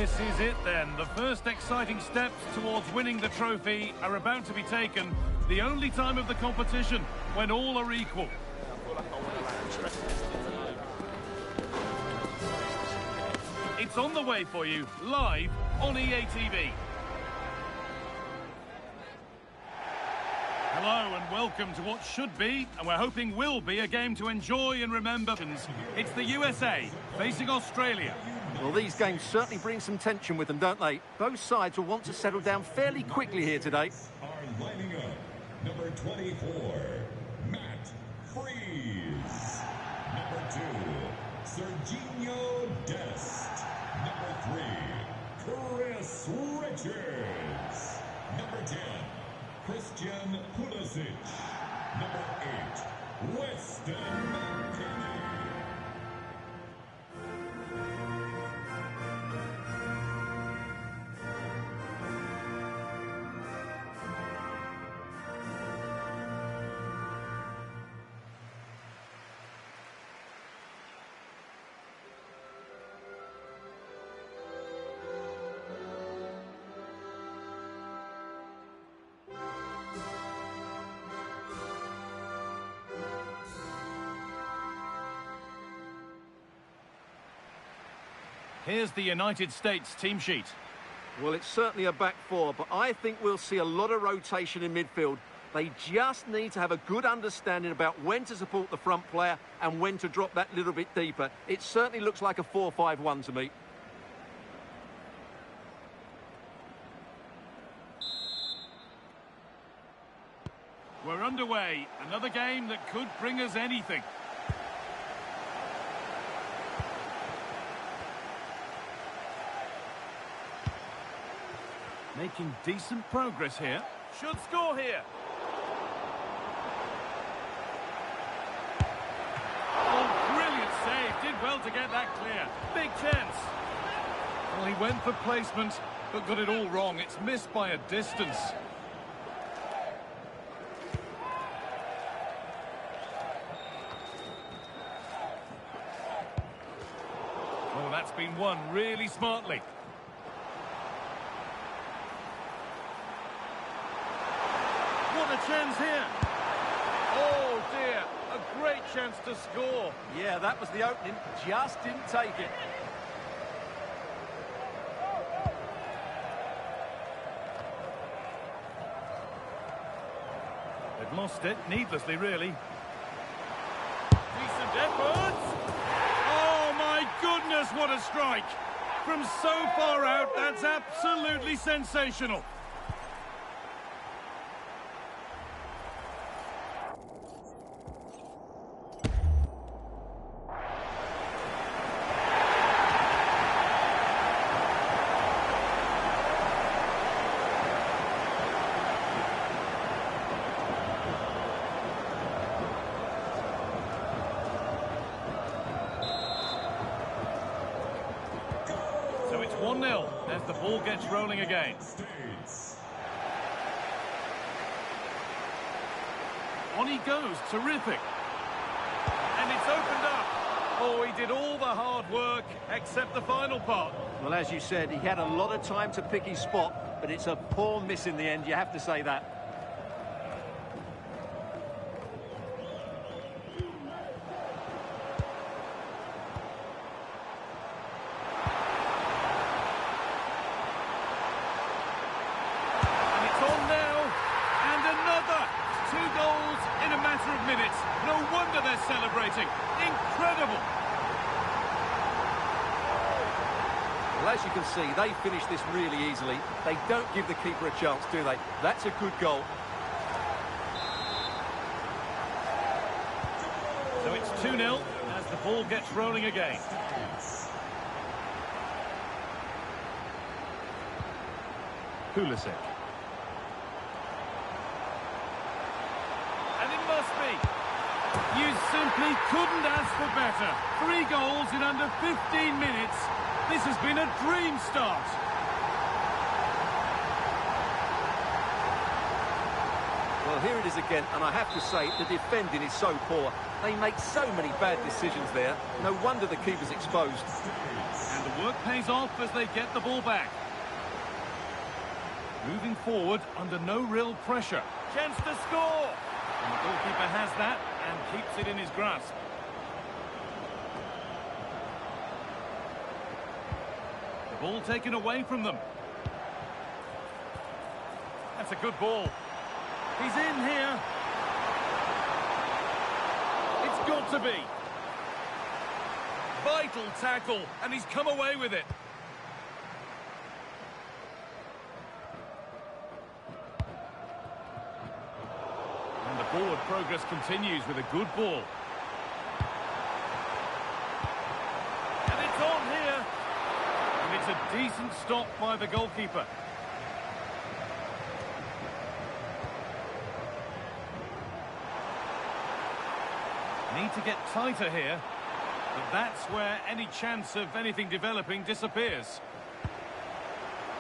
This is it then. The first exciting steps towards winning the trophy are about to be taken. The only time of the competition when all are equal. It's on the way for you, live on EA TV. Hello and welcome to what should be, and we're hoping will be, a game to enjoy and remember. It's the USA facing Australia. Well, these games certainly bring some tension with them, don't they? Both sides will want to settle down fairly quickly here today. Are lining up. Number 24, Matt Freeze. Number 2, Serginho Dest. Number 3, Chris Richards. Number 10, Christian Pulisic. Number 8, Weston McKennie. Here's the United States team sheet. Well, it's certainly a back four, but I think we'll see a lot of rotation in midfield. They just need to have a good understanding about when to support the front player and when to drop that little bit deeper. It certainly looks like a 4-5-1 to me. We're underway. Another game that could bring us anything. Making decent progress here. Should score here. Oh, brilliant save. Did well to get that clear. Big chance. Well, he went for placement, but got it all wrong. It's missed by a distance. Oh, that's been won really smartly. What a chance here. Oh dear, a great chance to score. Yeah, that was the opening, just didn't take it. They've lost it, needlessly really. Decent effort. Oh my goodness, what a strike. From so far out, that's absolutely sensational. So it's 1-0 as the ball gets rolling again. On he goes, terrific. And it's opened up. Oh, he did all the hard work except the final part. Well, as you said, he had a lot of time to pick his spot, but it's a poor miss in the end, you have to say that. In a matter of minutes. No wonder they're celebrating. Incredible. Well, as you can see, they finish this really easily. They don't give the keeper a chance, do they? That's a good goal. So it's 2-0 as the ball gets rolling again. Pulisic. You simply couldn't ask for better. 3 goals in under 15 minutes. This has been a dream start. Well, here it is again, and I have to say, the defending is so poor. They make so many bad decisions there. No wonder the keeper's exposed. And And the work pays off as they get the ball back. Moving forward under no real pressure. Chance to score! And the goalkeeper has that and keeps it in his grasp. The ball taken away from them. That's a good ball. He's in here. It's got to be. Vital tackle, and he's come away with it. And the forward progress continues with a good ball. And it's on here. And it's a decent stop by the goalkeeper. Need to get tighter here. But that's where any chance of anything developing disappears.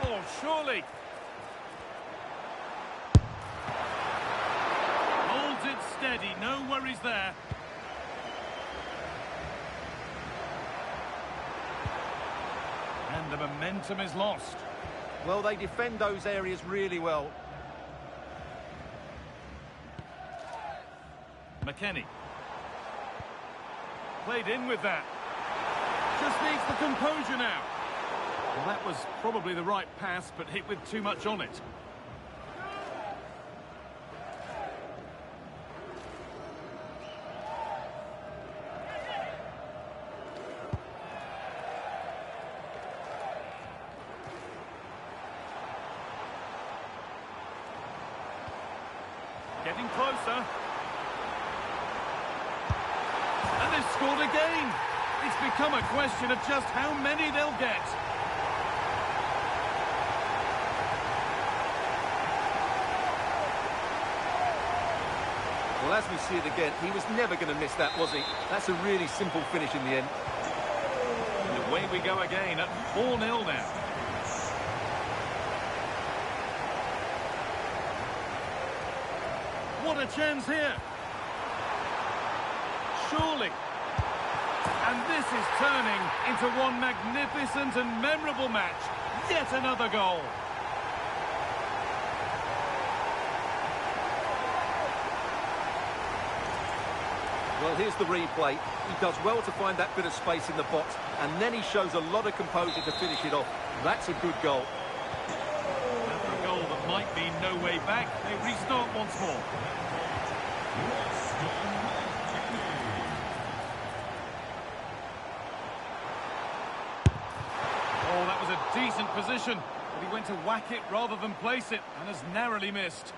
Oh, surely. Holds it steady, no worries there. And the momentum is lost. Well, they defend those areas really well. McKennie. Played in with that. Just needs the composure now. Well, that was probably the right pass, but hit with too much on it. Getting closer. And they've scored again. It's become a question of just how many they'll get. Well, as we see it again, he was never going to miss that, was he? That's a really simple finish in the end. And away we go again at 4-0 now. What a chance here. Surely. And this is turning into one magnificent and memorable match. Yet another goal. Well, here's the replay. He does well to find that bit of space in the box, and then he shows a lot of composure to finish it off. That's a good goal. After a goal that might be no way back, they restart once more. Oh, that was a decent position, but he went to whack it rather than place it, and has narrowly missed.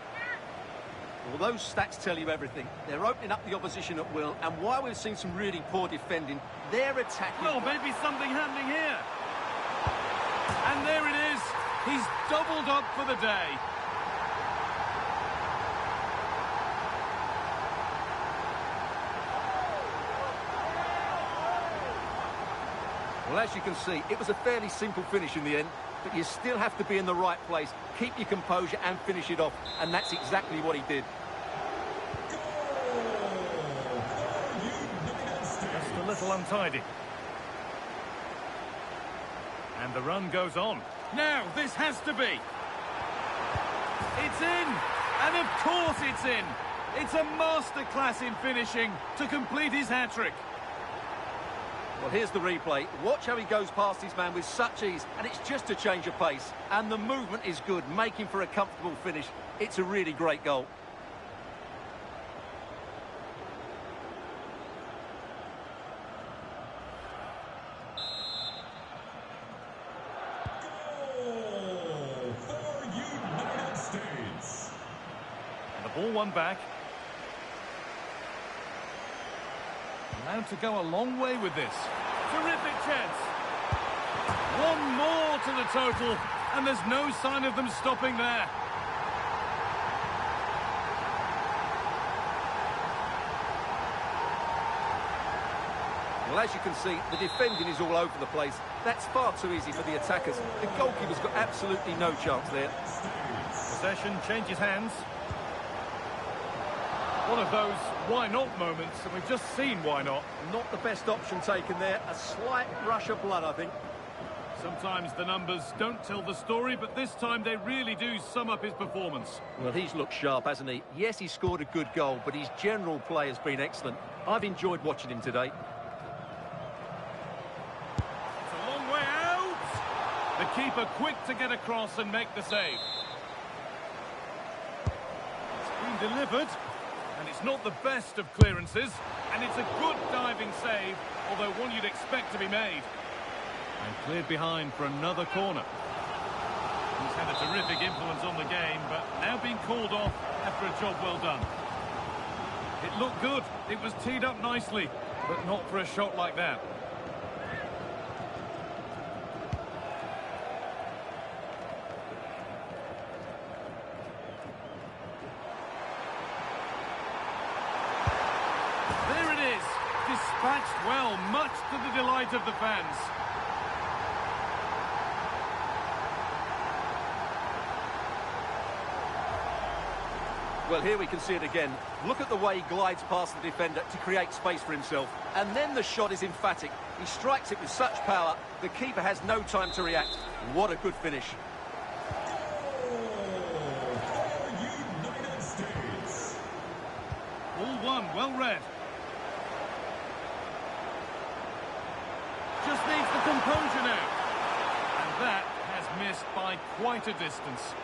Well, those stats tell you everything. They're opening up the opposition at will, and while we've seen some really poor defending, they're attacking. Well, maybe something happening here. And there it is. He's doubled up for the day. Well, as you can see, it was a fairly simple finish in the end, but you still have to be in the right place, keep your composure and finish it off, and that's exactly what he did. Just a little untidy. And the run goes on. Now, this has to be. It's in! And of course it's in! It's a masterclass in finishing to complete his hat-trick. Well, here's the replay. Watch how he goes past his man with such ease, and it's just a change of pace. And the movement is good, making for a comfortable finish. It's a really great goal. Goal for United States. And the ball won back. Allowed to go a long way with this. Terrific chance. One more to the total, and there's no sign of them stopping there. Well, as you can see, the defending is all over the place. That's far too easy for the attackers. The goalkeeper's got absolutely no chance there. Possession changes hands. One of those why not moments, and we've just seen why not. Not the best option taken there. A slight rush of blood, I think. Sometimes the numbers don't tell the story, but this time they really do sum up his performance. Well, he's looked sharp, hasn't he? Yes, he scored a good goal, but his general play has been excellent. I've enjoyed watching him today. It's a long way out. The keeper quick to get across and make the save. It's been delivered, and it's not the best of clearances, and it's a good diving save, although one you'd expect to be made. And cleared behind for another corner. He's had a terrific influence on the game, but now being called off after a job well done. It looked good, it was teed up nicely, but not for a shot like that. There it is, dispatched well, much to the delight of the fans. Well, here we can see it again. Look at the way he glides past the defender to create space for himself. And then the shot is emphatic. He strikes it with such power, the keeper has no time to react. What a good finish. United States. All one, well read. Just needs the composure now. And that has missed by quite a distance.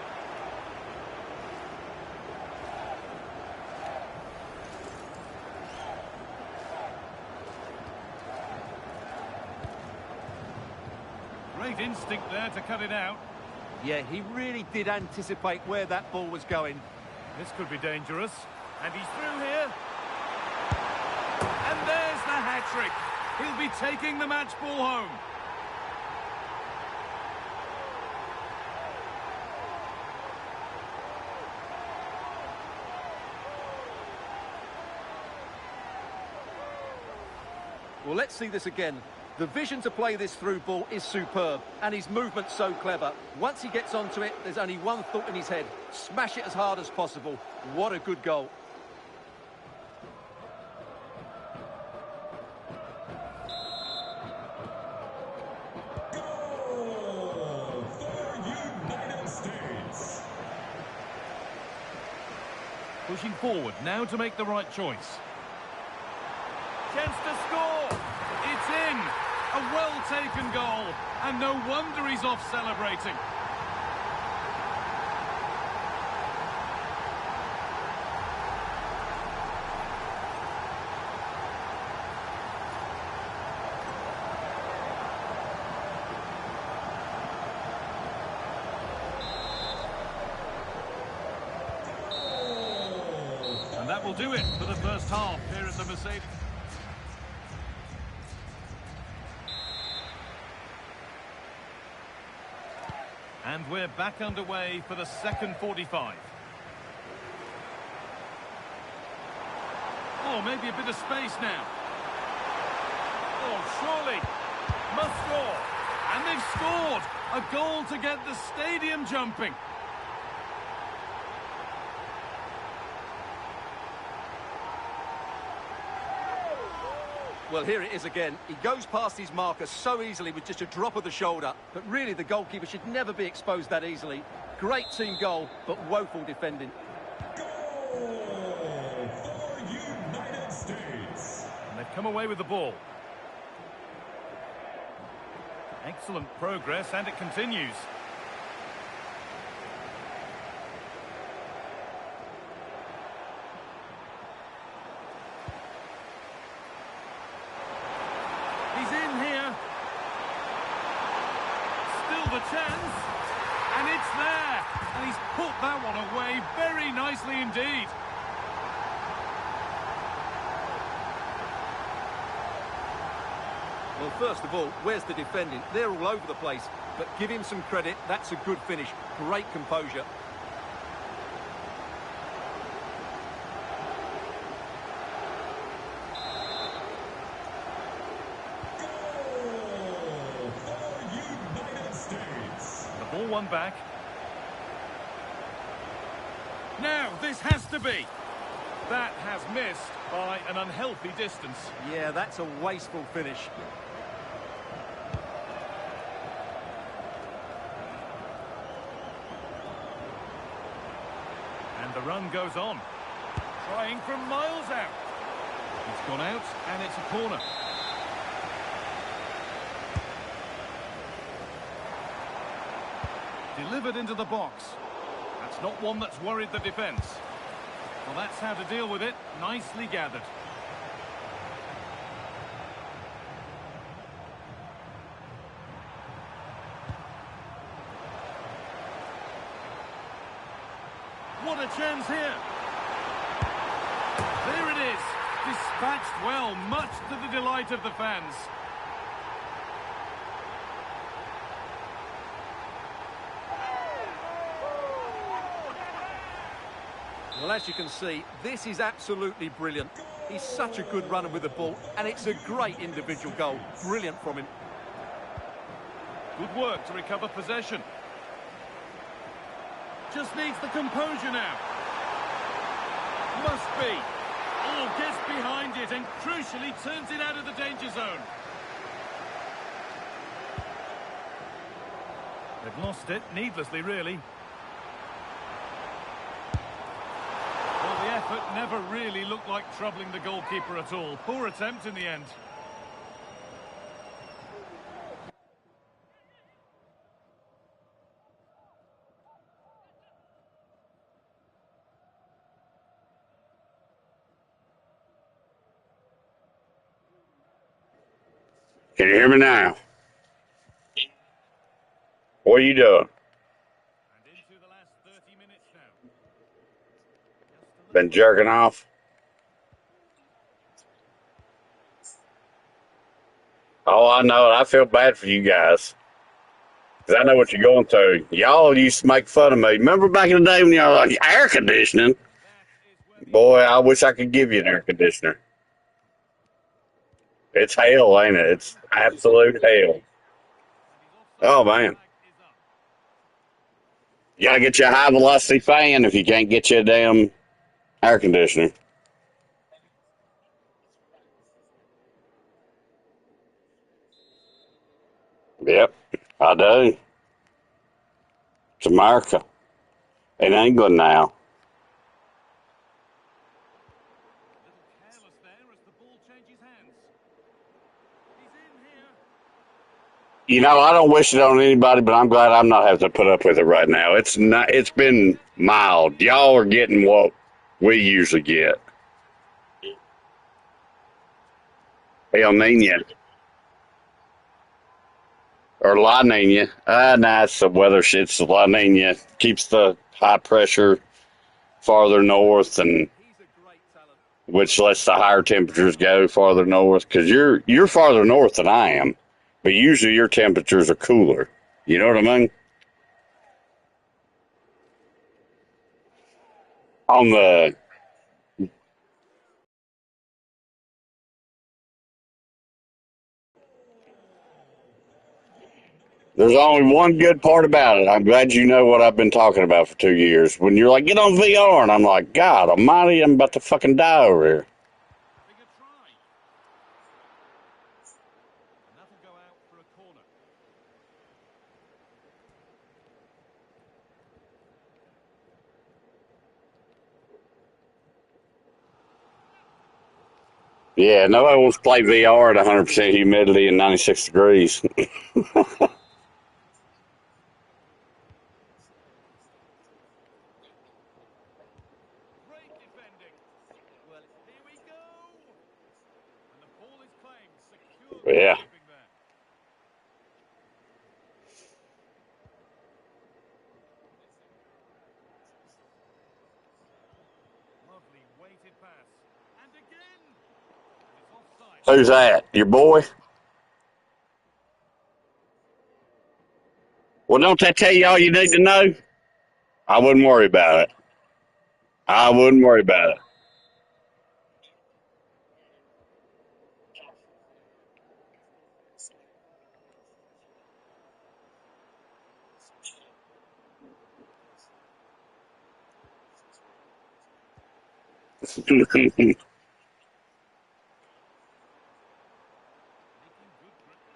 Great instinct there to cut it out. Yeah, he really did anticipate where that ball was going. This could be dangerous. And he's through here. And there's the hat-trick. He'll be taking the match ball home. Well, let's see this again. The vision to play this through ball is superb, and his movement's so clever. Once he gets onto it, there's only one thought in his head. Smash it as hard as possible. What a good goal. Goal for United States. Pushing forward now to make the right choice. Chance to score. It's in. A well-taken goal. And no wonder he's off celebrating. And that will do it for the first half here at the Mercedes. And we're back underway for the second 45. Oh, maybe a bit of space now. Oh, surely. Must score. And they've scored. A goal to get the stadium jumping. Well, here it is again. He goes past his marker so easily with just a drop of the shoulder. But really, the goalkeeper should never be exposed that easily. Great team goal, but woeful defending. Goal for United States. And they've come away with the ball. Excellent progress, and it continues. He's in here. Still the chance. And it's there. And he's put that one away very nicely indeed. Well, first of all, where's the defending? They're all over the place. But give him some credit. That's a good finish. Great composure. Goal for United States. The ball won back. Now, this has to be. That has missed by an unhealthy distance. Yeah, that's a wasteful finish. run goes on. Trying from miles out. It's gone out, and it's a corner. Delivered into the box. That's not one that's worried the defence. Well, that's how to deal with it. Nicely gathered. What a chance here. There it is. Dispatched well, much to the delight of the fans. Well, as you can see, this is absolutely brilliant. He's such a good runner with the ball, and it's a great individual goal. Brilliant from him. Good work to recover possession. Just needs the composure now. Must be. Oh, gets behind it and crucially turns it out of the danger zone. They've lost it, needlessly really. Well, the effort never really looked like troubling the goalkeeper at all. Poor attempt in the end. Can you hear me now? What are you doing? And into the last 30 minutes now. Been jerking off? Oh, I know it. I feel bad for you guys. Because I know what you're going through. Y'all used to make fun of me. Remember back in the day when y'all were like, air conditioning? Boy, I wish I could give you an air conditioner. It's hell, ain't it? It's absolute hell. Oh, man. You got to get you a high-velocity fan if you can't get you a damn air conditioner. Yep, I do. It's America. In England now. A little careless there as the ball changes hands. He's in here. You know, I don't wish it on anybody, but I'm glad I'm not having to put up with it right now. It's not. It's been mild. Y'all are getting what we usually get. El Nino. Or La Nina. Nah, it's the weather shit. It's the La Nina. Keeps the high pressure farther north, and He's a great talent. which lets the higher temperatures go farther north. Because you're farther north than I am, but usually your temperatures are cooler. You know what I mean? On the There's only one good part about it. I'm glad you know what I've been talking about for 2 years. When you're like, get on VR, and I'm like, God almighty, I'm about to fucking die over here. Having a try. And that'll go out for a corner. Yeah, nobody wants to play VR at 100% humidity and 96 degrees. Great defending. Well, here we go. And the ball is playing secure Yeah. goalkeeping there. Lovely weighted pass. And again. And it's offside. Who's that? Your boy? Well, don't that tell you all you need to know? I wouldn't worry about it. I wouldn't worry about it.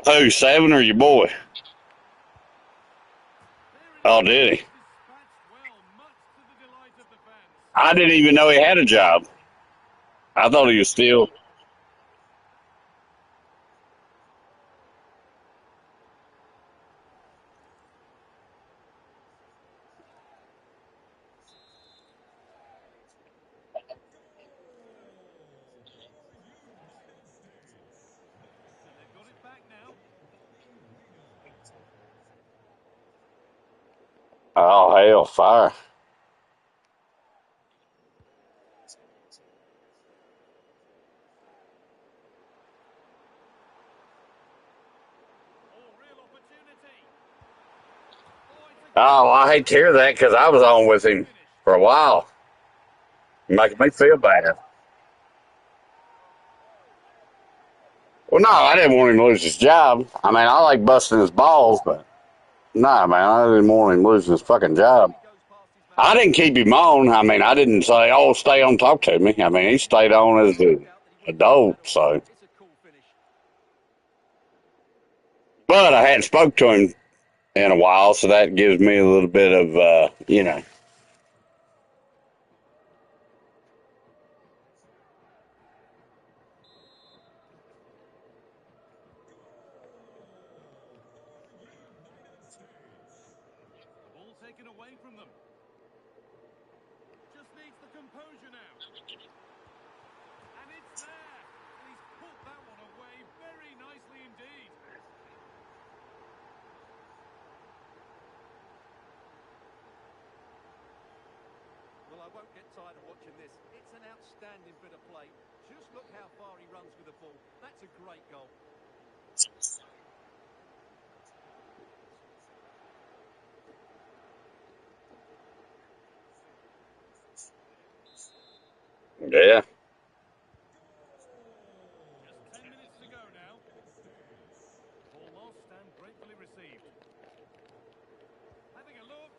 Who, Seven or your boy? There Oh, it is. did he? Dispatched well, much to the delight of the fans. I didn't even know he had a job. I thought he was still. And they've got it back now. Oh, hell, fire. Oh, real opportunity. Oh, it's a Oh, I hate to hear that because I was on with him finish. for a while. Making me feel bad. Well, no, I didn't want him to lose his job. I mean, I like busting his balls, but nah, man, I didn't want him losing his fucking job. He goes past his man. I didn't keep him on. I mean, I didn't say, "Oh, stay on, talk to me." I mean, he stayed on as No an doubt that he wouldn't miss that adult. option. So, It's a cool finish. but I hadn't spoke to him in a while, so that gives me a little bit of, you know. The ball taken away from them. Just needs the composure now. And it's there. And he's put that one away very nicely indeed. Well, I won't get tired of watching this. It's an outstanding bit of play. Just look how far he runs with the ball. That's a great goal. Yeah. Just 10 minutes to go now. Ball lost and gratefully received. Having a look.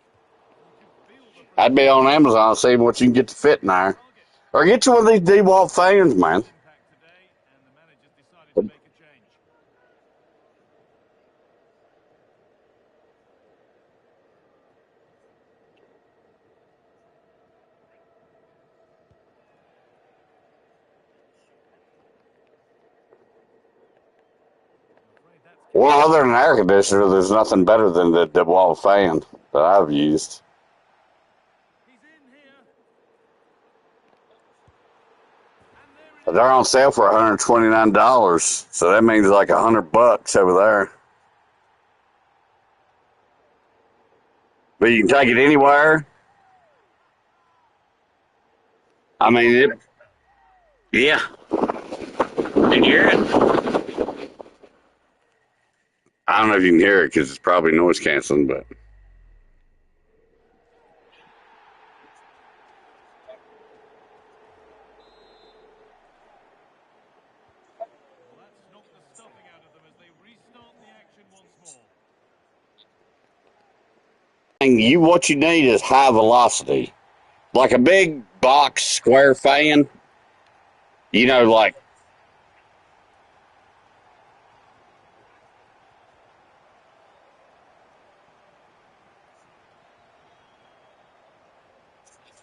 You can feel the I'd be on frustration. Amazon seeing what you can get to fit in there. Target. Or get you one of these DeWalt fans, man. Impact today, and the manager's decided to make a change. I'm afraid that's Well, counted. other than air conditioner, there's nothing better than the DeWalt fan that I've used. He's in here. And there it They're is. on sale for $129, so that means like $100 over there. But you can take it anywhere. I mean, yeah. Can you hear it? I don't know if you can hear it because it's probably noise canceling, but Well, that's knocked the stuffing out of them as they restart the action once more. what you need is high velocity, like a big box square fan. You know, like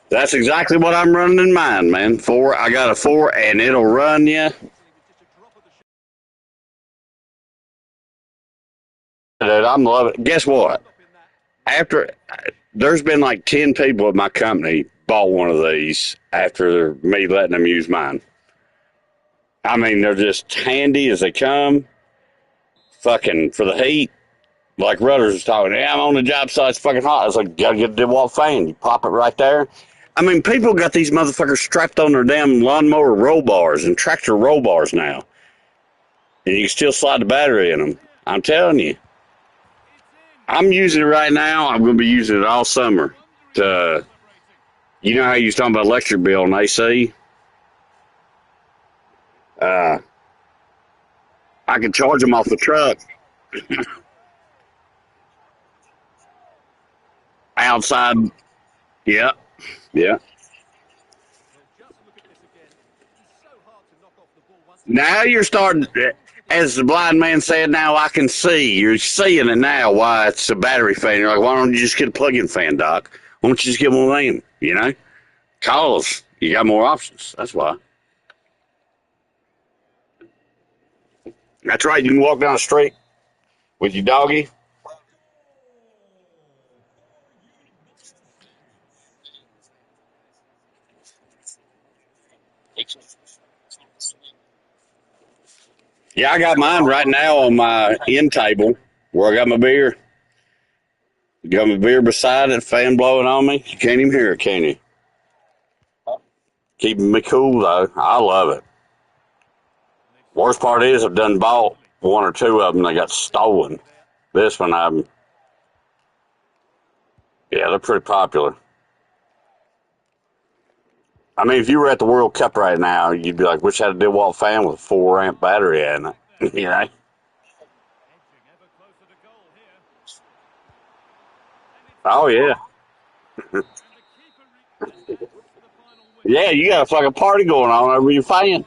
that's exactly what I'm running in mine, man. I got a 4, and it'll run you. And he was just a drop of the Dude, I'm loving it. Guess what? stopping that. After there's been like 10 people at my company bought one of these after me letting them use mine. I mean, they're just handy as they come. Fucking for the heat. Like Rudders was talking, yeah, I'm on the job site, it's fucking hot. I was like, gotta get a DeWalt fan. You pop it right there. I mean, people got these motherfuckers strapped on their damn lawnmower roll bars and tractor roll bars now. And you can still slide the battery in them. I'm telling you. It's in. I'm using it right now. I'm going to be using it all summer. To, Celebrating. you know how you was talking about electric bill and AC? Uh, I can charge them off the truck outside. Yeah, yeah. Well, just look at this again. He's so hard to knock off the ball once it's Now you're starting, as the blind man said, now I can see. You're seeing it now why it's a battery fan. You're like, why don't you just get a plug-in fan, Doc? Why don't you just get one of them, you know? Cause you got more options. That's why. That's right. You can walk down the street with your doggy. Yeah, I got mine right now on my end table where I got my beer. Got my beer beside it, fan blowing on me. You can't even hear it, can you? Keeping me cool though. I love it. Worst part is I've done bought one or two of them. They got stolen. This one, yeah, they're pretty popular. I mean, if you were at the World Cup right now, you'd be like, wish I had a DeWalt fan with a 4 amp battery in it. You know? Oh, yeah. Yeah, you got a fucking party going on over your fan.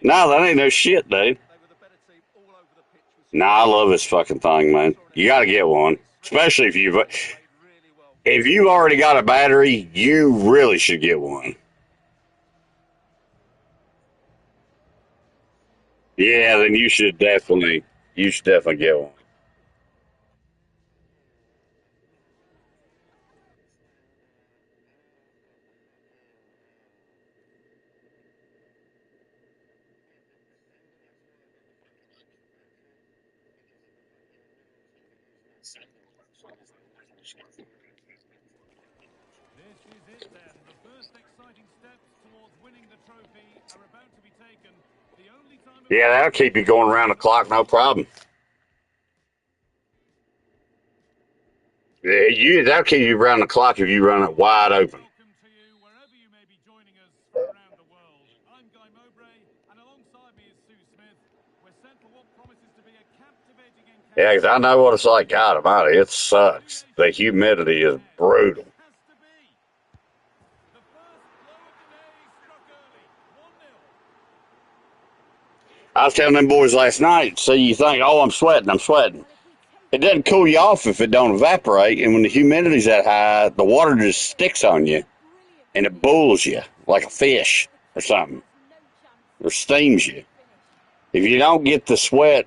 No, that ain't no shit, dude. Nah, I love this fucking thing, man. You got to get one, especially if you've already got a battery. You really should get one. Yeah, then you should definitely get one. This is it then. The first exciting steps towards winning the trophy are about to be taken. The only time of Yeah, that'll keep you going around the clock, no problem. Yeah, that'll keep you around the clock if you run it wide open. welcome to you wherever you may be joining us from around the world. I'm Guy Mowbray, and alongside me is Sue Smith. We're set for what promises to be a captivating encounter. Yeah, 'cause I know what it's like. God almighty, it sucks. The humidity is brutal. Has to be. The first blow of the day struck early. 1-0. I was telling them boys last night, so you think, oh, I'm sweating. It doesn't cool you off if it don't evaporate, and when the humidity's that high, the water just sticks on you, and it bulls you like a fish or something, or steams you. If you don't get the sweat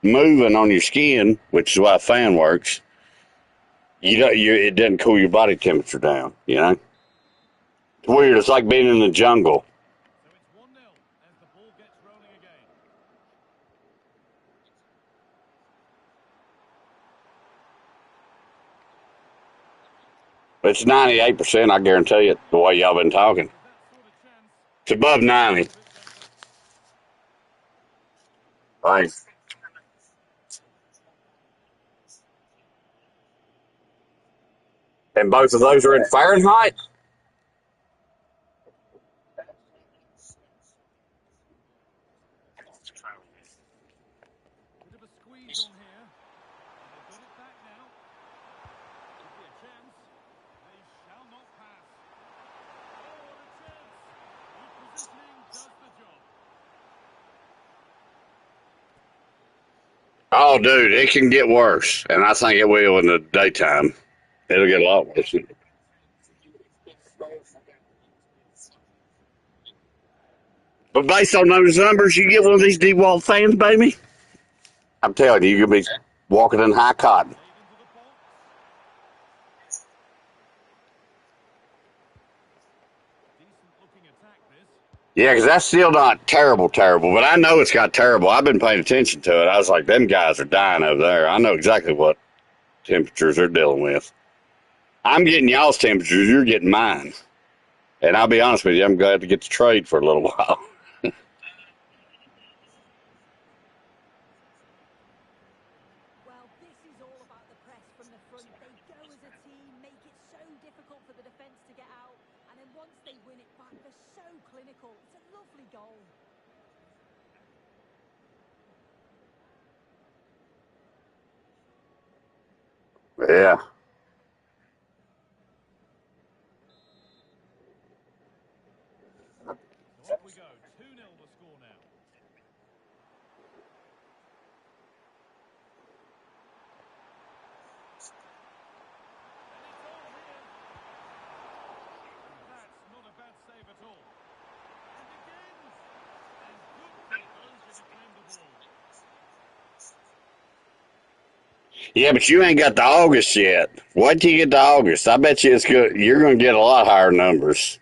moving on your skin, which is why a fan works, it doesn't cool your body temperature down, you know? It's weird. It's like being in the jungle. So it's 1-0 as the ball gets rolling again. It's 98%, I guarantee it, the way y'all been talking. With that sort of chance, It's above 90. a bit better. Thanks. And both of those are in Fahrenheit? Bit of a squeeze on here. They've got it back now. Could be a chance. They shall not pass. Oh, what a chance. Good positioning does the job. Oh, dude, it can get worse. And I think it will in the daytime. It'll get a lot worse. But based on those numbers, you get one of these DeWalt fans, baby, I'm telling you, you're going to be walking in high cotton. Played into the box. Decent looking attack this. Yeah, because that's still not terrible, but I know it's got terrible. I've been paying attention to it. I was like, them guys are dying over there. I know exactly what temperatures they're dealing with. I'm getting y'all's temperatures. You're getting mine. And I'll be honest with you, I'm glad to get to trade for a little while. Well, this is all about the press from the front. They go as a team, make it so difficult for the defence to get out, and then once they win it back, they're so clinical. It's a lovely goal. Yeah. So off we go. 2-0 the score now. And it's on here. Yeah, but you ain't got to August yet. Wait till you get to August. I bet you it's good. You're going to get a lot higher numbers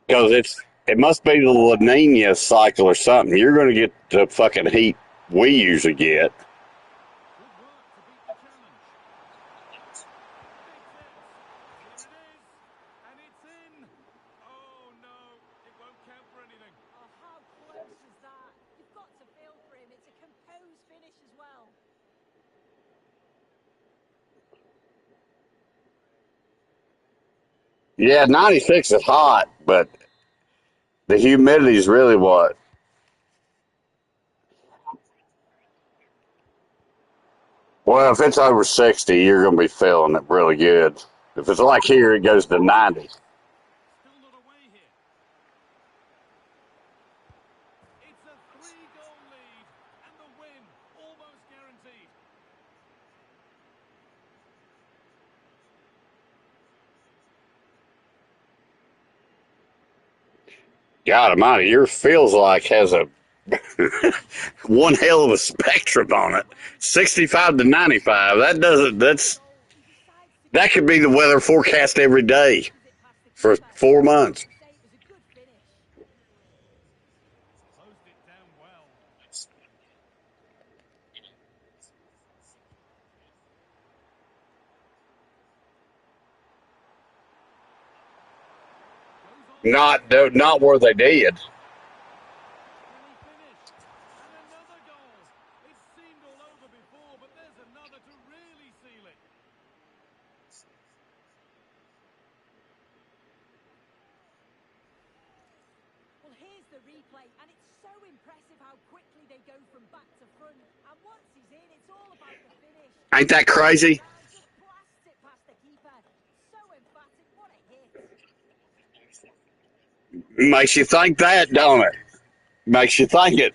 because it must be the La Nina cycle or something. You're going to get the fucking heat we usually get. Good work to beat the challenge. Big hits. Here it is. And it's in. Oh, no. It won't count for anything. Oh, how close is that? You've got to feel for him. It's a composed finish as well. Yeah, 96 is hot, but the humidity is really what. Well, if it's over 60, you're going to be feeling it really good. If it's like here, it goes to 90. Still not away here. It's a 3-goal lead. And the win almost guaranteed. God almighty, yours feels like has a one hell of a spectrum on it. 65 to 95. That doesn't, Goal. He decides to that go could for be it. the weather forecast every day Sends it past the for keeper. 4 months. You'd say it was a good finish. Closed it down well. Goes on to Not, take it. not where they did. Can he finish? And another goal. It seemed all over before, but there's another to really seal it. Well, here's the replay, and it's so impressive how quickly they go from back to front. And once he's in, it's all about the finish. Ain't that crazy? Around, just blasts it past the keeper. So emphatic. What a hit. Makes you think that, don't it? Makes you think it.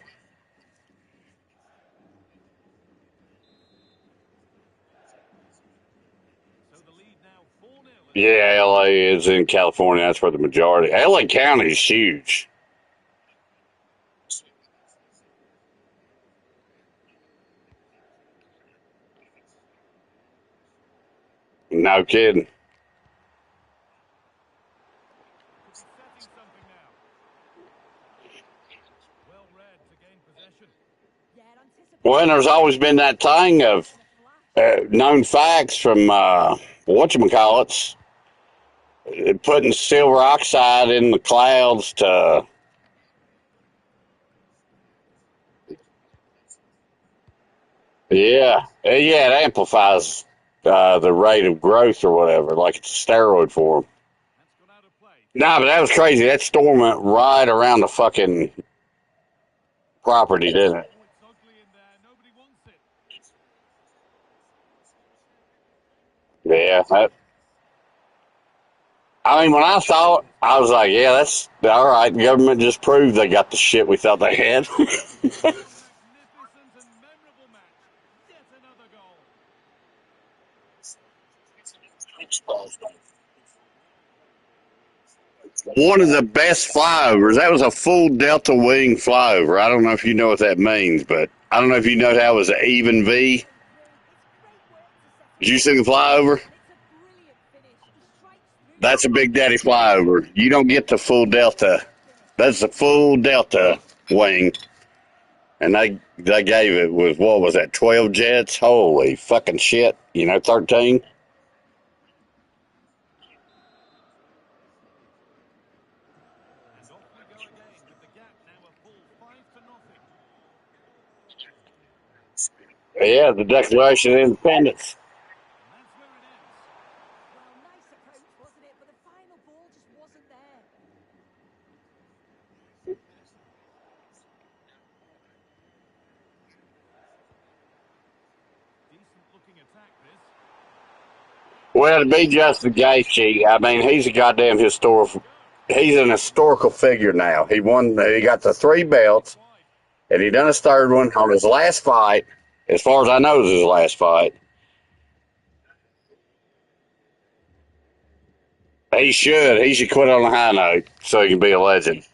So the lead now 4-0. Yeah, LA is in California. That's where the majority. LA County is huge. No kidding. Could be setting something now. Well read to gain possession. Yeah, anticipating Well, there's always been that thing of in a flash. known facts from whatchamacallits, putting silver oxide in the clouds to, yeah, it amplifies the rate of growth or whatever, like it's a steroid for them. That's gone out of play. Nah, but that was crazy. That storm went right around the fucking property, didn't it? Oh, it's ugly in there. Nobody wants it. Yeah. I mean, when I saw it, I was like, yeah, that's all right. The government just proved they got the shit we thought they had. A magnificent and memorable match. Yet another goal. One of the best flyovers. That was a full delta wing flyover. I don't know if you know what that means, but I don't know if you know how it was an even V. Through. It's great work to set Did up you the see the opposition, flyover? and it's a brilliant finish. He strikes through That's a with Big Daddy precision. flyover. You don't get the full delta. Finish. That's the full delta wing. And they gave it with, what was that, 12 jets? Holy fucking shit. 13? And off we go again with the gap now a full 5-0. Yeah, the Declaration of Independence. And that's where it ends. Well, nice approach, wasn't it? But the final ball just wasn't there. Decent looking attack this. Well, to be Justin Gaethje, I mean, he's a goddamn historical. Go. He's an historical figure now. He won. He got the 3 belts, Wide. and he done his 3rd one on his last fight. As far as I know, it was his last fight. He should. He should quit on a high note so he can be a legend.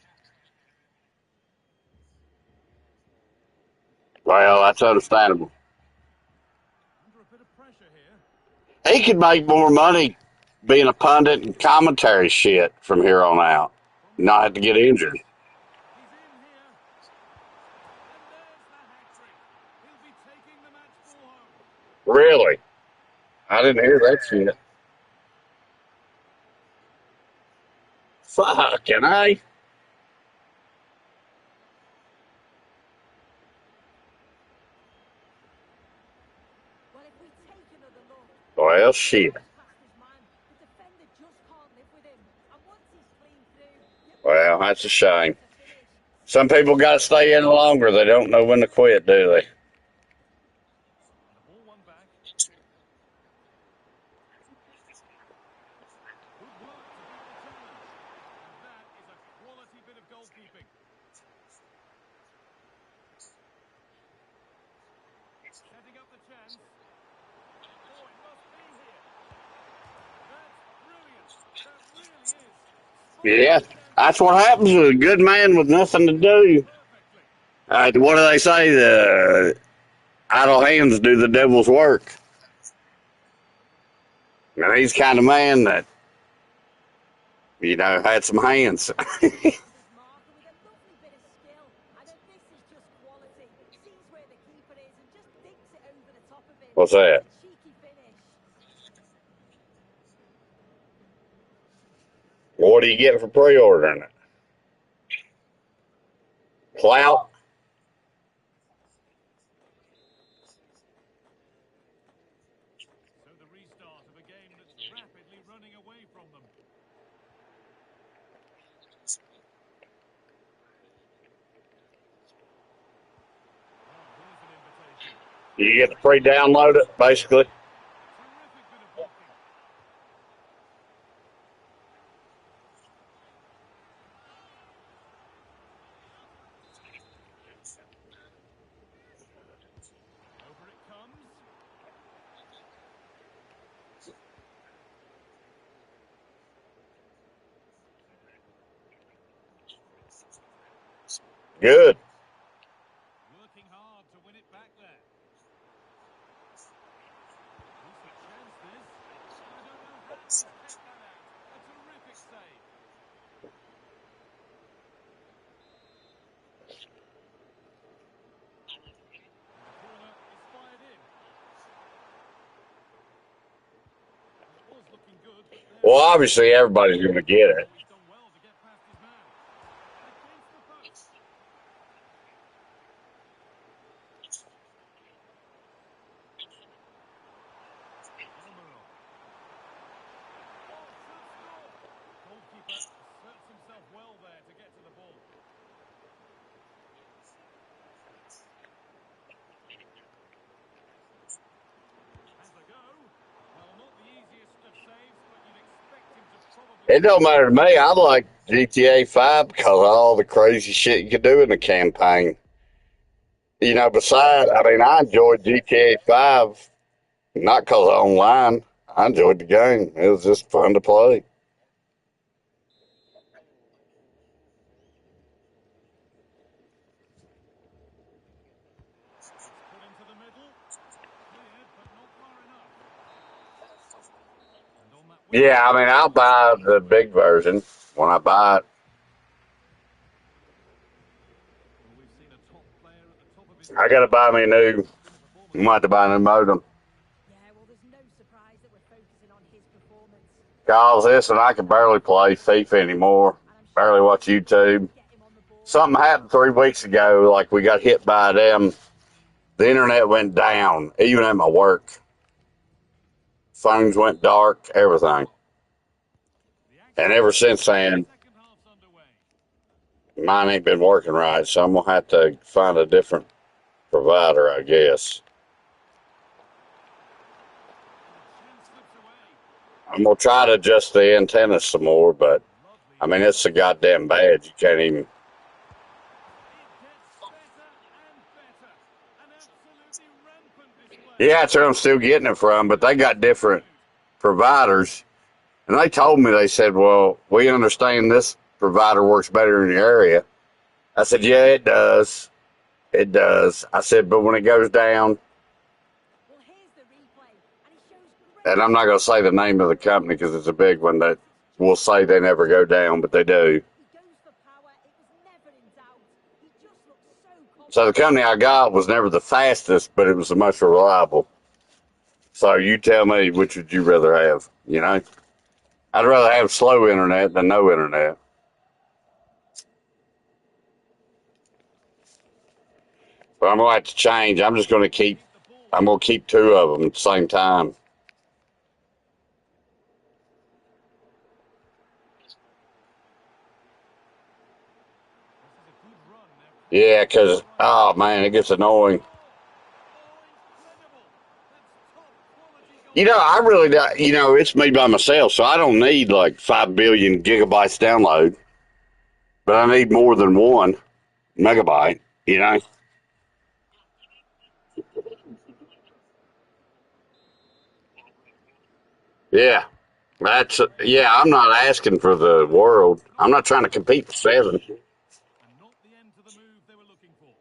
Well, that's understandable. He could make more money being a pundit and commentary shit from here on out. Not have to get injured. He's in here. And there's the hat-trick. He'll be taking the match ball home. Really? I didn't hear that shit. Fucking A. Well, if we take another look, Well, shit. past his man, the defender just can't live with him. And once he's clean through, Well, that's a shame. to finish. Some people got to stay in longer. They don't know when to quit, do they? And the ball won back. Good work to beat the challenge. And that is a quality bit of goalkeeping. Setting up the chance. Oh, it must be here. That's brilliant. That really is. Yeah, that's what happens with a good man with nothing to do. Perfectly. What do they say? The idle hands do the devil's work. And he's the kind of man that, had some hands. His marker with a lovely bit of skill. And then this is just quality. Sees where the keeper is and just dinks it over the top of him. What's that? Cheeky finish. What do you get for pre-ordering it? Clout? So the restart of a game that's rapidly running away from them. Oh, here's an invitation. You get to pre-download it, basically. Terrific bit of blocking. Over it comes. Good. Working hard to win it back there. Decent chance this. I don't know how to check that out. A terrific save. The corner is fired in. It was looking good, but there Well, obviously, everybody's going to get it. he's done well to get past his man. Against the post. Almiron. Oh, should score. Goalkeeper asserts himself well there to get to the ball. Has a go. Well, not the easiest of saves, but you'd expect him to probably... It don't matter to me. I like GTA 5 because of all the crazy shit you can do in the campaign. Besides, I enjoyed GTA 5, not because of online. I enjoyed the game. It was just fun to play. Put into the middle. Cleared, but not far enough. And on that wing, Yeah, I'll buy the big version when I buy it. well, we've seen a top player at the top of his I got to buy me a new. I performance. might have to buy a new modem. Yeah, well, there's no surprise that we're focusing on his performance. Cause this, and I can barely play FIFA anymore. Barely watch YouTube. Get him on the ball. Something happened 3 weeks ago. Like we got hit by them. The internet went down, even at my work. Phones went dark, everything. And ever since then, Second half's underway. mine ain't been working right, so I'm gonna have to find a different provider, I guess. Chance slips away. I'm gonna try to adjust the antenna some more, but Lovely. it's so goddamn bad. You can't even. It gets better and better. An absolutely rampant display. Yeah, that's where I'm still getting it from, but they got different providers. And they told me, they said, well, we understand this provider works better in your area. I said, yeah, it does. It does. I said, but when it goes down, Well, here's the replay, and he shows And I'm not going to say the name of the company because it's a big one that will say they never go down, but they do. He goes for power. It was never in doubt. He just looked so confident. So the company I got was never the fastest, but it was the most reliable. So you tell me, which would you rather have? You know, I'd rather have slow internet than no internet. But I'm gonna have to change. I'm just gonna keep. I'm gonna keep two of them at the same time. Yeah, because oh man, it gets annoying. You know, I really, you know, it's me by myself, so I don't need like 5 billion gigabytes download, but I need more than 1 megabyte. You know. Yeah, that's yeah. I'm not asking for the world. I'm not trying to compete for 7. And not the end to the move they were looking for.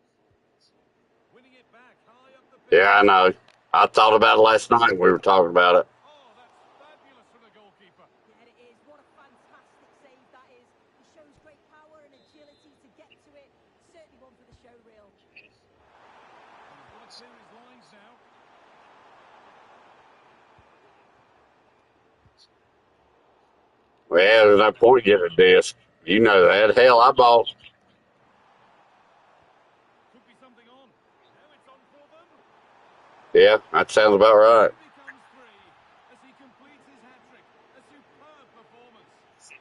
Winning it back high up the pitch. Yeah, I know. I thought about it last night. We were talking about it. Oh, that's fabulous from the goalkeeper. Yeah, it is. What a fantastic save that is. He shows great power and agility to get to it. Certainly one for the show reel. He's got to clear his lines now. Well, there's no point getting a disc. You know that. Hell, I bought. Could be something on. Now it's on for them. Yeah, that sounds about right. Becomes 3 as he completes his hat-trick. A superb performance.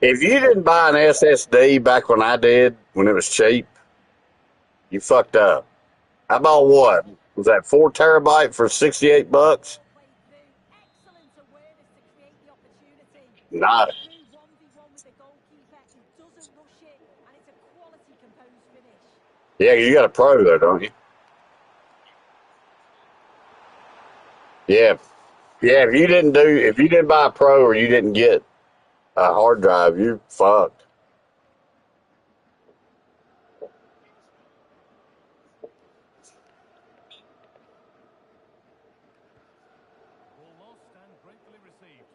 If you didn't buy an SSD back when I did, when it was cheap, you fucked up. I bought what? Was that 4 terabyte for $68? Played through. Excellent awareness to create the opportunity. Not. Through 1v1 with the goalkeeper. He doesn't rush it. And it's a quality composed finish. Yeah, you got a pro there, don't you? Yeah, yeah. If you didn't buy a pro or you didn't get a hard drive, you fucked. Ball lost and gratefully received.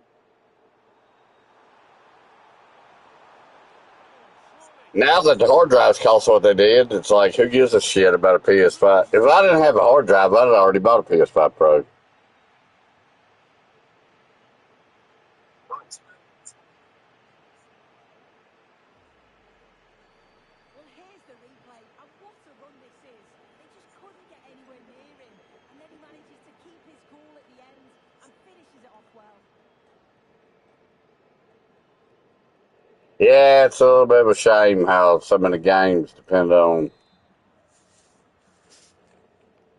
Now that the hard drives cost what they did, it's like, who gives a shit about a PS5? If I didn't have a hard drive, I'd have already bought a PS5 Pro. Well, here's the replay, and what a run this is. They just couldn't get anywhere near him, and then he manages to keep his cool at the end and finishes it off well. Yeah, it's a little bit of a shame how so many games depend on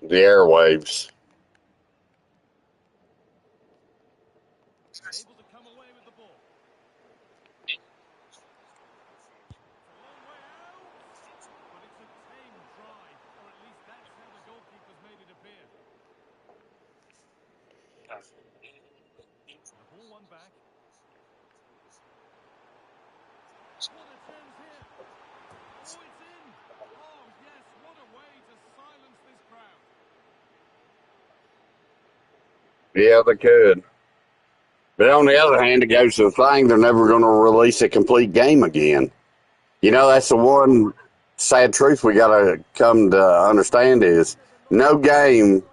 the airwaves. Able to come away with the ball. A long way out. But it's a tame try. Or at least that's how the goalkeeper's made it appear. The ball won back. What a chance here. Oh, it's in. Oh, yes, what a way to silence this crowd. Yeah, they could. But on the other hand, it goes to the thing, they're never going to release a complete game again. You know, that's the one sad truth we got to come to understand is no game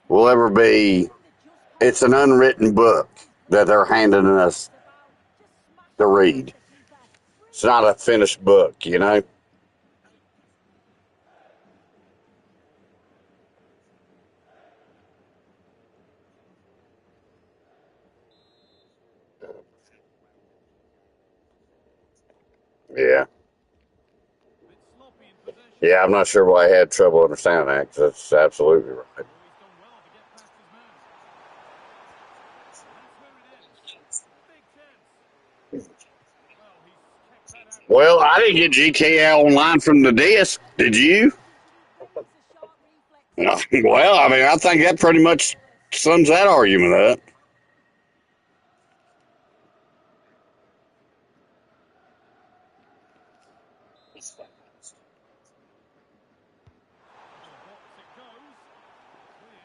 will ever be, it's an unwritten book that they're handing us to read. It's not a finished book, you know? Yeah. Bit sloppy in possession. Yeah, I'm not sure why I had trouble understanding that because that's absolutely right. Oh, he's done well to get past his man. That's where it ends. Big chance. Well, he's kept that out. Well, I didn't get GTA Online from the disc. Did you? Well, I mean, I think that pretty much sums that argument up.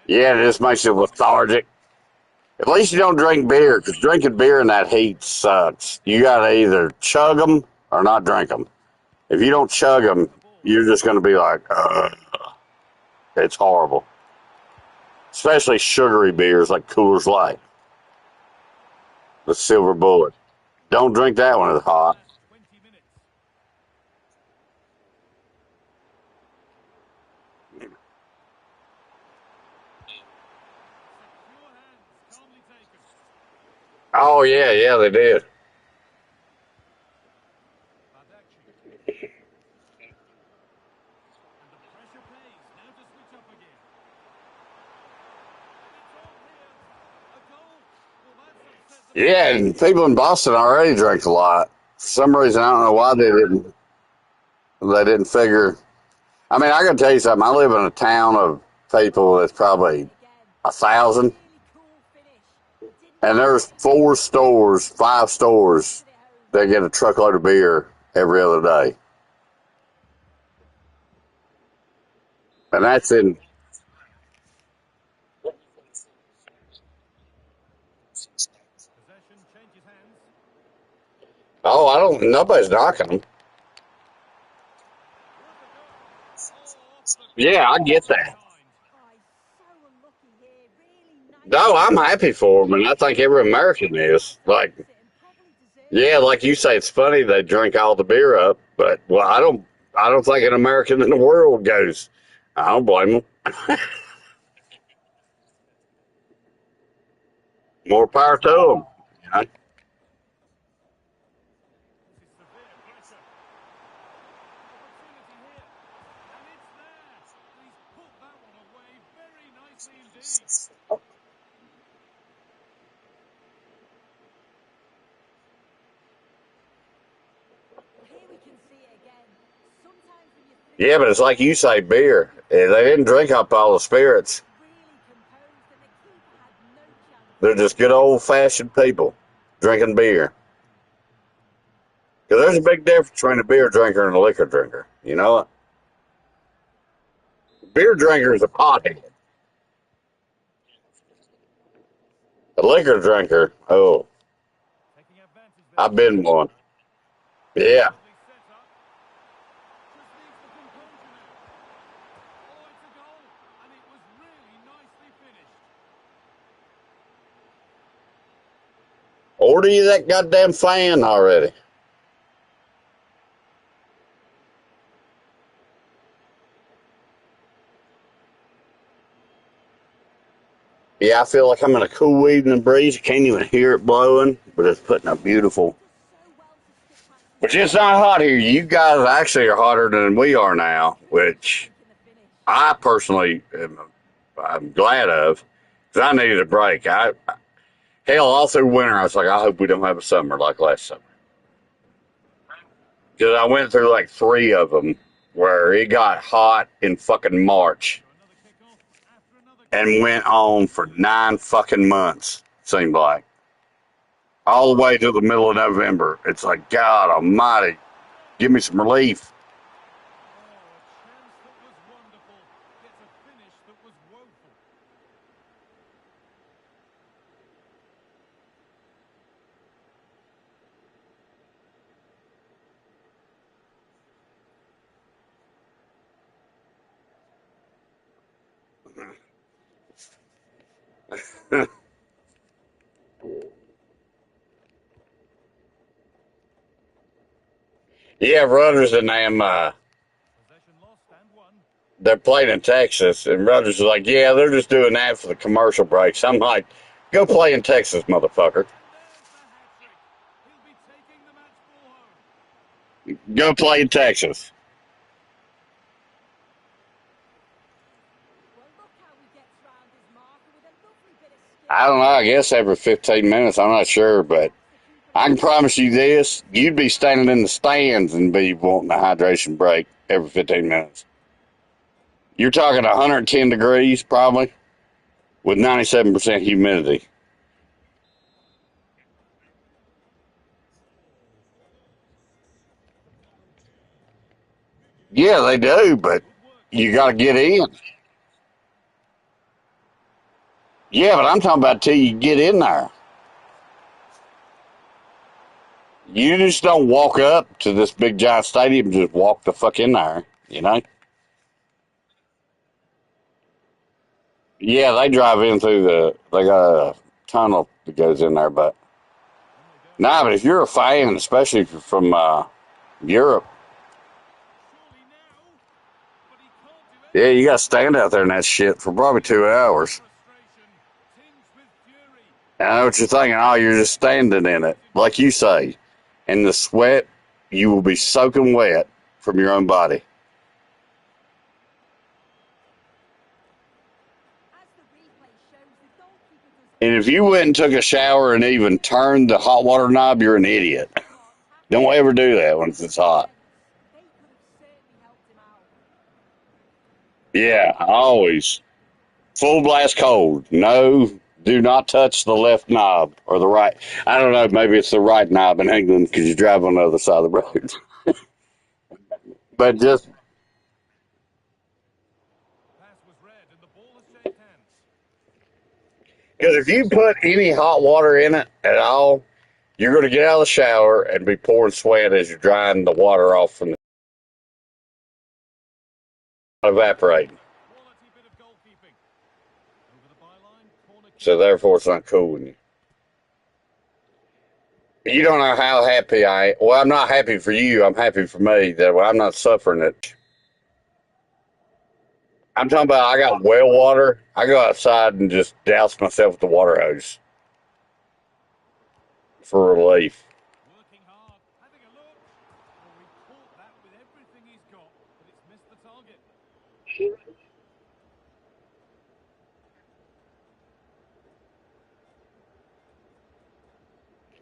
Yeah, it just makes you lethargic. At least you don't drink beer, because drinking beer in that heat sucks. You got to either chug them or not drink them. If you don't chug them, you're just going to be like, ugh. It's horrible. Especially sugary beers like Coors Light, the Silver Bullet. Don't drink that when it's hot. 20 minutes. Secure hands, calmly taken. Oh, yeah, yeah, they did. Badachi. And the pressure pays. Now to switch up again. And it's on here. A goal. Well, that's upset the Yeah, and people in Boston already drink a lot. For some reason, I don't know why they didn't. They didn't figure. I mean, I got to tell you something. I live in a town of people that's probably Again. 1,000, Really cool finish. Didn't and there's 4 stores, 5 stores put it home. that get a truckload of beer every other day, and that's in. Possession changes hands. Oh, I don't. Nobody's knocking them. Yeah, I get that. Oh, he's so unlucky here. Really nice. No, I'm happy for them, and I think every American is. Like, And probably deserves yeah, like you say, it's funny they drink all the beer up, but well, I don't. I don't think an American in the world goes. I don't blame them. More power to them. You know? this is severe pressure. Opportunity here. And it's there. He's put that one away very nicely indeed. Well, here we can see it again. Sometimes when you think Yeah, but it's like you say, beer. They didn't drink up all the spirits. really composed and the keeper had no chance. They're just good old fashioned people drinking beer. Because there's a big difference between a beer drinker and a liquor drinker. You know what? Beer drinker is a pothead. A liquor drinker, oh, Taking advantage there. I've been one. Yeah. Lovely set up. Just needs the composure now. Oh, it's a goal. And it was really nicely finished. Order you that goddamn fan already. Yeah, I feel like I'm in a cool evening breeze. You can't even hear it blowing, but it's putting a beautiful. Does so well to skip past Which it's not hot here. You guys actually are hotter than we are now, which in the finish. I personally I'm glad of, because I needed a break. Hell, all through winter, I was like, I hope we don't have a summer like last summer. Because I went through like 3 of them where it got hot in fucking March So another kickoff after another and went on for 9 fucking months, seemed like. All the way to the middle of November. It's like, God almighty, give me some relief. Oh, a chance that was wonderful. Gets a finish that was woeful. Yeah, Rutgers and them, Possession lost and won. they're playing in Texas, and Rutgers is like, yeah, they're just doing that for the commercial breaks. I'm like, go play in Texas, motherfucker. And there's the hat-trick. He'll be taking the match ball home. Go play in Texas. Well, look how he gets round his marker with a lovely bit of skill. I don't know, I guess every 15 minutes, I'm not sure, but I can promise you this, you'd be standing in the stands and be wanting a hydration break every 15 minutes. You're talking 110 degrees, probably, with 97% humidity. Yeah, they do, but Good work. you got to get in. Yeah, but I'm talking about till you get in there. You just don't walk up to this big giant stadium, just walk the fuck in there, you know? Yeah, they drive in through they got a tunnel that goes in there, but nah, but if you're a fan, especially if you're from Europe, Surely now, but he can't do yeah, anything. you got to stand out there in that shit for probably 2 hours. Frustration tinged with fury. And I know what you're thinking. Oh, you're just standing in it, like you say, and the sweat, you will be soaking wet from your own body. As the replay shows, the goalkeeper does And if you went and took a shower and even turned the hot water knob, you're an idiot. smart Don't tackle. ever do that when it's hot. They could have certainly helped him out. Yeah, always. Full blast cold. No, do not touch the left knob or the right. I don't know. Maybe it's the right knob in England because you drive on the other side of the road. But just Pass was read and the ball has changed hands. because if you put any hot water in it at all, you're going to get out of the shower and be pouring sweat as you're drying the water off from the evaporating. Quality bit of goalkeeping. Over the byline, corner kick. So therefore, it's not cooling you. You don't know how happy I am. Well, I'm not happy for you. I'm happy for me that I'm not suffering it. I'm talking about I got well water. I go outside and just douse myself with the water hose for relief. Working hard, having a look. Oh, he caught that with everything he's got, but it's missed the target.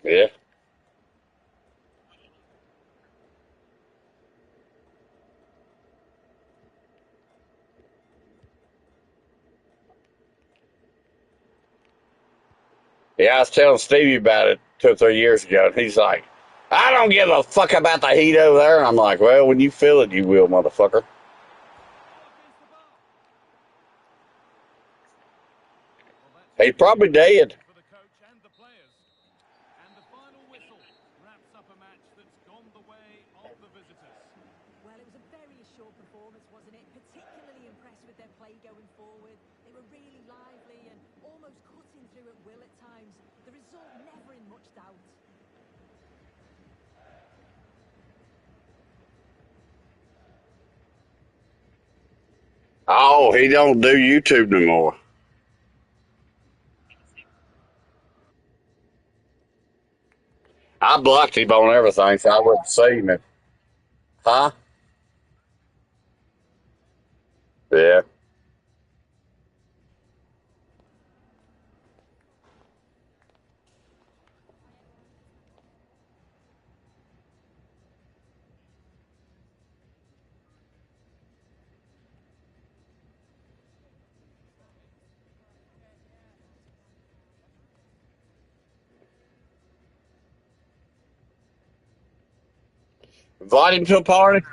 Yeah. Yeah, I was telling Stevie about it 2 or 3 years ago, and he's like, I don't give a fuck about the heat over there. And I'm like, well, when you feel it, you will, motherfucker. Oh, against the bar. Well, that's He's really probably dead. for the coach and the players. And the final whistle wraps up a match that's gone the way of the visitors. Well, it was a very assured performance, wasn't it? Particularly impressed with their play going forward. They were really lively and almost cutting through at will at times. The result never in much doubt. Oh, he don't do YouTube no more. I blocked him on everything, so I wouldn't see him. Huh? Yeah. Invite him to a party.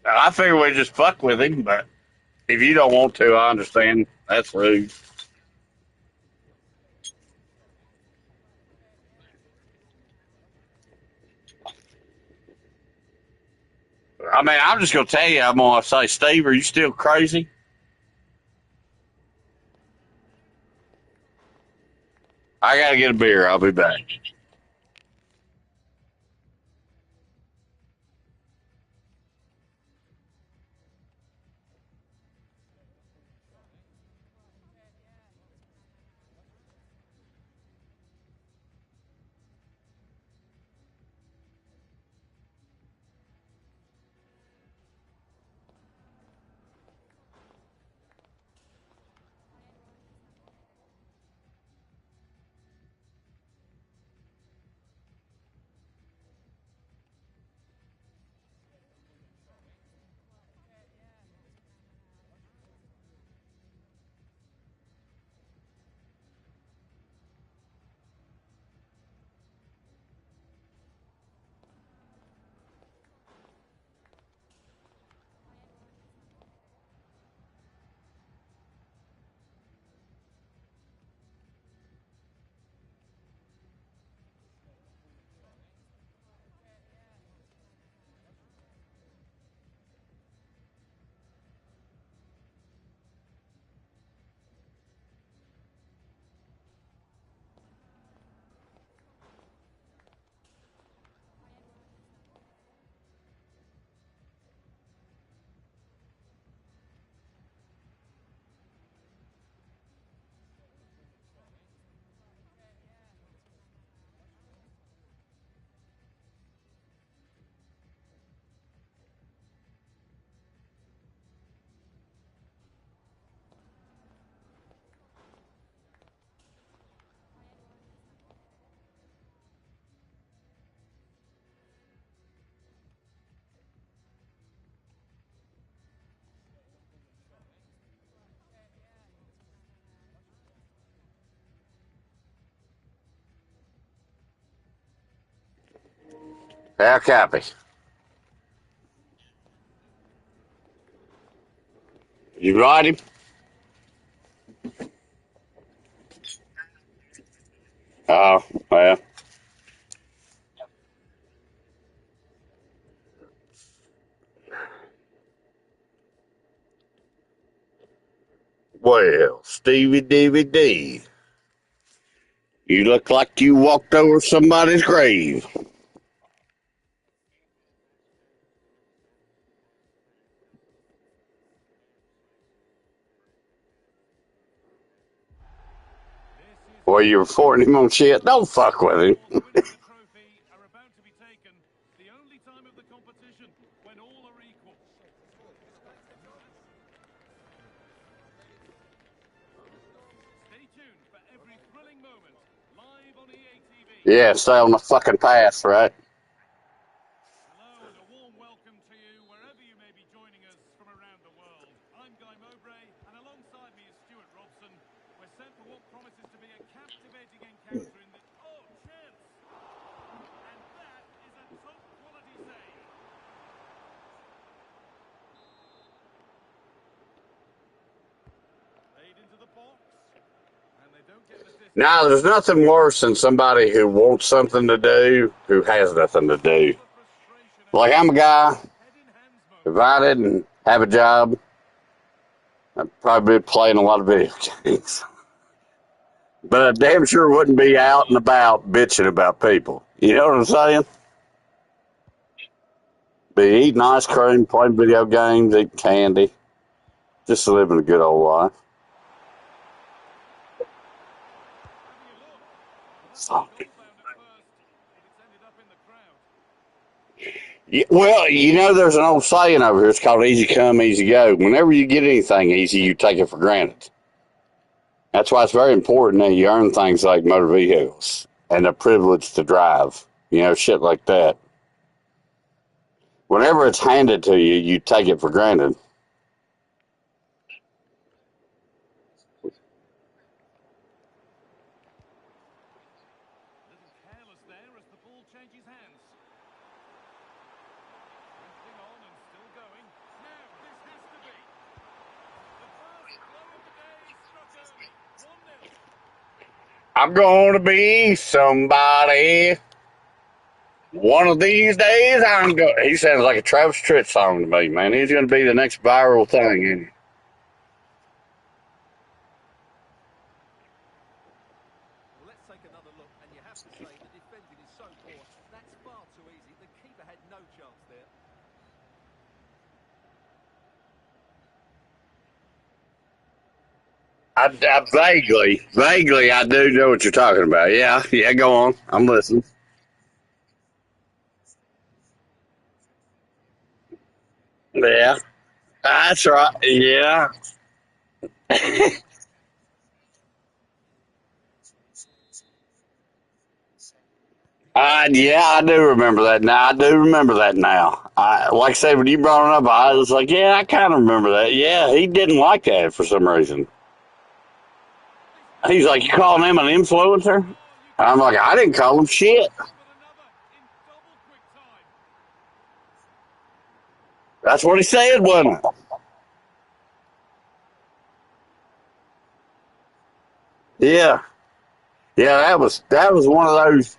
I figure we just fuck with him, but if you don't want to, I understand. That's rude. I mean, I'm just gonna tell you. I'm gonna say, Steve, are you still crazy? I gotta get a beer. I'll be back. How copy? You ride him? Oh, well. Well, Stevie DVD, you look like you walked over somebody's grave. Well, you're reporting him on shit. Don't fuck with him. Trophy are about to be taken. The only time of the competition when all are equal. Stay tuned for every thrilling moment live on EA TV. Yeah, stay on the fucking path, right? Hello and a warm welcome to you wherever you may be joining us from around the world. I'm Guy Mowbray and alongside me is Stuart Robson. We're set for what promises to be a captivating encounter in the... Oh, chance! And that is a top quality save. Played into the box. And they don't get the distance. Now, there's nothing worse than somebody who wants something to do who has nothing to do. Like, I'm a guy, Head in hands moment. if I didn't have a job, I'd probably be playing a lot of video games. But I damn sure wouldn't be out and about bitching about people. You know what I'm saying? Be eating ice cream, playing video games, eating candy. Just living a good old life. Goal found at first, but it's ended up in the crowd. Yeah, well, you know, there's an old saying over here. It's called easy come, easy go. Whenever you get anything easy, you take it for granted. That's why it's very important that you earn things like motor vehicles and the privilege to drive. You know, shit like that. Whenever it's handed to you, you take it for granted. A little careless there as the ball changes hands. Drifting on and still going. Now, this has to be. The first blow of the day struck early. 1-0. I'm going to be somebody. One of these days, I'm going. He sounds like a Travis Tritt song to me, man. He's going to be the next viral thing. Isn't he? Well, let's take another look, and you have to say the defending is so poor. That's far too easy. The keeper had no chance there. Vaguely, I do know what you're talking about. Yeah, go on. I'm listening. Yeah, that's right. Yeah. Yeah, I do remember that now. I do remember that now. Like I said, when you brought it up, I was like, yeah, I kind of remember that. Yeah, he didn't like that for some reason. He's like, you calling him an influencer? I'm like, I didn't call him shit. But another in double quick time. That's what he said, wasn't it? Yeah. Yeah, that was one of those.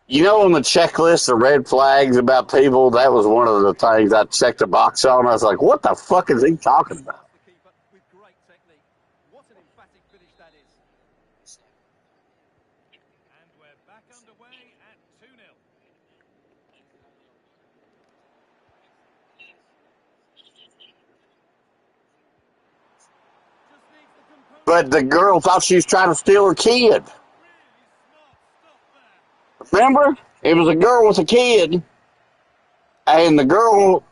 You know, on the checklist, the red flags about people, that was one of the things I checked the box on. I was like, what the fuck is he talking about? The keeper with great technique. What an emphatic finish that is. And we're back underway at 2-0. Just needs the composure. But the girl thought she was trying to steal her kid. Really smart stop there. Remember? It was a girl with a kid, and the girl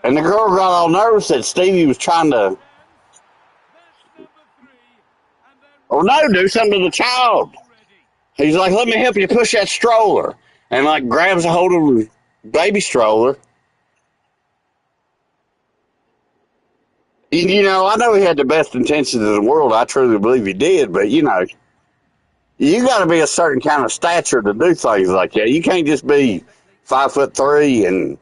got all nervous that Stevie was trying to, That's number 3. And then oh no, do something to the child. already. He's like, let me help you push that stroller. And like grabs a hold of her baby stroller. You know, I know he had the best intentions in the world. I truly believe he did, but you know, You got to be a certain kind of stature to do things like that. You can't just be 5'3" and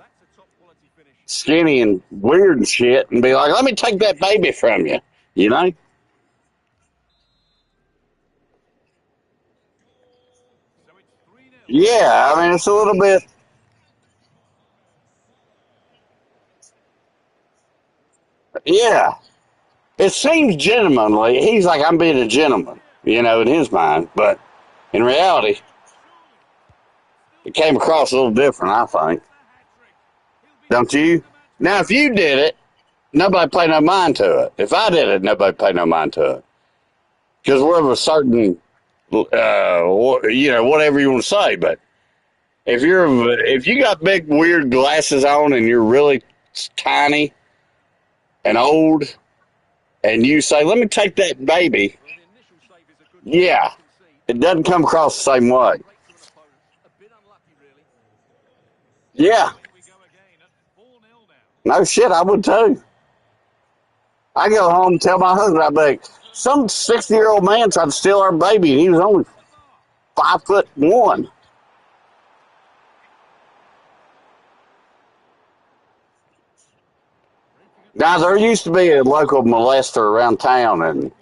skinny and weird and shit and be like, let me take that baby from you. You know? So it's 3-0. Yeah, I mean, it's a little bit. Yeah. It seems gentlemanly. He's like, I'm being a gentleman, you know, in his mind. But in reality, it came across a little different, I think. Don't you? Now, if you did it, nobody paid no mind to it. If I did it, nobody paid no mind to it. Because we're of a certain, you know, whatever you want to say. But if you got big weird glasses on and you're really tiny and old, and you say, "Let me take that baby," yeah, it doesn't come across the same way. Yeah, Here we go again at 4-0 now. no shit, I would too. I go home and tell my husband, I'm like, some 60-year-old man tried to steal our baby, and he was only 5'1". Now, there used to be a local molester around town, and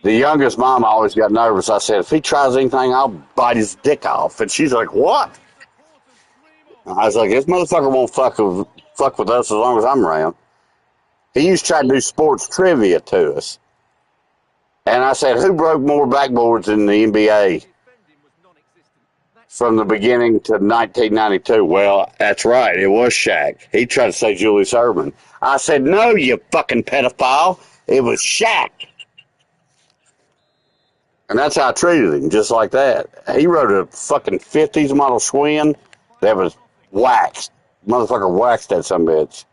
the youngest mom always got nervous. I said, if he tries anything, I'll bite his dick off. And she's like, what? I was like, this motherfucker won't fuck with us as long as I'm around. He used to try to do sports trivia to us. And I said, who broke more backboards in the NBA from the beginning to 1992? Well, that's right. It was Shaq. He tried to say Julius Erving. I said, no, you fucking pedophile. It was Shaq. And that's how I treated him, just like that. He rode a fucking 50s model Schwinn that was waxed. Motherfucker waxed that some bitch.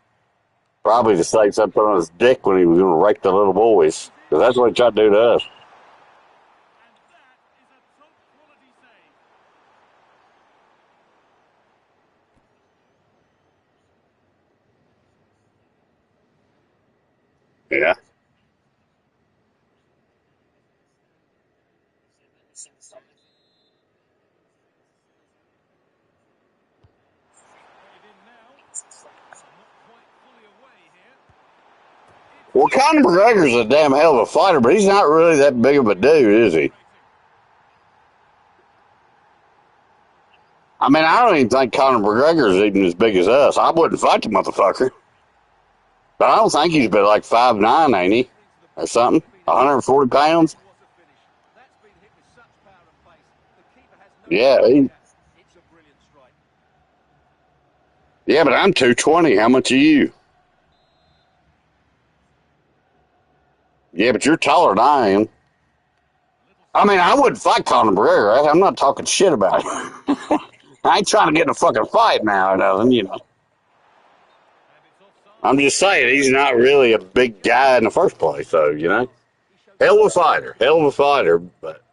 Probably to save something on his dick when he was going to rape the little boys. Because that's what he tried to do to us. Yeah. Well, Conor McGregor's a damn hell of a fighter, but he's not really that big of a dude, is he? I mean, I don't even think Conor McGregor's even as big as us. I wouldn't fight the motherfucker. But I don't think he's but like 5'9", ain't he? Or something? 140 pounds? Yeah, yeah, but I'm 220. How much are you? Yeah, but you're taller than I am. I mean, I wouldn't fight Conor McGregor. Right? I'm not talking shit about it. I ain't trying to get in a fucking fight now or nothing, you know. I'm just saying, he's not really a big guy in the first place, so, you know. Hell of a fighter, but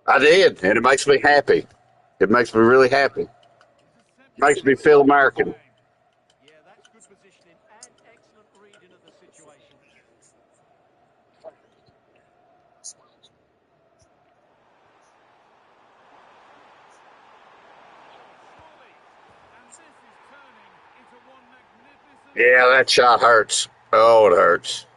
I did, and it makes me happy. It makes me really happy. Makes me feel American. Yeah, that's good positioning and excellent reading of the situation. Yeah, that shot hurts. Oh, it hurts.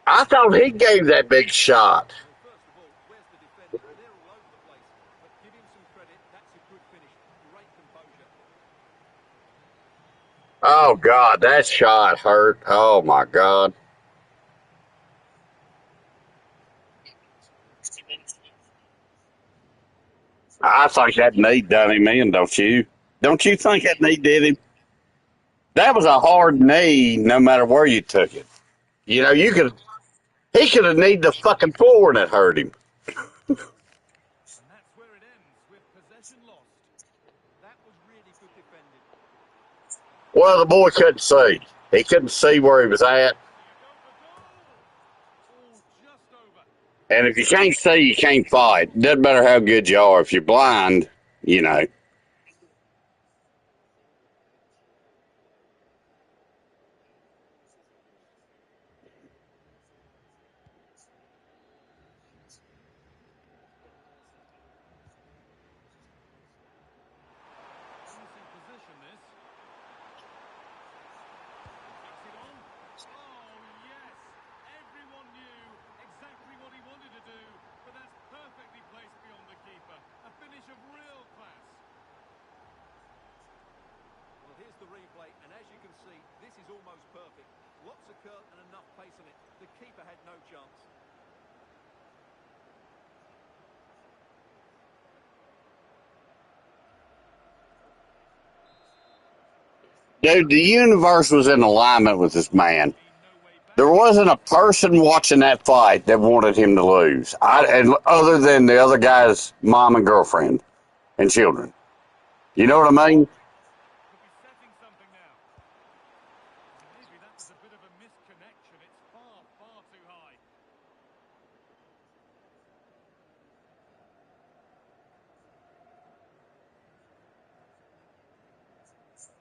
I thought he gave that big shot. First of all, where's the defender? They're all over the place. But give him some credit. That's a good finish. Great composure. Oh, God, that shot hurt. Oh, my God. I think that knee done him in, don't you? Don't you think that knee did him? That was a hard knee no matter where you took it. You know, he could have kneed the fucking floor and it hurt him. And that's where it ends with possession lost. That was really good defending. Well, the boy couldn't see. He couldn't see where he was at. Oh, just over. And if you can't see, you can't fight. Doesn't matter how good you are. If you're blind, you know. This is almost perfect. Lots of curve and enough pace on it. The keeper had no chance. Dude, the universe was in alignment with this man. There wasn't a person watching that fight that wanted him to lose, and other than the other guy's mom and girlfriend and children. You know what I mean? Could be setting something now. Maybe that was a bit of a misconnection. It's far, far too high.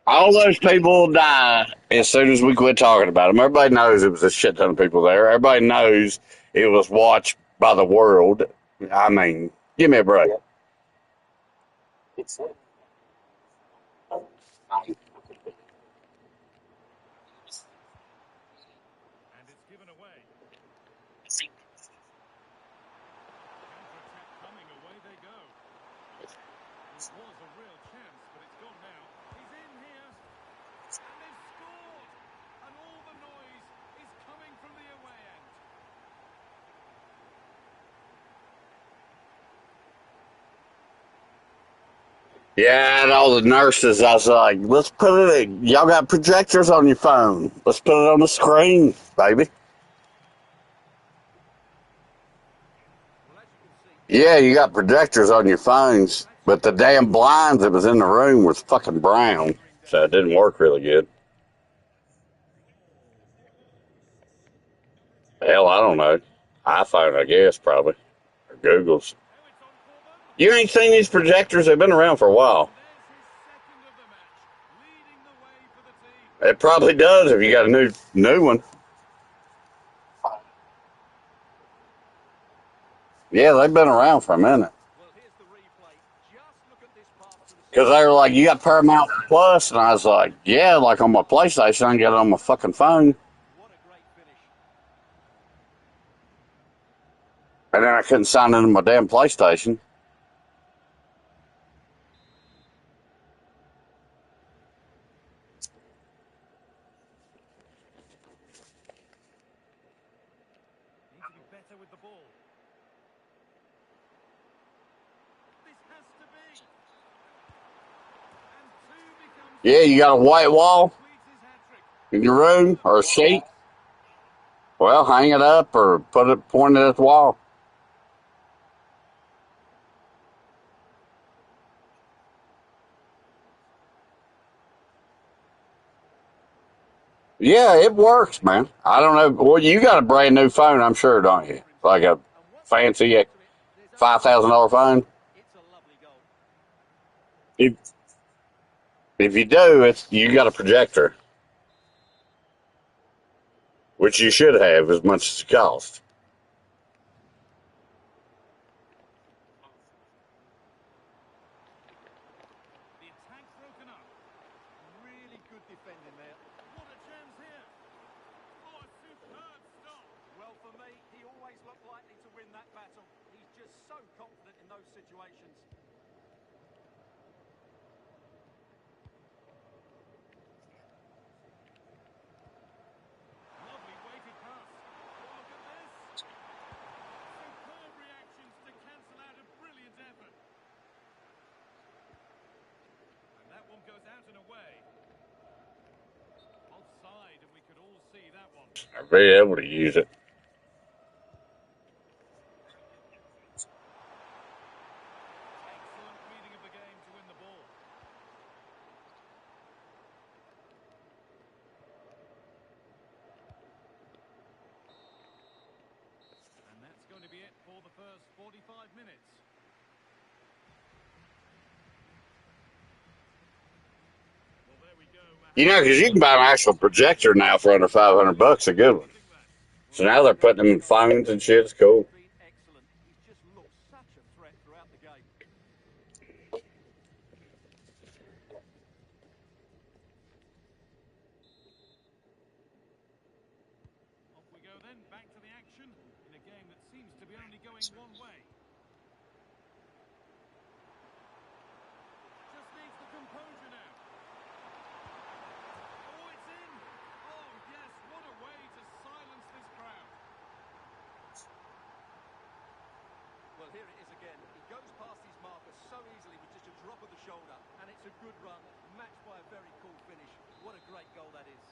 All those people will die as soon as we quit talking about them. Everybody knows it was a shit ton of people there. Everybody knows it was watched by the world. I mean, give me a break. And it's given away. Counter-attack coming, away they go. It was a real chance, but it's gone now. He's in here. And they've scored. And all the noise is coming from the away end. Yeah, and all the nurses, I was like, let's put it in. Y'all got projectors on your phone. Let's put it on the screen, baby. Well, as you can see, Yeah, you got projectors on your phones, but the damn blinds that was in the room was fucking brown, so it didn't work really good. Hell, I don't know. iPhone, I guess, probably. Or Google's. Now it's on for them. You ain't seen these projectors? They've been around for a while. And there's his second of the match, leading the way for the team. It probably does if you got a new one. Yeah, they've been around for a minute. well, here's the replay. Just look at this pass to the Because they were like, you got Paramount Plus? And I was like, yeah, like on my PlayStation, I can get it on my fucking phone. What a great finish. And then I couldn't sign into my damn PlayStation. Need to be better with the ball. This has to be. And two becomes Yeah, you got a white wall completes his hat-trick. in your room or a sheet? Well, hang it up or point it at the wall. Yeah, it works, man. I don't know. Well, you got a brand new phone, I'm sure, don't you? Like a And once fancy they get to it, there's only $5,000 phone. it's a lovely goal. If if you do, you got a projector, which you should have as much as it costs. The attack broken up. Really good defending there. What a chance here. Oh, a superb stop. Well, for me, he always looked likely to win that battle. He's just so confident in those situations. Lovely weighted pass. Oh, look at this. Superb reactions to cancel out a brilliant effort. And that one goes out and away. Offside, and we could all see that one. I'll be able to use it. Excellent reading of the game to win the ball. And that's going to be it for the first 45 minutes. Well, there we go. You know, because you can buy an actual projector now for under $500, a good one. So now they're putting them in phones and shit. It's cool. Been excellent. He's just looked such a threat throughout the game. Off we go then, back to the action in a game that seems to be only going one way. Just needs the composure now. Oh, it's in! Well, here it is again. He goes past his marker so easily with just a drop of the shoulder, and it's a good run, matched by a very cool finish. What a great goal that is.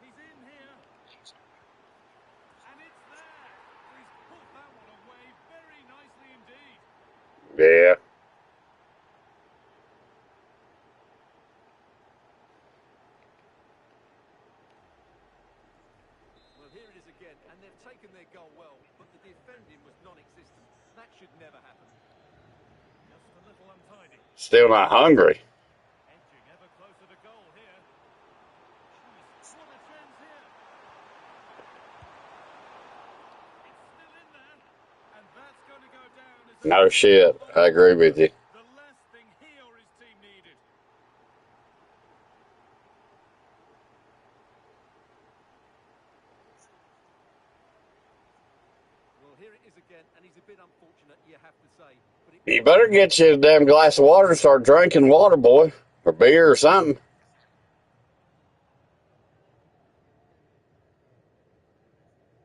He's in here. And it's there. He's put that one away very nicely indeed. Yeah. Well, here it is again, and they've taken their goal well, but the defending was non-existent. That should never happen. Just a little untidy. Still not hungry. Edging ever closer to goal here. Jeez, what a chance here. It's still in there. And that's going to go down as a... No shit. I agree with you. The last thing he or his team needed. Well, here it is again, and he's a bit unfortunate, you have to say. But it You better get you a damn glass of water and start drinking water, boy. Or beer or something.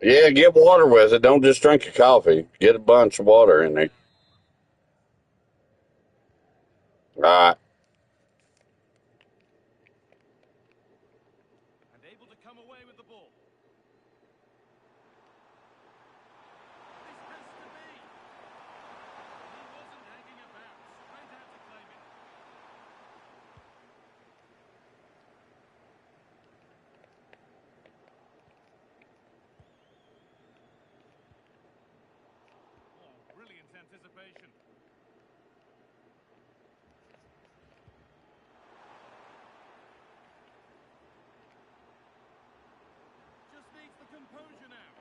Yeah, get water with it. Don't just drink your coffee. Get a bunch of water in there. All right. And able to come away with the ball. This has to be. He wasn't hanging about. Straight out to claim it. Oh, brilliant anticipation. Just needs the composure now.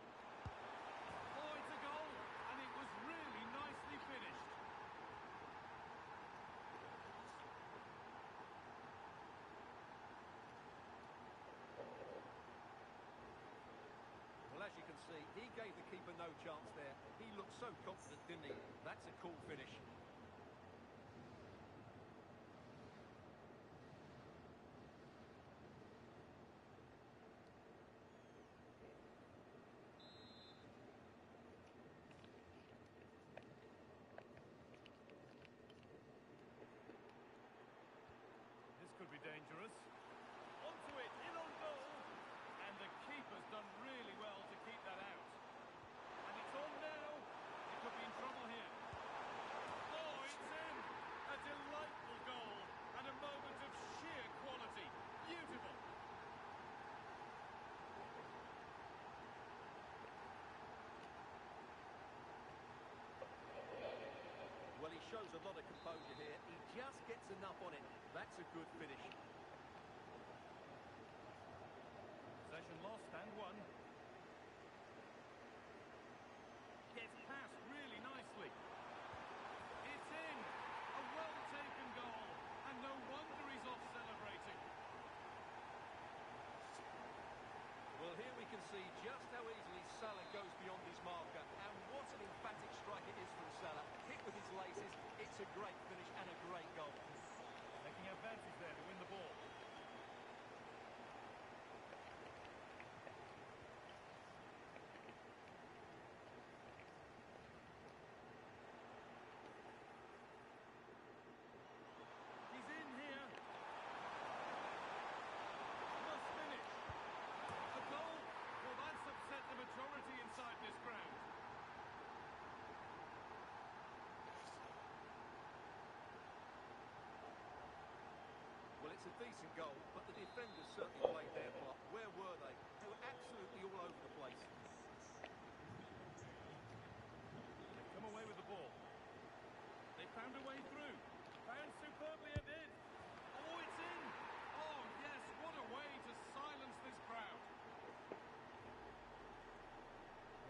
Oh, it's a goal. And it was really nicely finished. Well, as you can see, he gave the keeper no chance there. He looked so confident, didn't he? That's a cool finish. This could be dangerous. Onto it, in on goal. And the keeper's done really well to keep that out. And it's on now. He could be in trouble here. Oh, it's in. A delightful goal. And a moment of sheer quality. Beautiful. Well, he shows a lot of composure here. He just gets enough on it. That's a good finish. Possession lost and won. Gets past really nicely. It's in. A well-taken goal. And no wonder he's off celebrating. Well, here we can see just how easily Salah goes beyond his marker. And what an emphatic strike it is from Salah. Hit with his laces. It's a great finish and a great goal. Taking advantage there to win the ball. He's in here. Must finish. A goal? Well, that's upset the majority inside this ground. Well, it's a decent goal, but the defenders certainly played their part. Where were they? They were absolutely all over the place. They come away with the ball. They found a way through. Found superbly and in. Oh, it's in. Oh, yes, what a way to silence this crowd.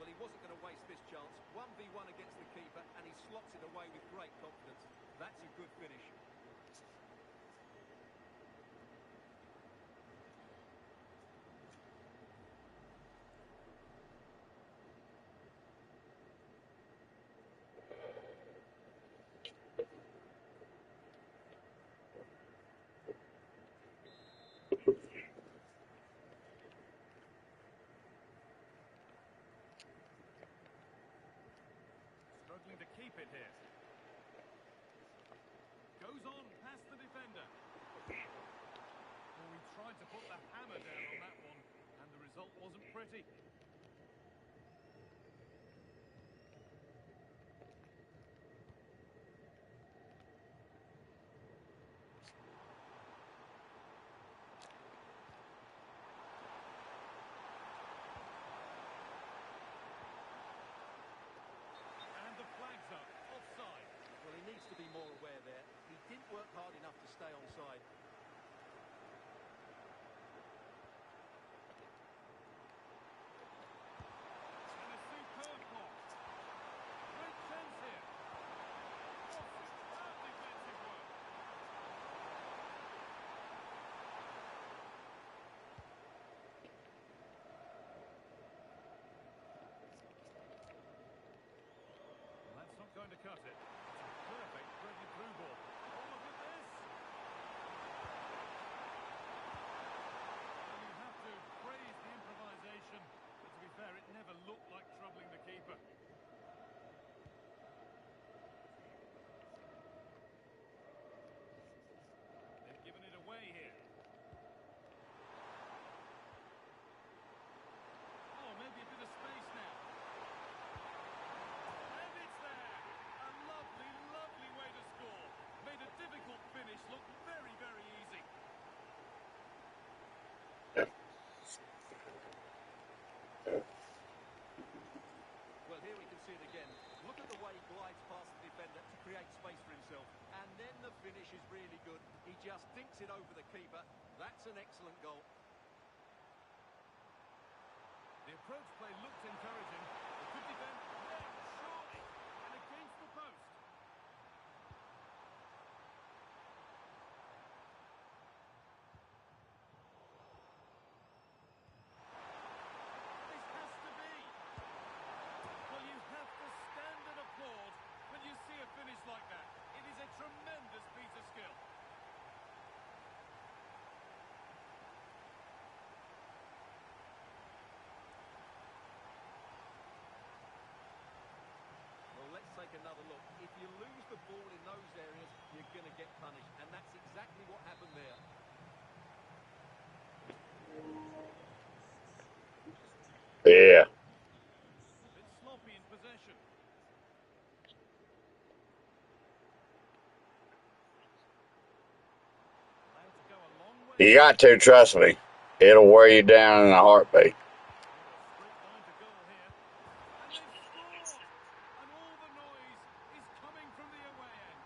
Well, he wasn't going to waste this chance. 1v1 against the keeper, and he slots it away with great confidence. That's a good finish. tried to put the hammer down on that one, and the result wasn't pretty. And the flag's up. Offside. Well, he needs to be more aware there. He didn't work hard enough to stay onside. And a superb block. Great chance here. Oh, superb defensive work. Well, that's not going to cut it. It's a perfect threaded through ball. Oh, look at this. Well, you have to praise the improvisation, but to be fair, it never looked like troubling the keeper. They've given it away here. Oh, maybe a bit of space now. And it's there! A lovely, lovely way to score. Made a difficult finish look very, very easy. Well, here we can see it again. Look at the way he glides past the defender to create space for himself. And then the finish is really good. He just dinks it over the keeper. That's an excellent goal. The approach play looked encouraging. The good defend. Yeah, surely. And against the post. This has to be. Well, you have to stand and applaud when you see a finish like that. It is a tremendous piece of skill. Well, let's take another look. If you lose the ball in those areas, you're going to get punished. And that's exactly what happened there. Yeah. A bit sloppy in possession. Allowed to go a long way. You got to, trust me. It'll wear you down in a heartbeat. Straight line to goal here. And they've scored! And all the noise is coming from the away end.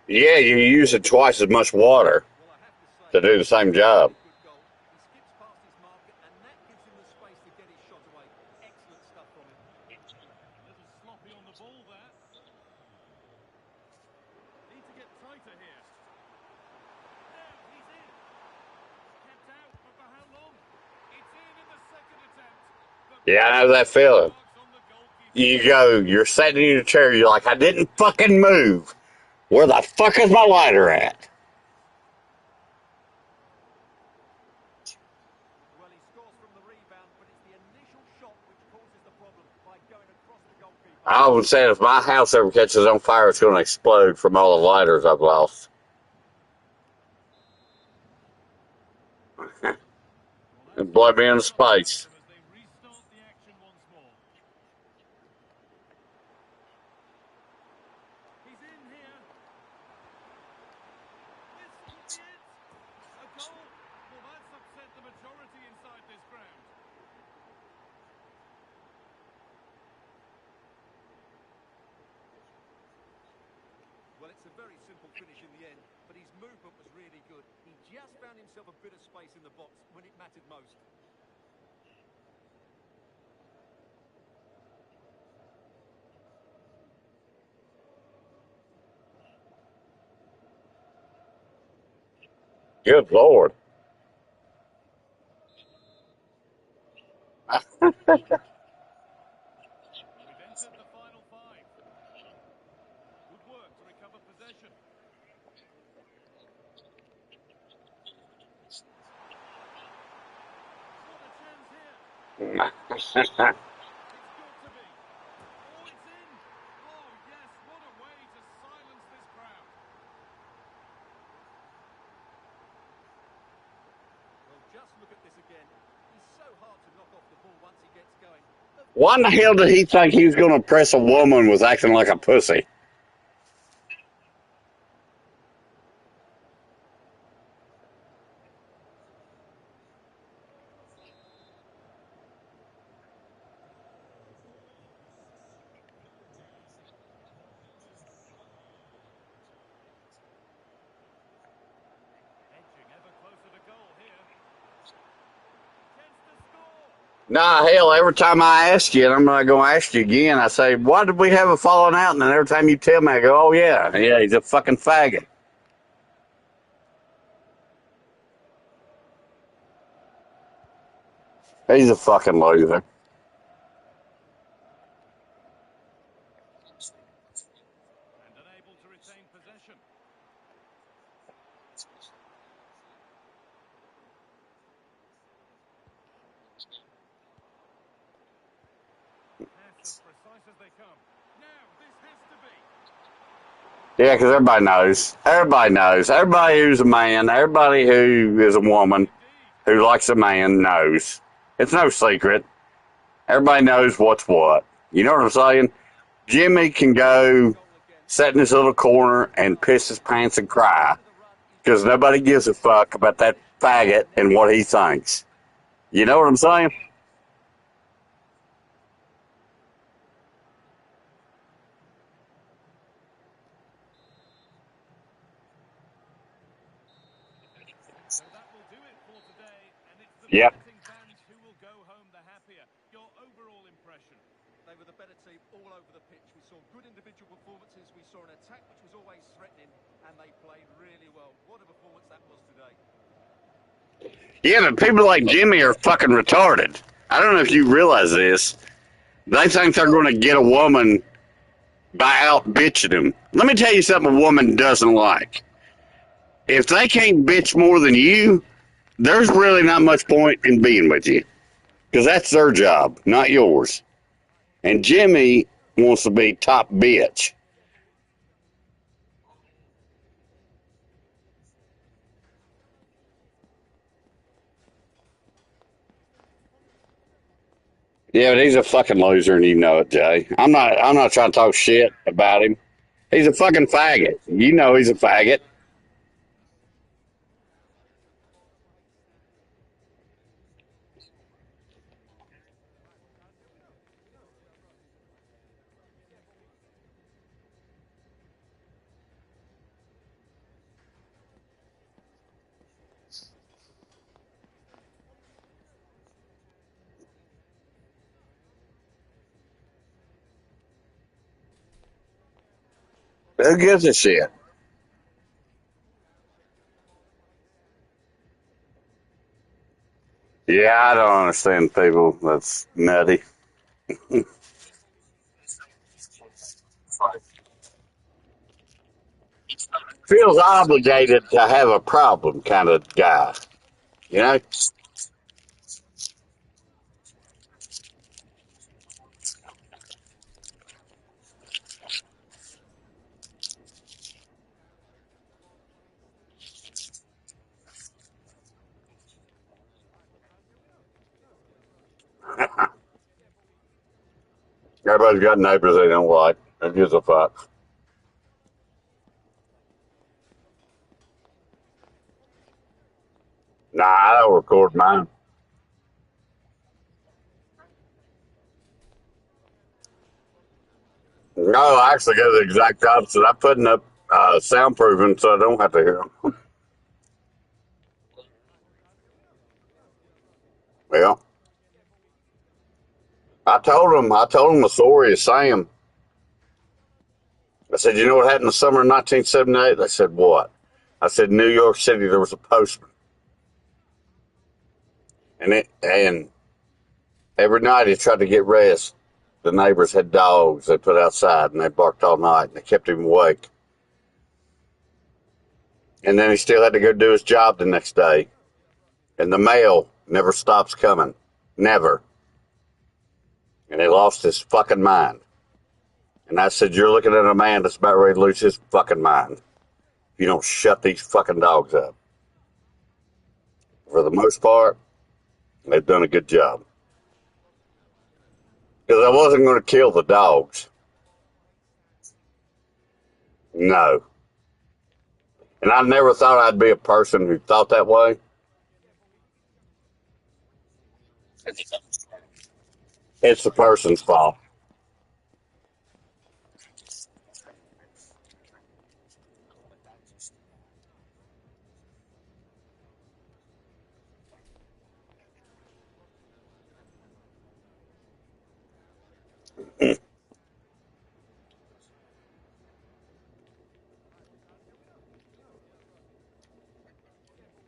Yeah, you're using twice as much water Well, I have to say, to do the same job. good goal. He skips past his marker, and that gives him the space to get his shot away. Excellent stuff from him. A little sloppy on the ball there. Need to get tighter here. Now he's in. Kept out, but for how long? It's in the second attempt. But Yeah, I know that feeling. marks on the goalkeeper. You go, you're sitting in your chair, you're like, I didn't fucking move. Where the fuck is my lighter at? Well, he scores from the rebound, but it's the initial shot which causes the problem by going across the goalkeeper. I would say if my house ever catches on fire, it's going to explode from all the lighters I've lost. And blow me into space. As they restart the action once more. He's in here. This could be it. A goal. Well, that's upset the majority inside this ground. Well, it's a very simple finish in the end, but his movement was really good. He just found himself a bit of space in the box when it mattered most. Good Lord. We've entered the final five. Good work to recover possession. What a chance here. It's got to be. Oh, it's in. Why in the hell did he think he was going to impress a woman with acting like a pussy? Edging ever closer to goal here. Chance to score. Nah, hell, every time I ask you, and I'm not going to ask you again, I say, why did we have a falling out? And then every time you tell me, I go, oh, yeah, he's a fucking faggot. He's a fucking loser. And unable to retain possession. Pass as precise as they come. Now, this has to be. Yeah, because everybody knows. Everybody knows. Everybody who's a man, everybody who is a woman who likes a man knows. It's no secret. Everybody knows what's what. You know what I'm saying? Jimmy can go sit in his little corner and piss his pants and cry because nobody gives a fuck about that faggot and what he thinks. You know what I'm saying? So that will do it for today, and it's the Yep. visiting fans who will go home the happier. Your overall impression? They were the better team all over the pitch. We saw good individual performances. We saw an attack which was always threatening, and they played really well. What a performance that was today. Yeah, but people like Jimmy are fucking retarded. I don't know if you realize this. They think they're going to get a woman by out bitching them. Let me tell you something a woman doesn't like. If they can't bitch more than you, there's really not much point in being with you. Because that's their job, not yours. And Jimmy wants to be top bitch. Yeah, but he's a fucking loser and you know it, Jay. I'm not trying to talk shit about him. He's a fucking faggot. You know he's a faggot. Who gives a shit? Yeah, I don't understand people. That's nutty. Feels obligated to have a problem kind of guy. You know? Everybody's got neighbors they don't like. Who gives a fuck? Nah, I don't record mine. No, I actually go the exact opposite. I'm putting up soundproofing so I don't have to hear them. Well, I told him the story of Sam. I said, you know what happened in the summer of 1978? They said, what? I said, New York City, there was a postman. And every night he tried to get rest. The neighbors had dogs they put outside and they barked all night and they kept him awake. And then he still had to go do his job the next day. And the mail never stops coming. Never. And he lost his fucking mind. And I said, you're looking at a man that's about ready to lose his fucking mind. If you don't shut these fucking dogs up. For the most part, they've done a good job. Because I wasn't going to kill the dogs. No. And I never thought I'd be a person who thought that way. It's the person's fault.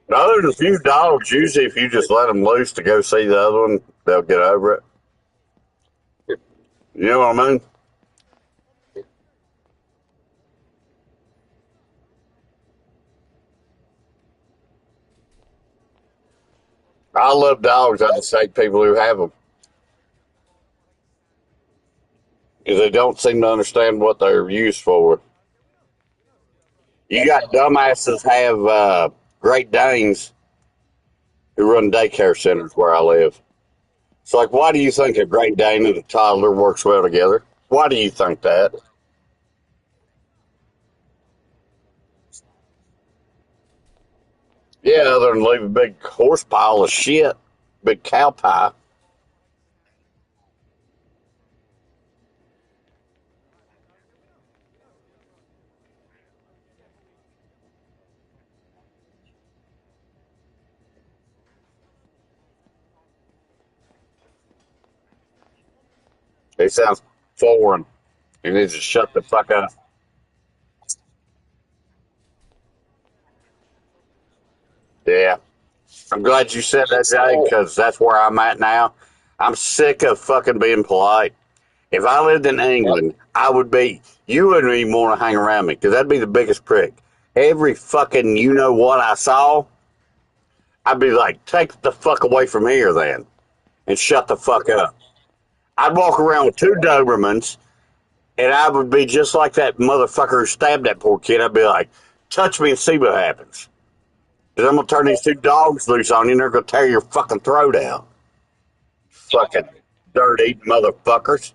Now, there's a few dogs, usually, if you just let them loose to go see the other one, they'll get over it. You know what I mean? I love dogs. I just hate people who have them because they don't seem to understand what they're used for. You got dumbasses have Great Danes who run daycare centers where I live. It's like, why do you think a Great Dane and a toddler works well together? Why do you think that? Yeah, other than leave a big horse pile of shit, big cow pie. It sounds foreign. You need to shut the fuck up. Yeah. I'm glad you said that, Jay, because that's where I'm at now. I'm sick of fucking being polite. If I lived in England, I would be, you wouldn't even want to hang around me because that'd be the biggest prick. Every fucking you know what I saw, I'd be like, take the fuck away from here then and shut the fuck up. I'd walk around with two Dobermans and I would be just like that motherfucker who stabbed that poor kid. I'd be like, touch me and see what happens. Because I'm going to turn these two dogs loose on you and they're going to tear your fucking throat out. Fucking dirt eating motherfuckers.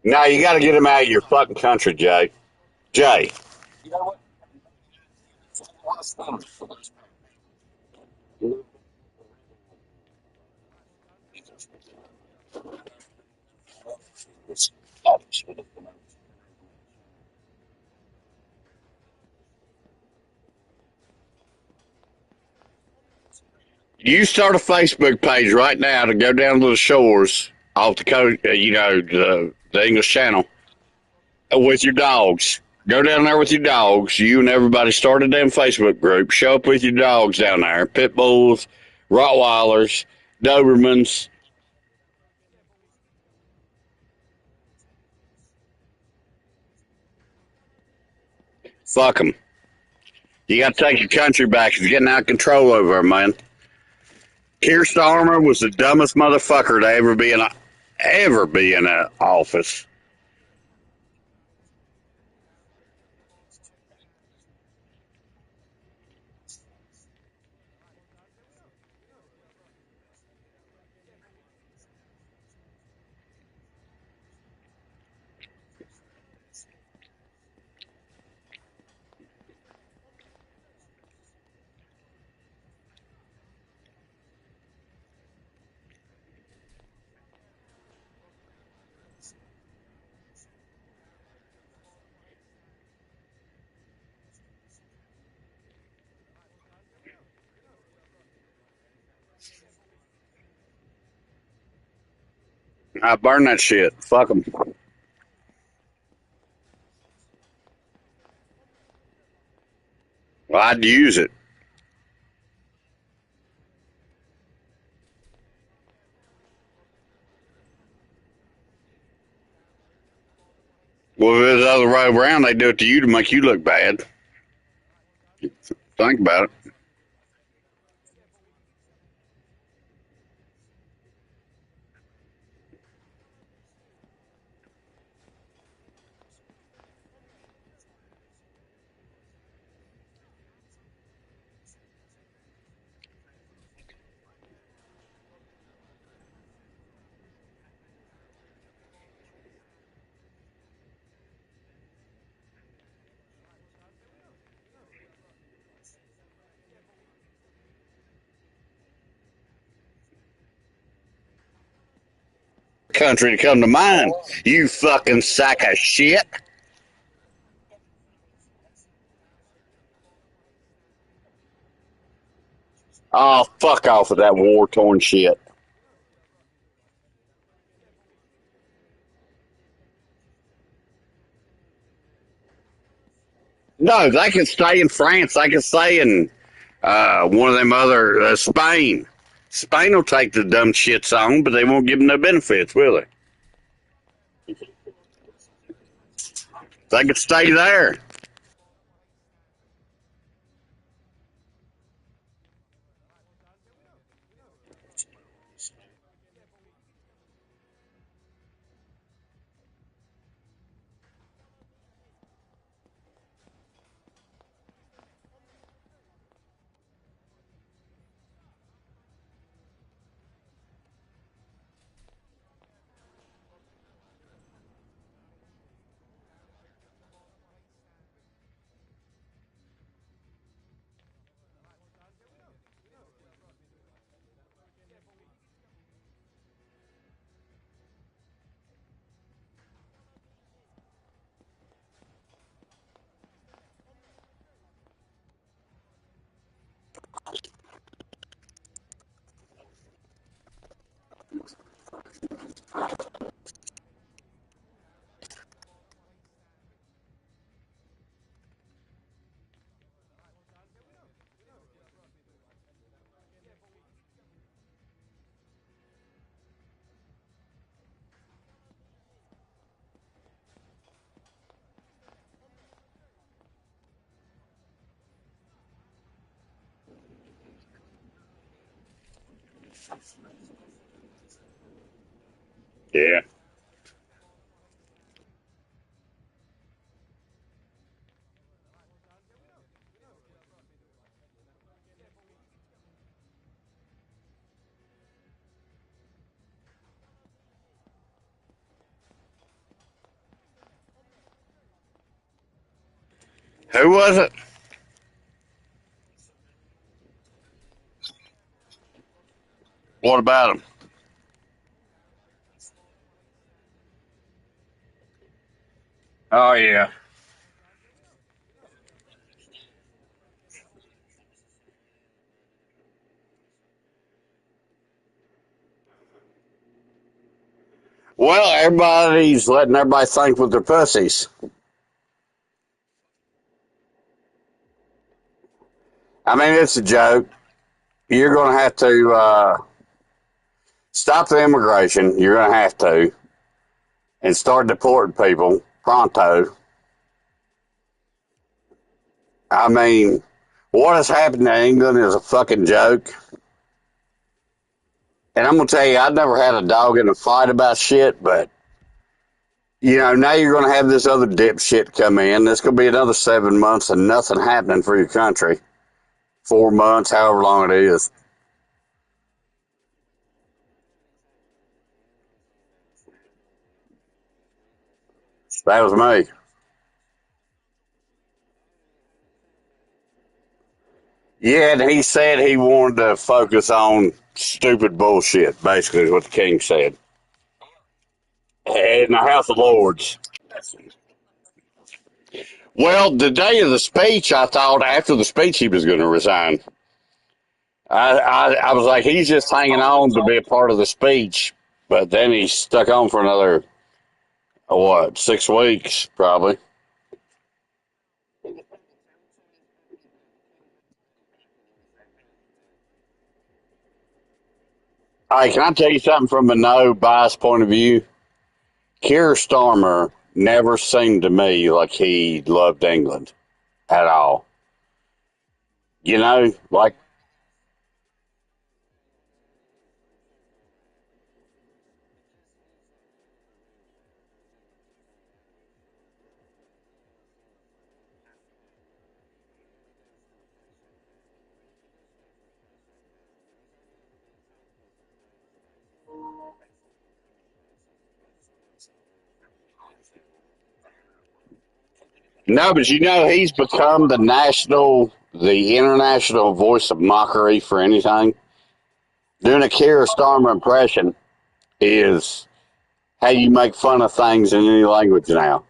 Now you got to get him out of your fucking country, Jay. Jay, you start a Facebook page right now to go down to the shores off the coast, the English Channel with your dogs. Go down there with your dogs. You and everybody start a damn Facebook group. Show up with your dogs down there. Pit bulls, Rottweilers, Dobermans. Fuck them. You got to take your country back. It's getting out of control over there, man. Keir Starmer was the dumbest motherfucker to ever be in an office. I burn that shit. Fuck them. Well, I'd use it. Well, if it's the other way around, they do it to you to make you look bad. Think about it. country to come to mine, you fucking sack of shit. Oh, fuck off with that war-torn shit. No, they can stay in France. They can stay in one of them other Spain. Spain will take the dumb shits on, but they won't give them no benefits, will they? They can stay there. Yeah. Who was it? What about him? Oh, yeah. Well, everybody's letting everybody think with their pussies. I mean, it's a joke. You're going to have to stop the immigration. You're going to have to. And start deporting people pronto. I mean, what has happened in England is a fucking joke. And I'm going to tell you, I've never had a dog in a fight about shit, but, you know, now you're going to have this other dipshit come in. There's going to be another 7 months and nothing happening for your country. 4 months, however long it is. That was me. Yeah, and he said he wanted to focus on stupid bullshit, basically, is what the king said. In the House of Lords. Well, the day of the speech, I thought after the speech he was going to resign. I was like, he's just hanging on to be a part of the speech, but then he stuck on for another, what, 6 weeks, probably. Hey, can I tell you something from a no bias point of view? Keir Starmer never seemed to me like he loved England at all. You know, like, no, but you know, he's become the international voice of mockery for anything. Doing a Keir Starmer impression is how you make fun of things in any language now.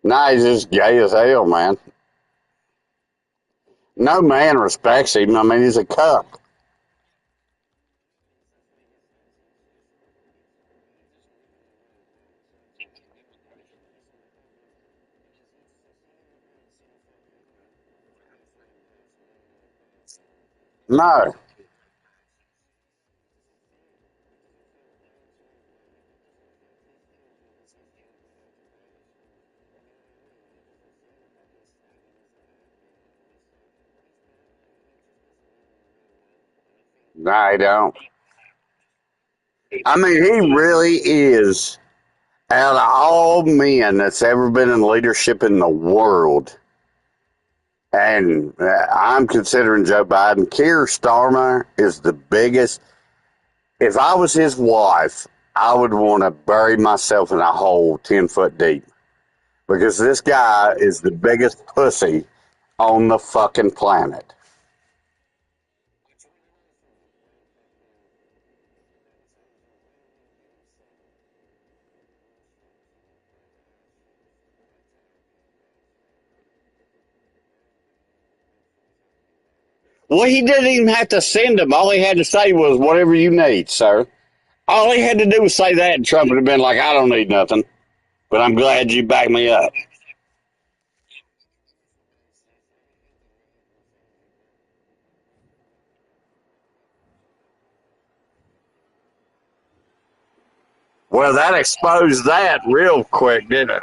Nah, he's just gay as hell, man. No man respects him. I mean, he's a cuck. No, nah, he don't. I mean, he really is, out of all men that's ever been in leadership in the world, and I'm considering Joe Biden, Keir Starmer is the biggest. If I was his wife, I would want to bury myself in a hole 10 foot deep because this guy is the biggest pussy on the fucking planet. Well, he didn't even have to send him. All he had to say was, whatever you need, sir. All he had to do was say that, and Trump would have been like, I don't need nothing, but I'm glad you backed me up. Well, that exposed that real quick, didn't it?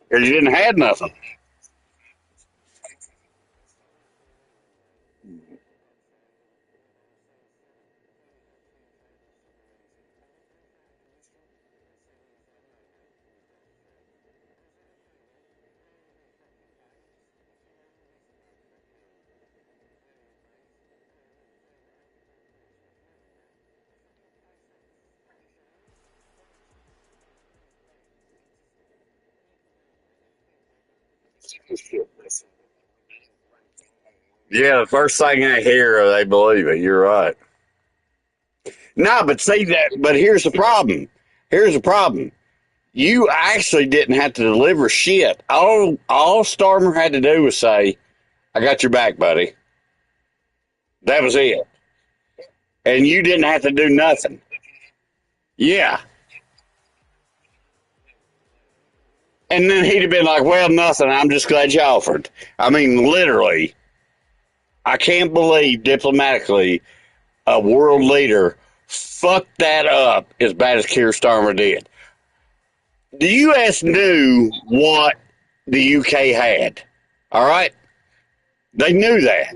Because you didn't have nothing. Yeah, the first thing I hear, they believe it. You're right. No, but see that. But here's the problem. Here's the problem. You actually didn't have to deliver shit. All Starmer had to do was say, "I got your back, buddy." That was it, and you didn't have to do nothing. Yeah, and then he'd have been like, "Well, nothing. I'm just glad you offered." I mean, literally, I can't believe diplomatically a world leader fucked that up as bad as Keir Starmer did. The U.S. knew what the UK had. All right, they knew that.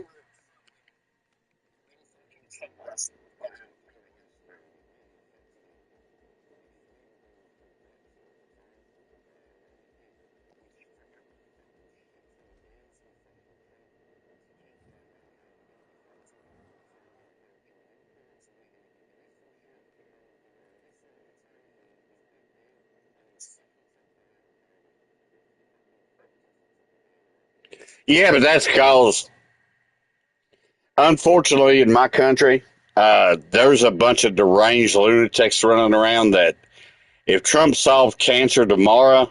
Yeah, but that's because, unfortunately, in my country, there's a bunch of deranged lunatics running around that if Trump solved cancer tomorrow,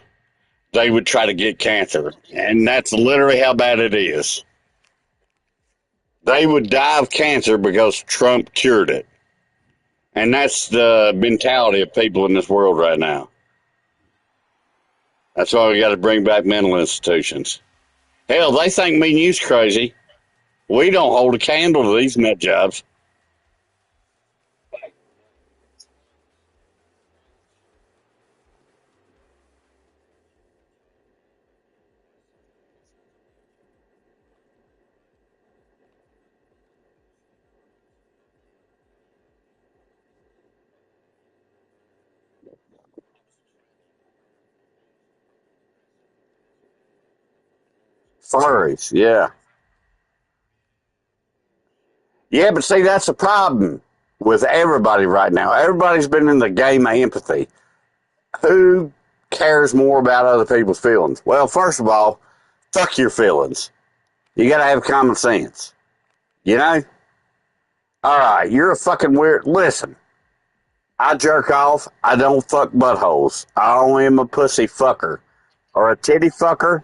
they would try to get cancer. And that's literally how bad it is. They would die of cancer because Trump cured it. And that's the mentality of people in this world right now. That's why we got to bring back mental institutions. Hell, they think me and you's crazy. We don't hold a candle to these nut jobs. Furries, yeah. Yeah, but see, that's the problem with everybody right now. Everybody's been in the game of empathy. Who cares more about other people's feelings? Well, first of all, fuck your feelings. You gotta have common sense. You know? Alright, you're a fucking weird. Listen, I jerk off. I don't fuck buttholes. I only am a pussy fucker. Or a titty fucker.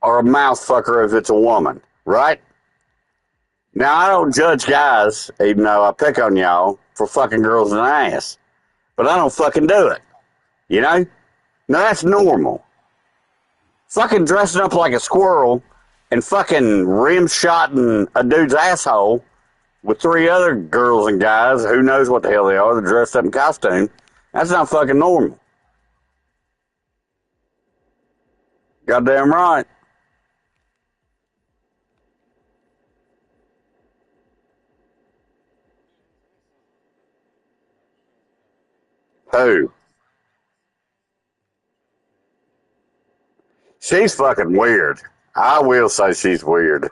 Or a mouth fucker if it's a woman. Right? Now, I don't judge guys, even though I pick on y'all for fucking girls in the ass. But I don't fucking do it. You know? Now, that's normal. Fucking dressing up like a squirrel and fucking rim shotting a dude's asshole with three other girls and guys, who knows what the hell they are, they're dressed up in costume. That's not fucking normal. Goddamn right. Who? She's fucking weird. I will say she's weird.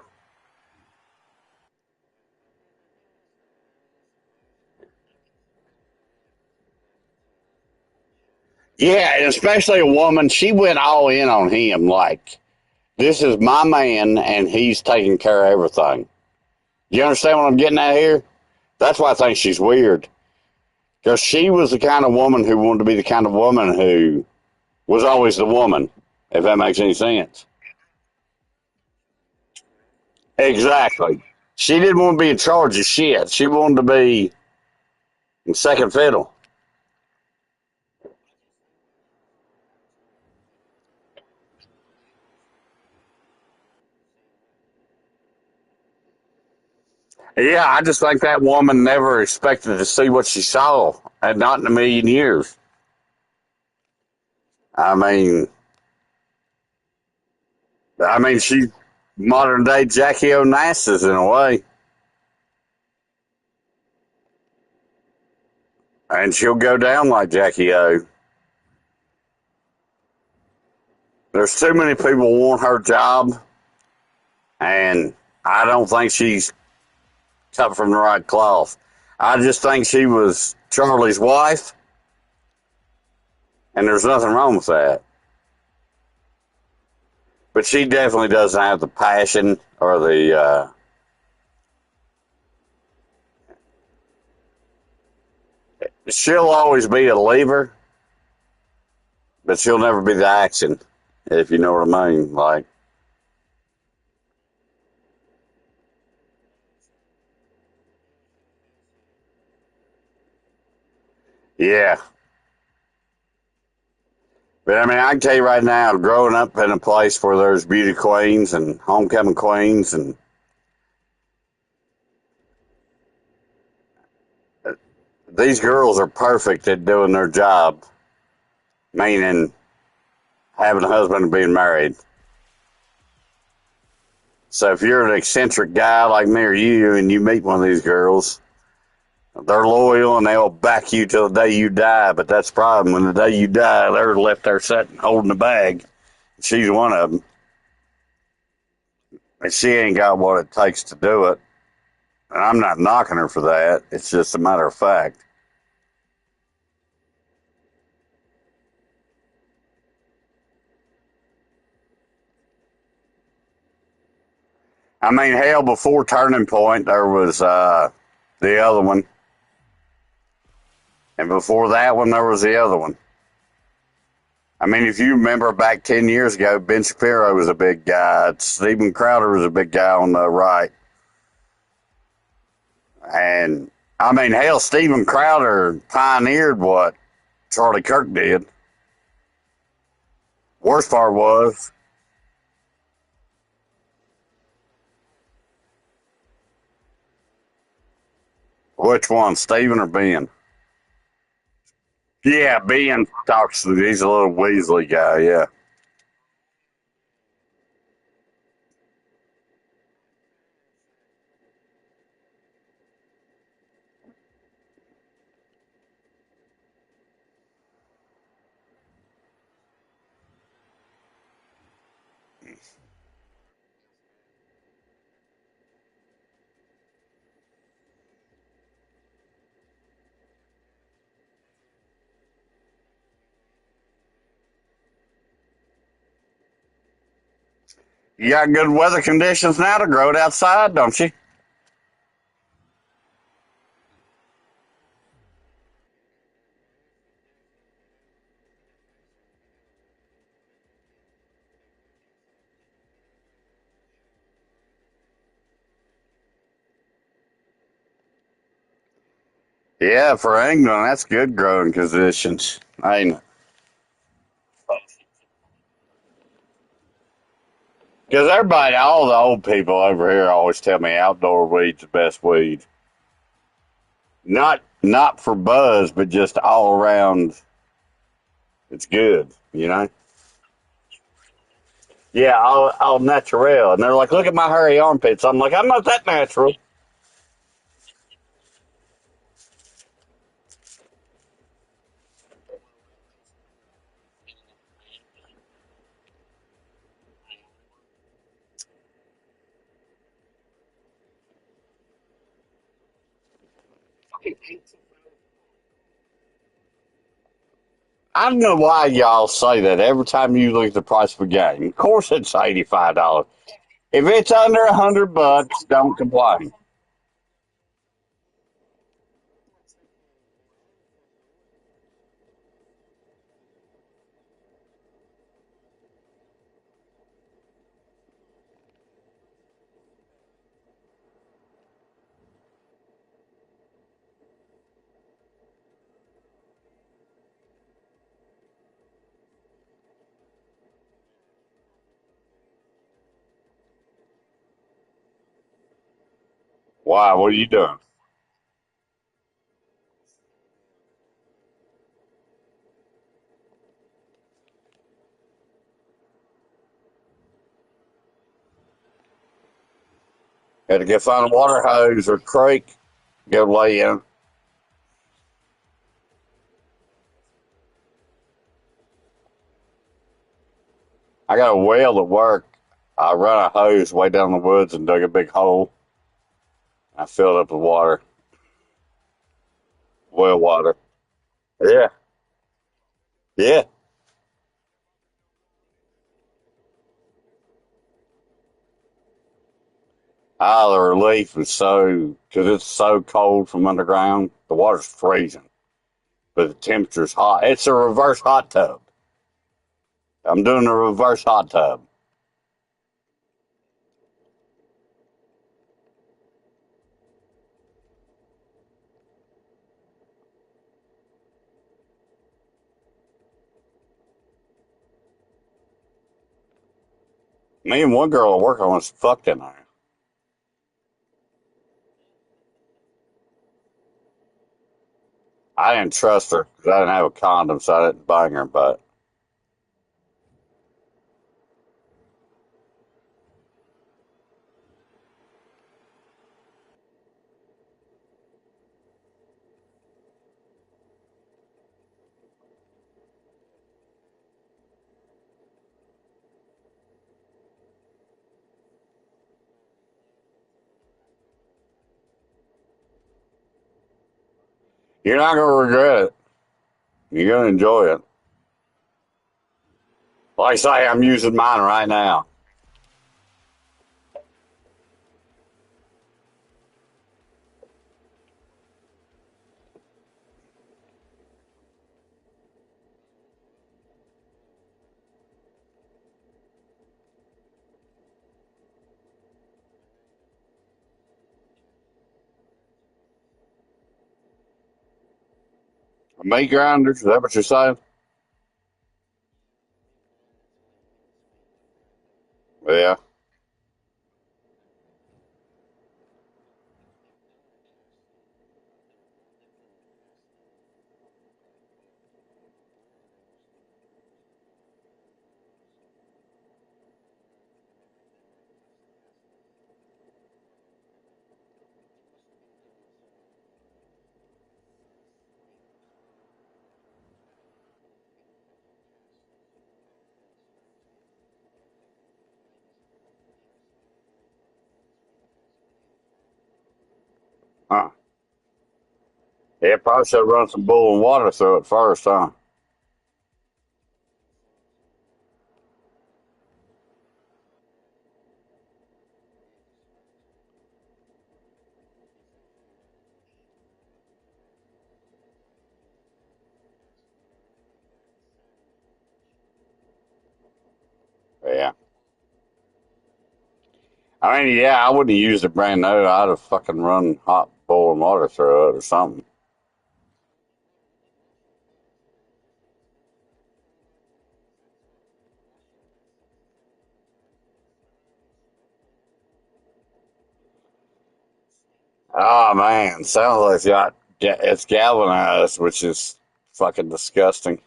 Yeah, and especially a woman, she went all in on him like, this is my man and he's taking care of everything. You understand what I'm getting at here? That's why I think she's weird. Because she was the kind of woman who wanted to be the kind of woman who was always the woman, if that makes any sense. Exactly. She didn't want to be in charge of shit. She wanted to be in second fiddle. Yeah, I just think that woman never expected to see what she saw, and not in a million years. I mean, she's modern day Jackie Onassis in a way, and she'll go down like Jackie O. There's too many people want her job, and I don't think she's cut from the right cloth. I just think she was Charlie's wife, and there's nothing wrong with that. But she definitely doesn't have the passion or the. She'll always be a lever, but she'll never be the action, if you know what I mean. Like, yeah. But I mean, I can tell you right now, growing up in a place where there's beauty queens and homecoming queens, and these girls are perfect at doing their job, meaning having a husband and being married. So if you're an eccentric guy like me or you, and you meet one of these girls, they're loyal and they'll back you till the day you die. But that's the problem. When the day you die, they're left there sitting holding the bag. She's one of them. And she ain't got what it takes to do it. And I'm not knocking her for that. It's just a matter of fact. I mean, hell, before Turning Point, there was the other one. And before that one, there was the other one. I mean, if you remember back 10 years ago, Ben Shapiro was a big guy. Steven Crowder was a big guy on the right. And, I mean, hell, Steven Crowder pioneered what Charlie Kirk did. Worst part was, which one, Steven or Ben? Yeah, Ben talks, he's a little Weasley guy, yeah. You got good weather conditions now to grow it outside, don't you? Yeah, for England, that's good growing conditions. Ain't it? Because everybody, all the old people over here always tell me outdoor weed's the best weed. Not for buzz, but just all around. It's good, you know. Yeah, all natural. And they're like, look at my hairy armpits. I'm like, I'm not that natural. I don't know why y'all say that every time you look at the price of a game. Of course, it's $85. If it's under $100, don't complain. Why? What are you doing? Had to go find a water hose or creek, go lay in. I got a well at work. I run a hose way down the woods and dug a big hole. I filled up with water, well water. Yeah, yeah. Ah, the relief is so, because it's so cold from underground, the water's freezing, but the temperature's hot. It's a reverse hot tub. I'm doing a reverse hot tub. Me and one girl I work on was fucked in there. I didn't trust her because I didn't have a condom, so I didn't bang her. But you're not going to regret it. You're going to enjoy it. Like I say, I'm using mine right now. Meat grinders, is that what you're saying? Yeah. Huh. Yeah, probably should run some boiling water through it first, huh? Yeah. I mean, yeah, I wouldn't have used it brand new. I'd have fucking run hot boiling water through it or something. Oh man, sounds like it's galvanized, which is fucking disgusting.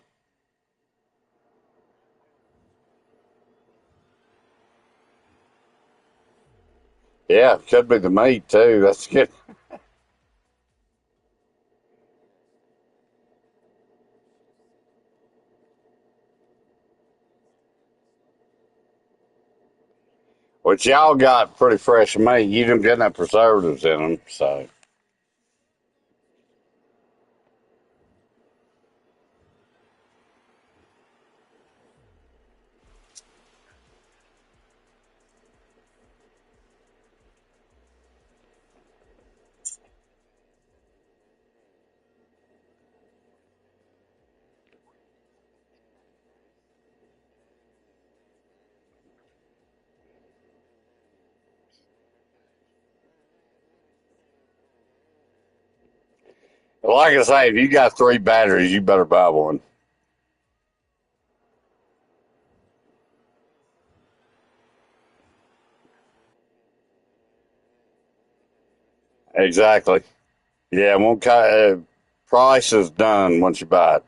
Yeah, could be the meat too. That's good. Which y'all got pretty fresh meat. You didn't get no preservatives in them, so like I say, if you got 3 batteries, you better buy one. Exactly. Yeah, won't price is done once you buy it.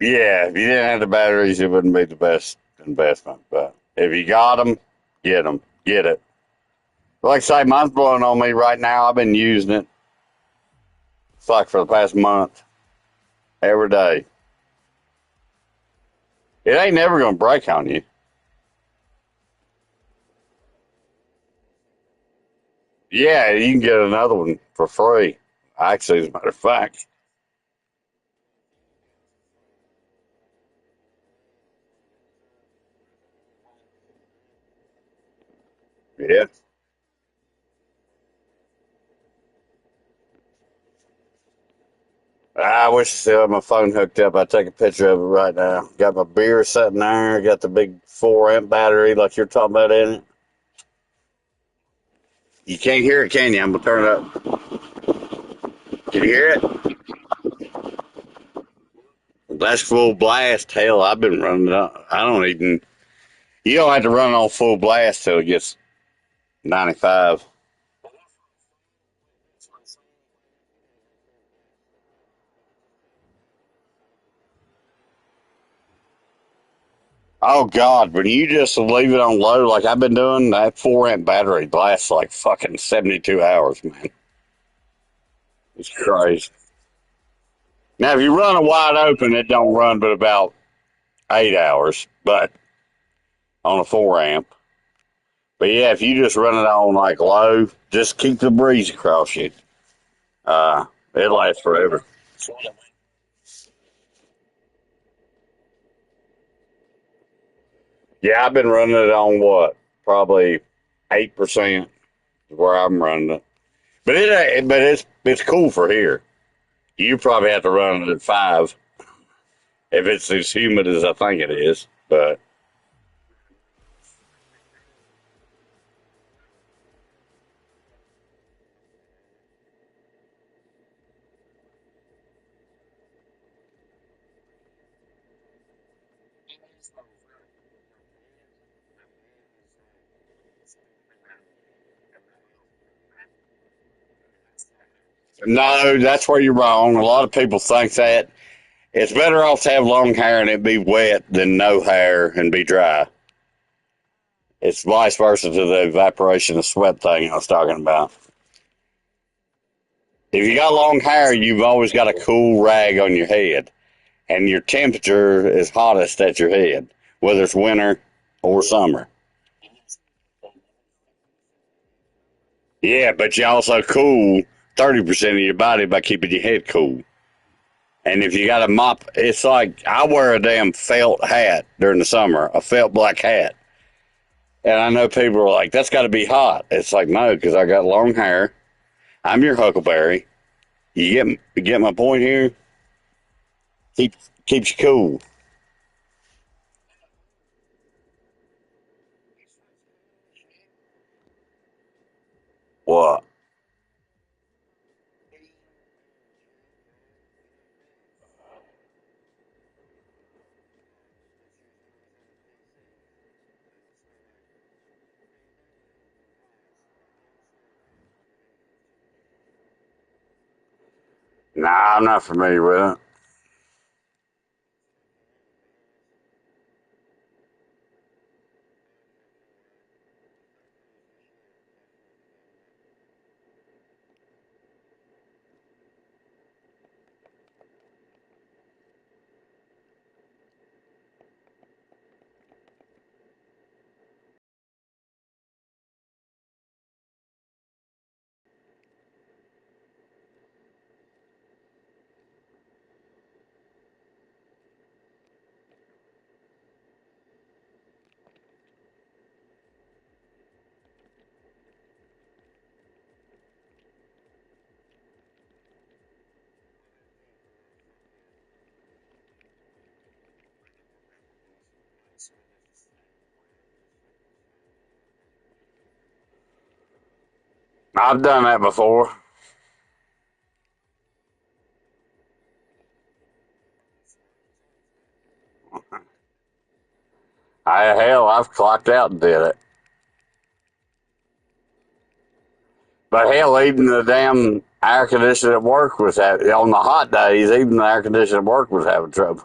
Yeah, if you didn't have the batteries, it wouldn't be the best investment. But if you got them, get it. Like I say, mine's blowing on me right now. I've been using it. It's like for the past month, every day. It ain't never gonna break on you. Yeah, you can get another one for free. Actually, as a matter of fact. Yeah. I wish I still had my phone hooked up. I'd take a picture of it right now. Got my beer sitting there. Got the big 4 amp battery like you're talking about in it. You can't hear it, can you? I'm gonna turn it up. Can you hear it? That's full blast. Hell, I've been running it up. I don't even. You don't have to run on full blast till it gets 95. Oh God, when you just leave it on low like I've been doing, that 4 amp battery lasts like fucking 72 hours, man. It's crazy. Now, if you run it wide open, it don't run but about 8 hours, but on a 4 amp. But yeah, if you just run it on like low, just keep the breeze across you. Uh, it lasts forever. Yeah, I've been running it on what? Probably 8% is where I'm running it. But it's cool for here. You probably have to run it at 5 if it's as humid as I think it is. But no, that's where you're wrong. A lot of people think that it's better off to have long hair and it be wet than no hair and be dry. It's vice versa to the evaporation of sweat thing I was talking about. If you got long hair, you've always got a cool rag on your head, and your temperature is hottest at your head, whether it's winter or summer. Yeah, but you also cool 30% of your body by keeping your head cool. And if you got a mop, it's like I wear a damn felt hat during the summer, a felt black hat. And I know people are like, that's got to be hot. It's like, no, because I got long hair. I'm your huckleberry. You get my point here? Keep Keeps you cool. What? Nah, I'm not familiar with it. I've done that before. I've clocked out and did it. But hell, even the damn air conditioner at work was having, on the hot days, even the air conditioner at work was having trouble.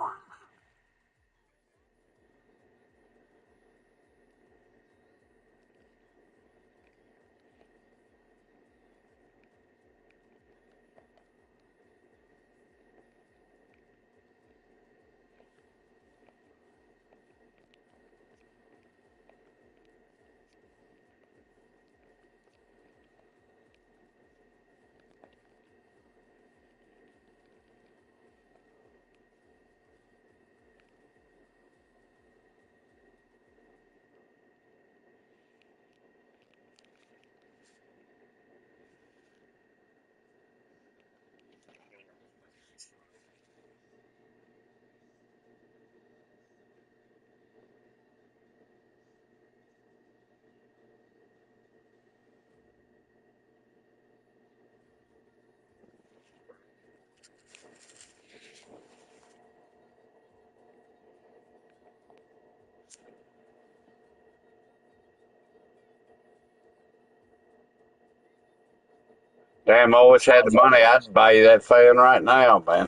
Damn, I always had the money. I'd buy you that fan right now, man.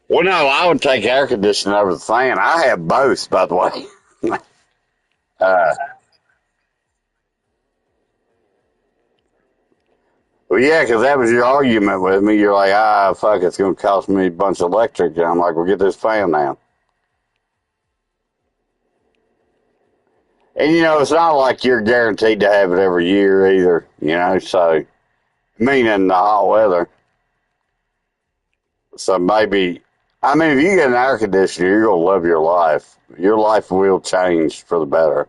Well, no, I would take air conditioning over the fan. I have both, by the way. uh, well, yeah, because that was your argument with me. You're like, fuck, it's going to cost me a bunch of electric. And I'm like, well, get this fan now. And, it's not like you're guaranteed to have it every year either, so, meaning the hot weather. So maybe, I mean, if you get an air conditioner, you're going to love your life. Your life will change for the better.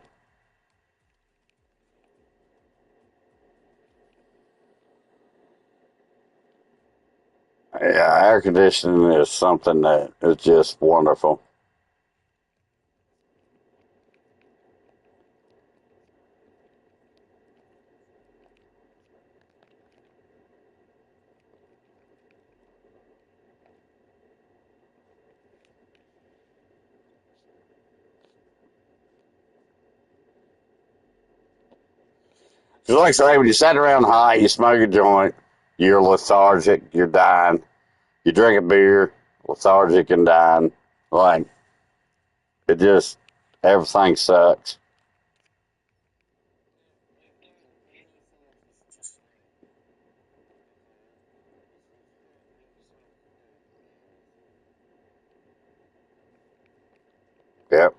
Yeah, air conditioning is something that is just wonderful. Just like I say, when you sit around hot, you smoke a joint, you're lethargic, you're dying. You drink a beer, lethargic and dying. Like, it just, everything sucks. Yep.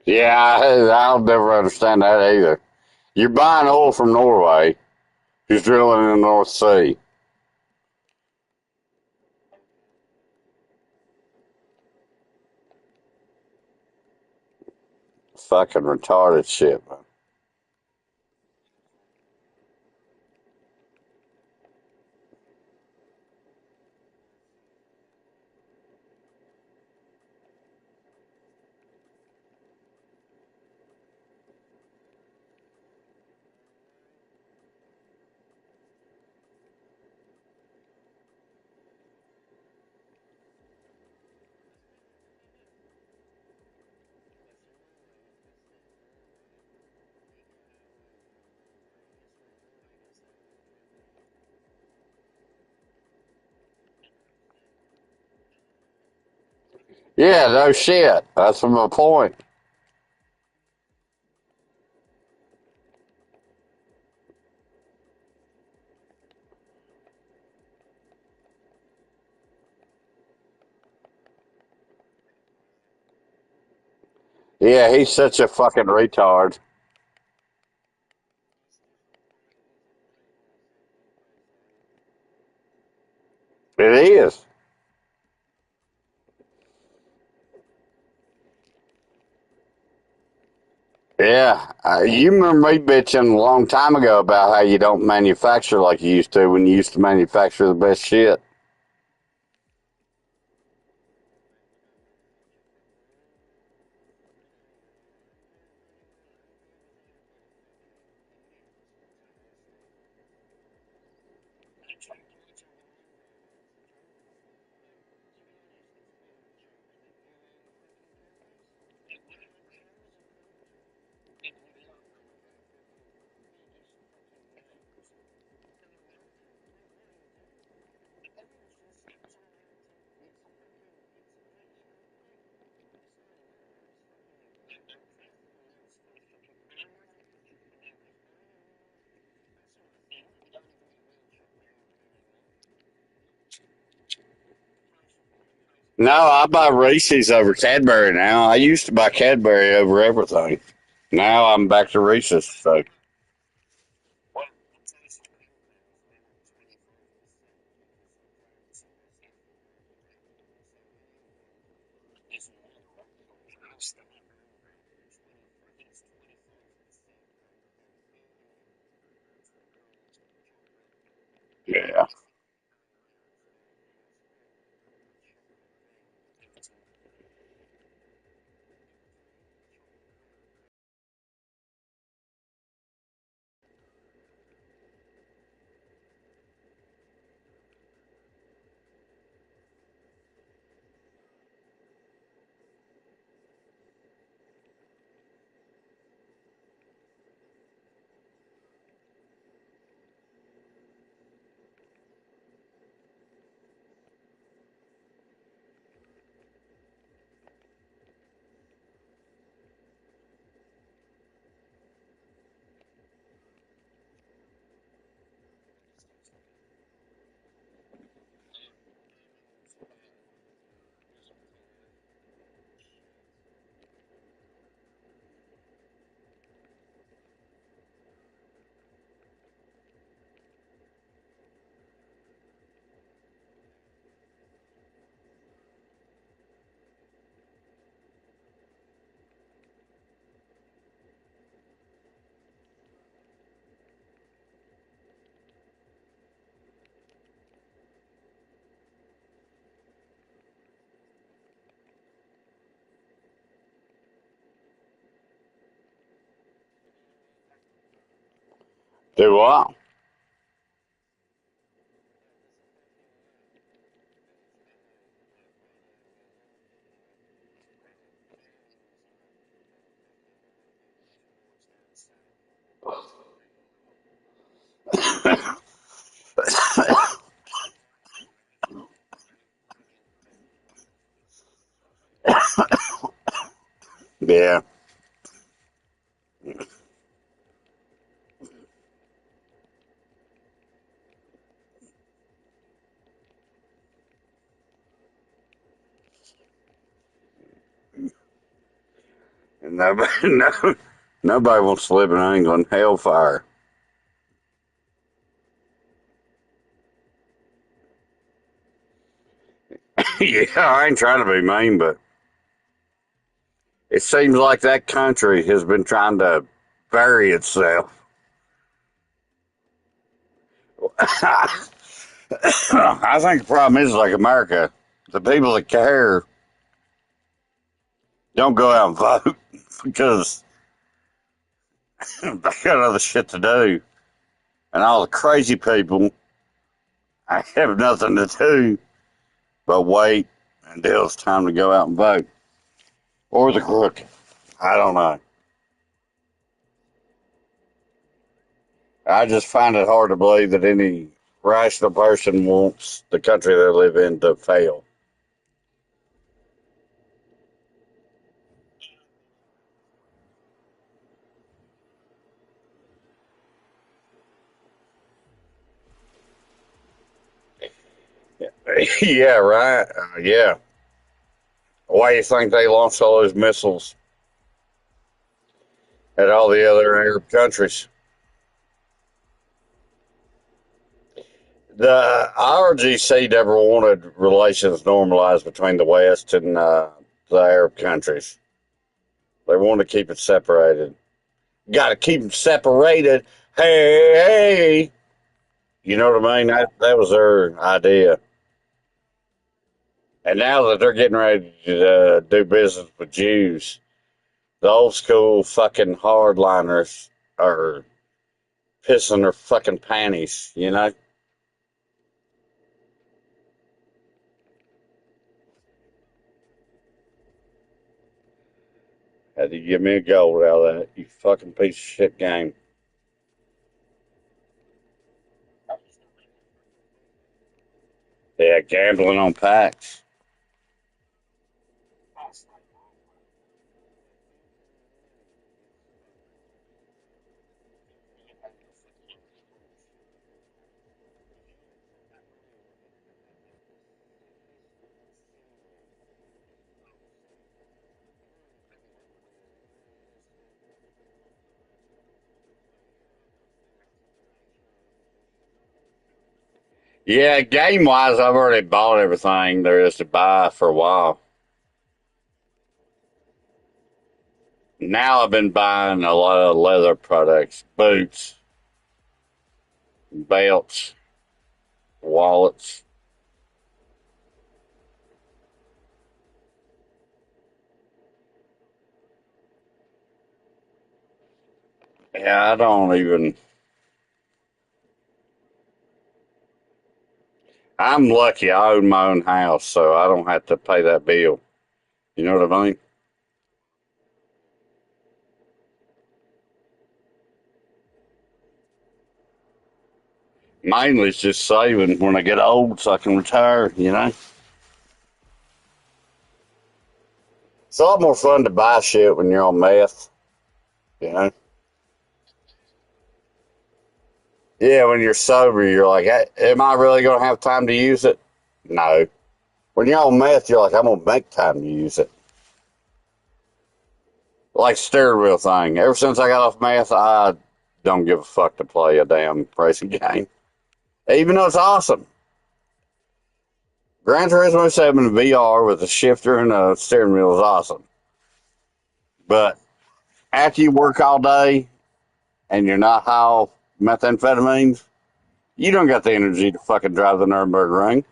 Yeah, I'll never understand that either. You're buying oil from Norway, who's drilling in the North Sea. Fucking retarded shit, man. Yeah, no shit. That's my point. Yeah, he's such a fucking retard. It is. Yeah, you remember me bitching a long time ago about how you don't manufacture like you used to when you used to manufacture the best shit. No, I buy Reese's over Cadbury now. I used to buy Cadbury over everything. Now I'm back to Reese's. So yeah, do what? Yeah. And nobody, no, nobody wants to live in England. Hellfire. Yeah, I ain't trying to be mean, but it seems like that country has been trying to bury itself. I think the problem is like America, the people that care don't go out and vote because they got other shit to do. And all the crazy people, I have nothing to do but wait until it's time to go out and vote. Or the crook. I don't know. I just find it hard to believe that any rational person wants the country they live in to fail. Yeah, right. Yeah. Why do you think they launched all those missiles at all the other Arab countries? The IRGC never wanted relations normalized between the West and the Arab countries. They wanted to keep it separated. Got to keep them separated. Hey, you know what I mean? That was their idea. And now that they're getting ready to do business with Jews, the old school fucking hardliners are pissing their fucking panties, you know? Had to give me a gold out of that, you fucking piece of shit game. Yeah, gambling on packs. Yeah, game wise, I've already bought everything there is to buy for a while. Now I've been buying a lot of leather products, boots, belts, wallets. Yeah, I don't even. I'm lucky I own my own house, so I don't have to pay that bill. You know what I mean? Mainly it's just saving when I get old so I can retire, you know? It's a lot more fun to buy shit when you're on meth, you know? Yeah, when you're sober, you're like, hey, am I really going to have time to use it? No. When you're on meth, you're like, I'm going to make time to use it. Like steering wheel thing. Ever since I got off meth, I don't give a fuck to play a damn racing game. Even though it's awesome. Gran Turismo 7 VR with a shifter and a steering wheel is awesome. But after you work all day and you're not high off methamphetamines, you don't got the energy to fucking drive the Nürburgring.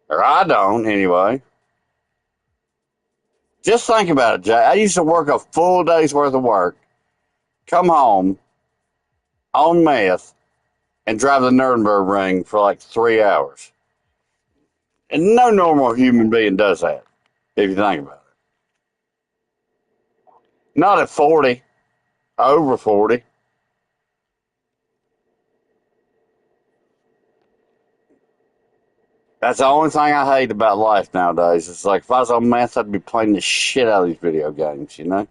Or I don't, anyway. Just think about it, Jay. I used to work a full day's worth of work, come home on meth, and drive the Nürburgring for like 3 hours. And no normal human being does that, if you think about it. Not at 40. Over 40. That's the only thing I hate about life nowadays. It's like if I was on meth, I'd be playing the shit out of these video games, you know?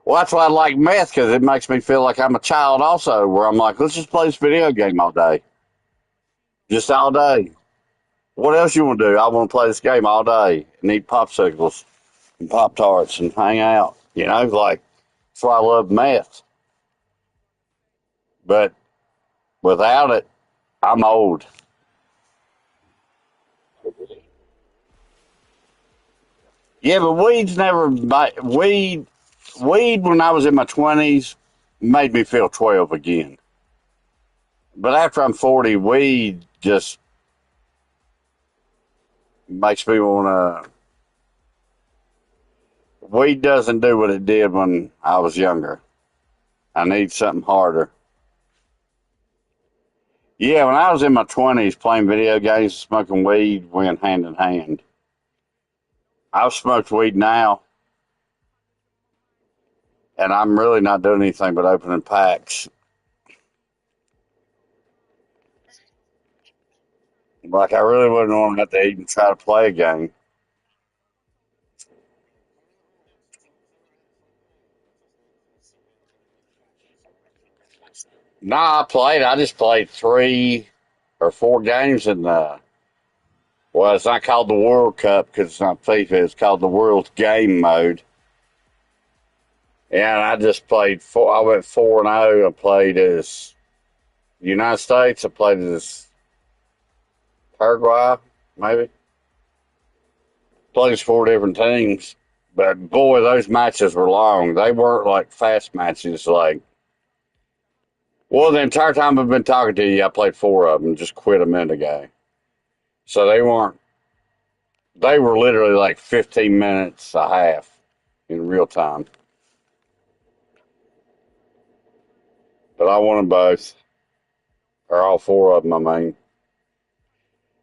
Well, that's why I like meth, because it makes me feel like I'm a child also, where I'm like, let's just play this video game all day. Just all day. What else you want to do? I want to play this game all day and eat popsicles and Pop Tarts and hang out. You know, like, that's why I love meth. But without it, I'm old. Yeah, but weed's never, weed when I was in my 20s made me feel 12 again. But after I'm 40, weed just makes me want to. Weed doesn't do what it did when I was younger. I need something harder. Yeah, when I was in my 20s, playing video games, smoking weed went hand in hand. I've smoked weed now, and I'm really not doing anything but opening packs. Like, I really wouldn't want to have to even try to play a game. Nah, I played. I just played 3 or 4 games in the. Well, it's not called the World Cup because it's not FIFA. It's called the World Game Mode. And I just played four. I went 4-0. I played as United States. I played as Paraguay, maybe. Played as 4 different teams. But boy, those matches were long. They weren't like fast matches. Like, well, the entire time I've been talking to you, I played 4 of them. Just quit a minute ago. So they weren't. They were literally like 15 minutes a half in real time. But I won them both, or all 4 of them, I mean.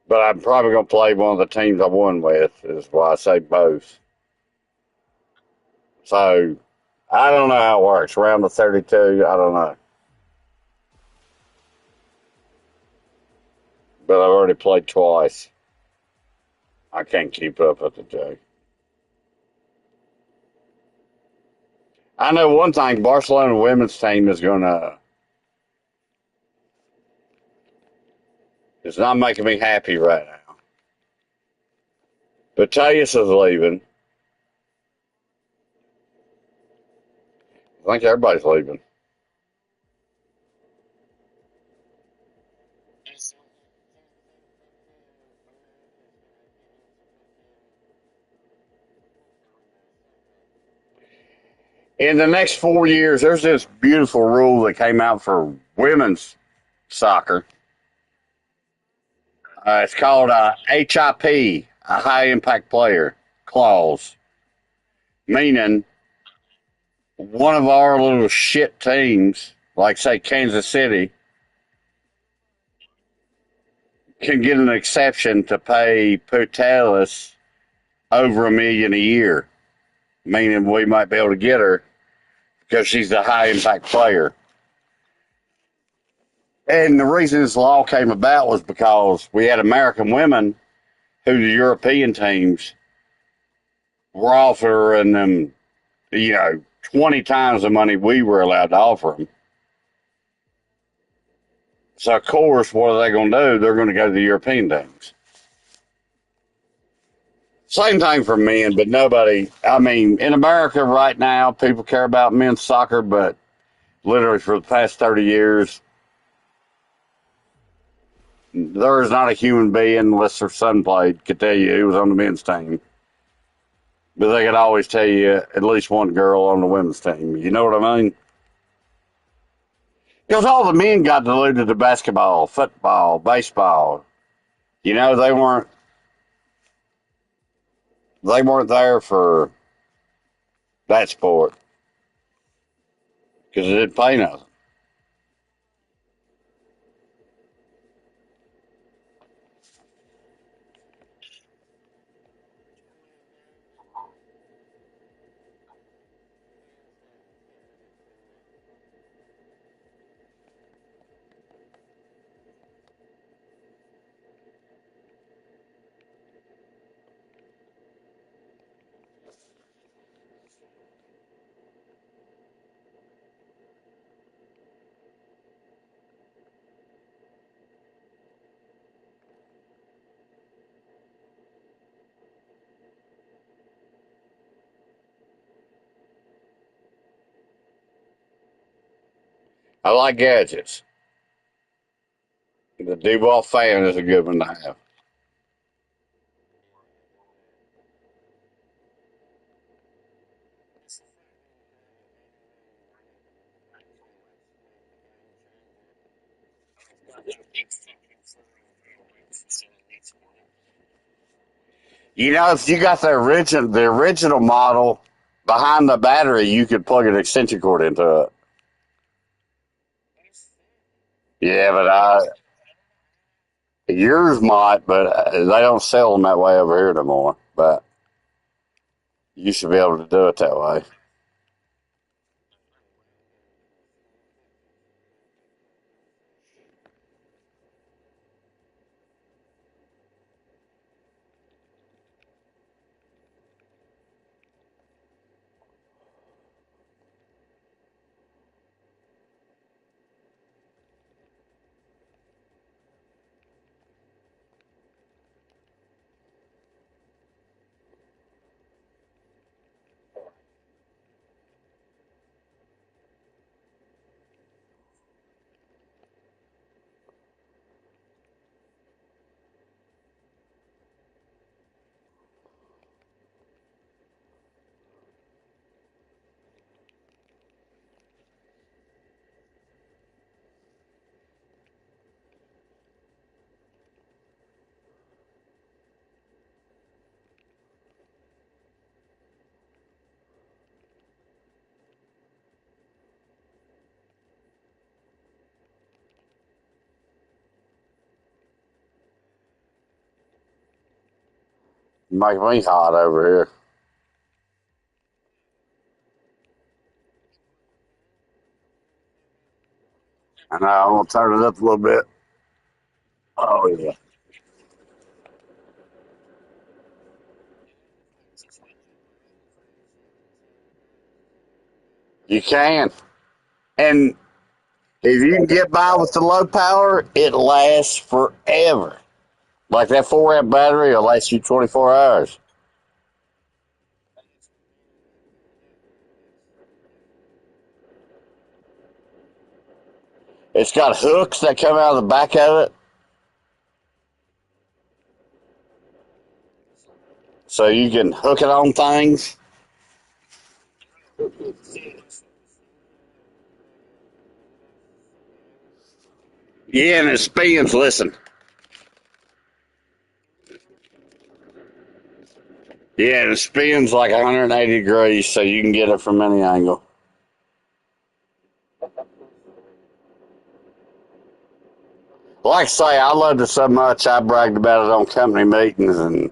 But I'm probably going to play one of the teams I won with, is why I say both. So, I don't know how it works. Round of 32, I don't know. But I've already played twice. I can't keep up with the joke. I know one thing, Barcelona women's team is going to. It's not making me happy right now. But Tejas is leaving. I think everybody's leaving. In the next 4 years, there's this beautiful rule that came out for women's soccer. It's called HIP, a high impact player clause, meaning one of our little shit teams, like say Kansas City, can get an exception to pay Putelis over $1 million a year, meaning we might be able to get her because she's a high impact player. And the reason this law came about was because we had American women who the European teams were offering them, 20 times the money we were allowed to offer them. So, of course, what are they going to do? They're going to go to the European teams. Same thing for men, but nobody, in America right now, people care about men's soccer, but literally for the past 30 years, there is not a human being, unless their son played, could tell you who was on the men's team. But they could always tell you at least one girl on the women's team. You know what I mean? Because all the men got deluded to basketball, football, baseball. They weren't. They weren't there for that sport because it didn't pay nothing. I like gadgets. The D-ball fan is a good one to have. You know, if you got the original model behind the battery, you could plug an extension cord into it. Yeah, but yours might, but they don't sell them that way over here no more. But you should be able to do it that way. Make me hot over here. And I'm gonna turn it up a little bit. Oh yeah, you can. And if you can get by with the low power, it lasts forever. Like that 4 amp battery will last you 24 hours. It's got hooks that come out of the back of it, so you can hook it on things. Yeah, and it spins. Listen. Yeah, and it spins like 180 degrees, so you can get it from any angle. Like I say, I loved it so much, I bragged about it on company meetings, and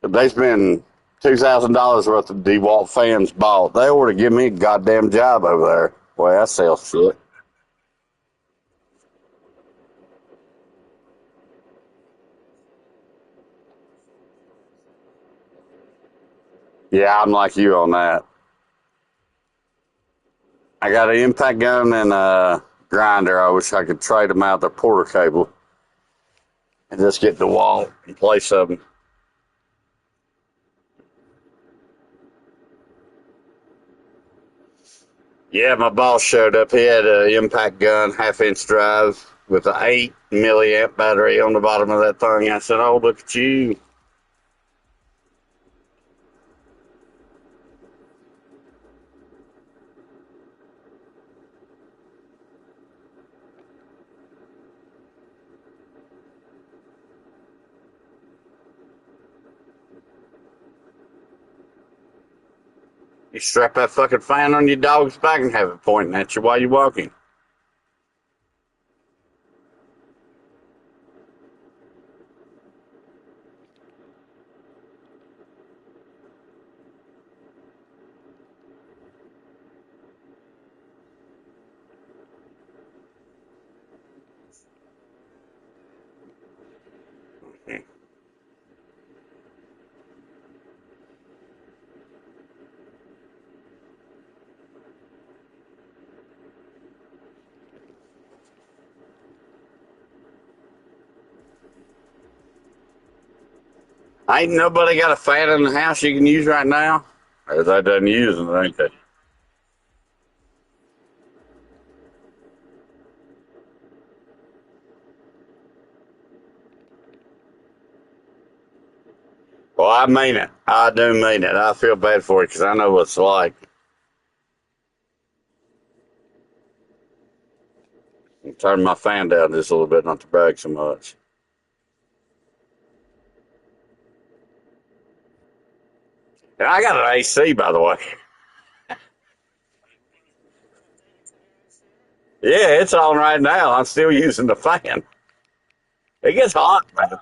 they spend $2,000 worth of DeWalt fans bought. They ought to give me a goddamn job over there. Boy, I sell shit. Yeah, I'm like you on that. I got an impact gun and a grinder. I wish I could trade them out their Porter cable and just get DeWalt in place of them. Yeah, my boss showed up. He had an impact gun, half-inch drive with an 8 milliamp battery on the bottom of that thing. I said, "Oh, look at you." You strap that fucking fan on your dog's back and have it pointing at you while you're walking. Ain't nobody got a fan in the house you can use right now? Or they done using it, ain't they? Well, I mean it. I do mean it. I feel bad for you because I know what it's like. Turn my fan down just a little bit, not to brag so much. And I got an AC, by the way. Yeah, it's on right now. I'm still using the fan. It gets hot, man.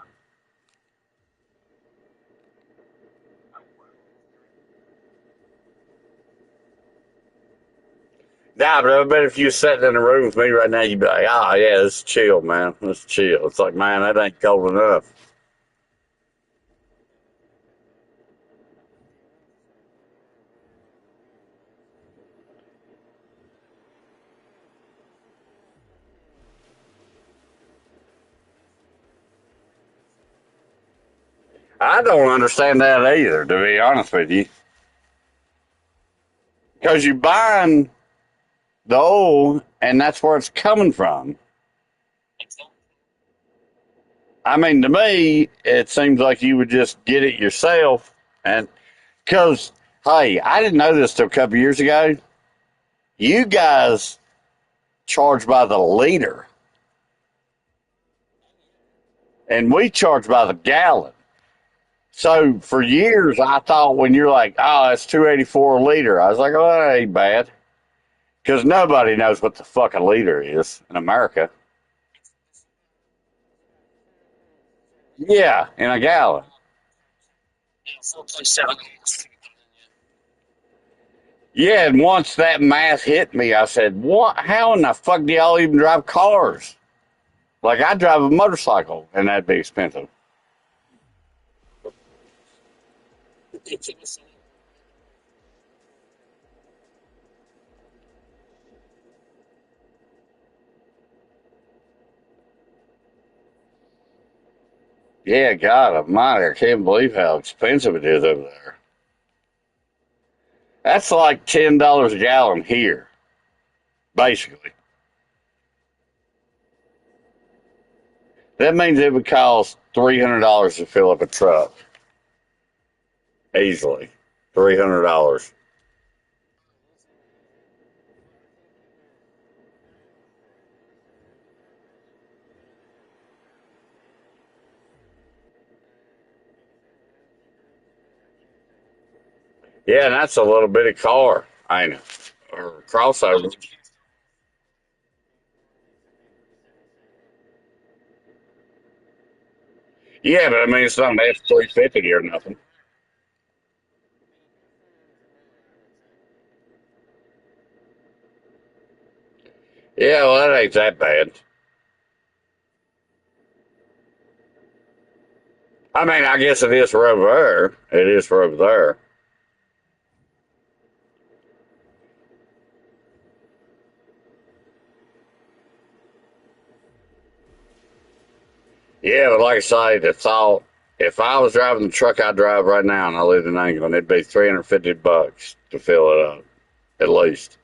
Nah, but I bet if you were sitting in a room with me right now, you'd be like, oh, yeah, it's chill, man. It's chill. It's like, man, that ain't cold enough. I don't understand that either, to be honest with you. Because you're buying the oil, and that's where it's coming from. I mean, to me, it seems like you would just get it yourself. And because, hey, I didn't know this till a couple years ago. You guys charge by the liter, and we charge by the gallon. So for years, I thought when you're like, oh, it's 284 a liter, I was like, oh, that ain't bad. Because nobody knows what the fucking liter is in America. Yeah, in a gallon. Yeah, and once that math hit me, I said, what? How in the fuck do y'all even drive cars? Like, I drive a motorcycle, and that'd be expensive. Yeah, God almighty, I can't believe how expensive it is over there. That's like $10 a gallon here, basically. That means it would cost $300 to fill up a truck easily. $300. Yeah, and that's a little bitty car, ain't it? Or crossover. Yeah, but I mean, it's not an F-350 or nothing. Yeah, well, that ain't that bad. I mean, I guess it is for over there. It is for over there. Yeah, but like I say, the thought, if I was driving the truck I drive right now and I lived in England, it'd be $350 to fill it up, at least.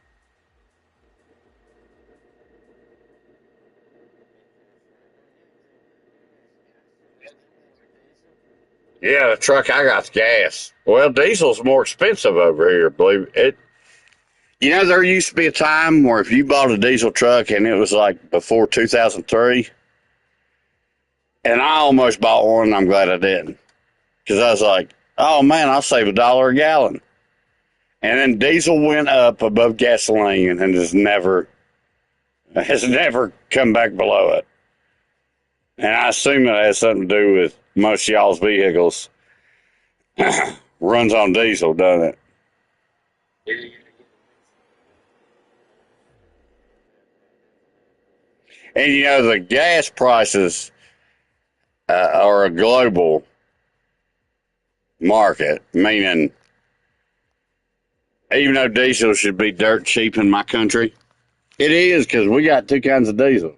Yeah, the truck I got's gas. Well, diesel's more expensive over here, believe it. You know, there used to be a time where if you bought a diesel truck and it was like before 2003, and I almost bought one, and I'm glad I didn't. Because I was like, oh man, I'll save $1 a gallon. And then diesel went up above gasoline and has never come back below it. And I assume it has something to do with most of y'all's vehicles runs on diesel, doesn't it? And you know the gas prices are a global market, meaning even though diesel should be dirt cheap in my country, it is because we got two kinds of diesel.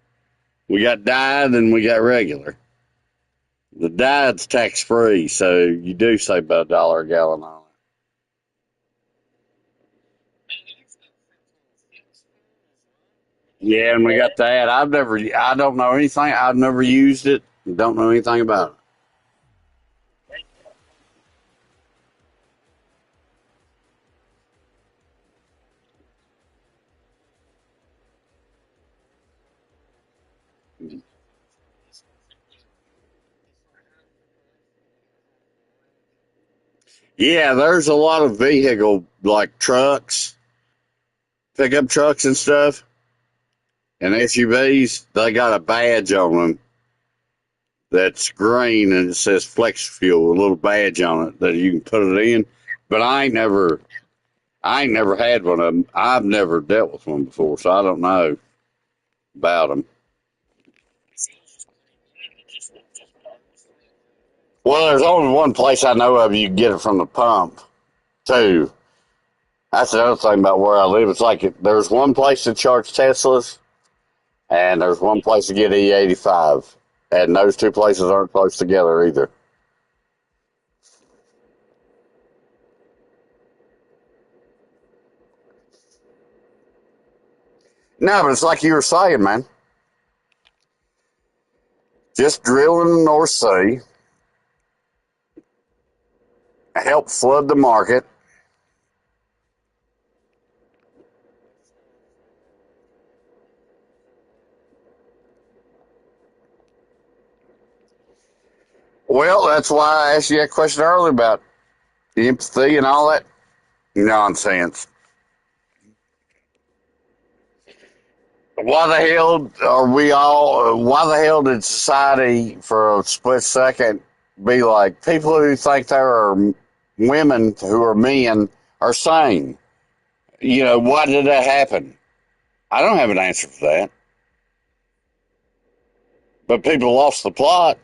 We got dyed and we got regular. The dyed's tax free, so you do save about $1 a gallon on it. Yeah, and we got that. I don't know anything. I've never used it. Don't know anything about it. Yeah, there's a lot of vehicle like trucks, pickup trucks and stuff, and SUVs. They got a badge on them that's green and it says Flex Fuel, a little badge on it that you can put it in. But I ain't never had one of them. I've never dealt with one before, so I don't know about them. Well, there's only one place I know of you can get it from the pump, too. That's the other thing about where I live. It's like there's one place to charge Teslas, and there's one place to get E85, and those two places aren't close together either. No, but it's like you were saying, man. Just drilling the North Sea, help flood the market. Well, that's why I asked you that question earlier about empathy and all that nonsense. Why the hell are we all? Why the hell did society, for a split second, be like people who think there are women who are men are sane? You know, why did that happen? I don't have an answer for that. But people lost the plot.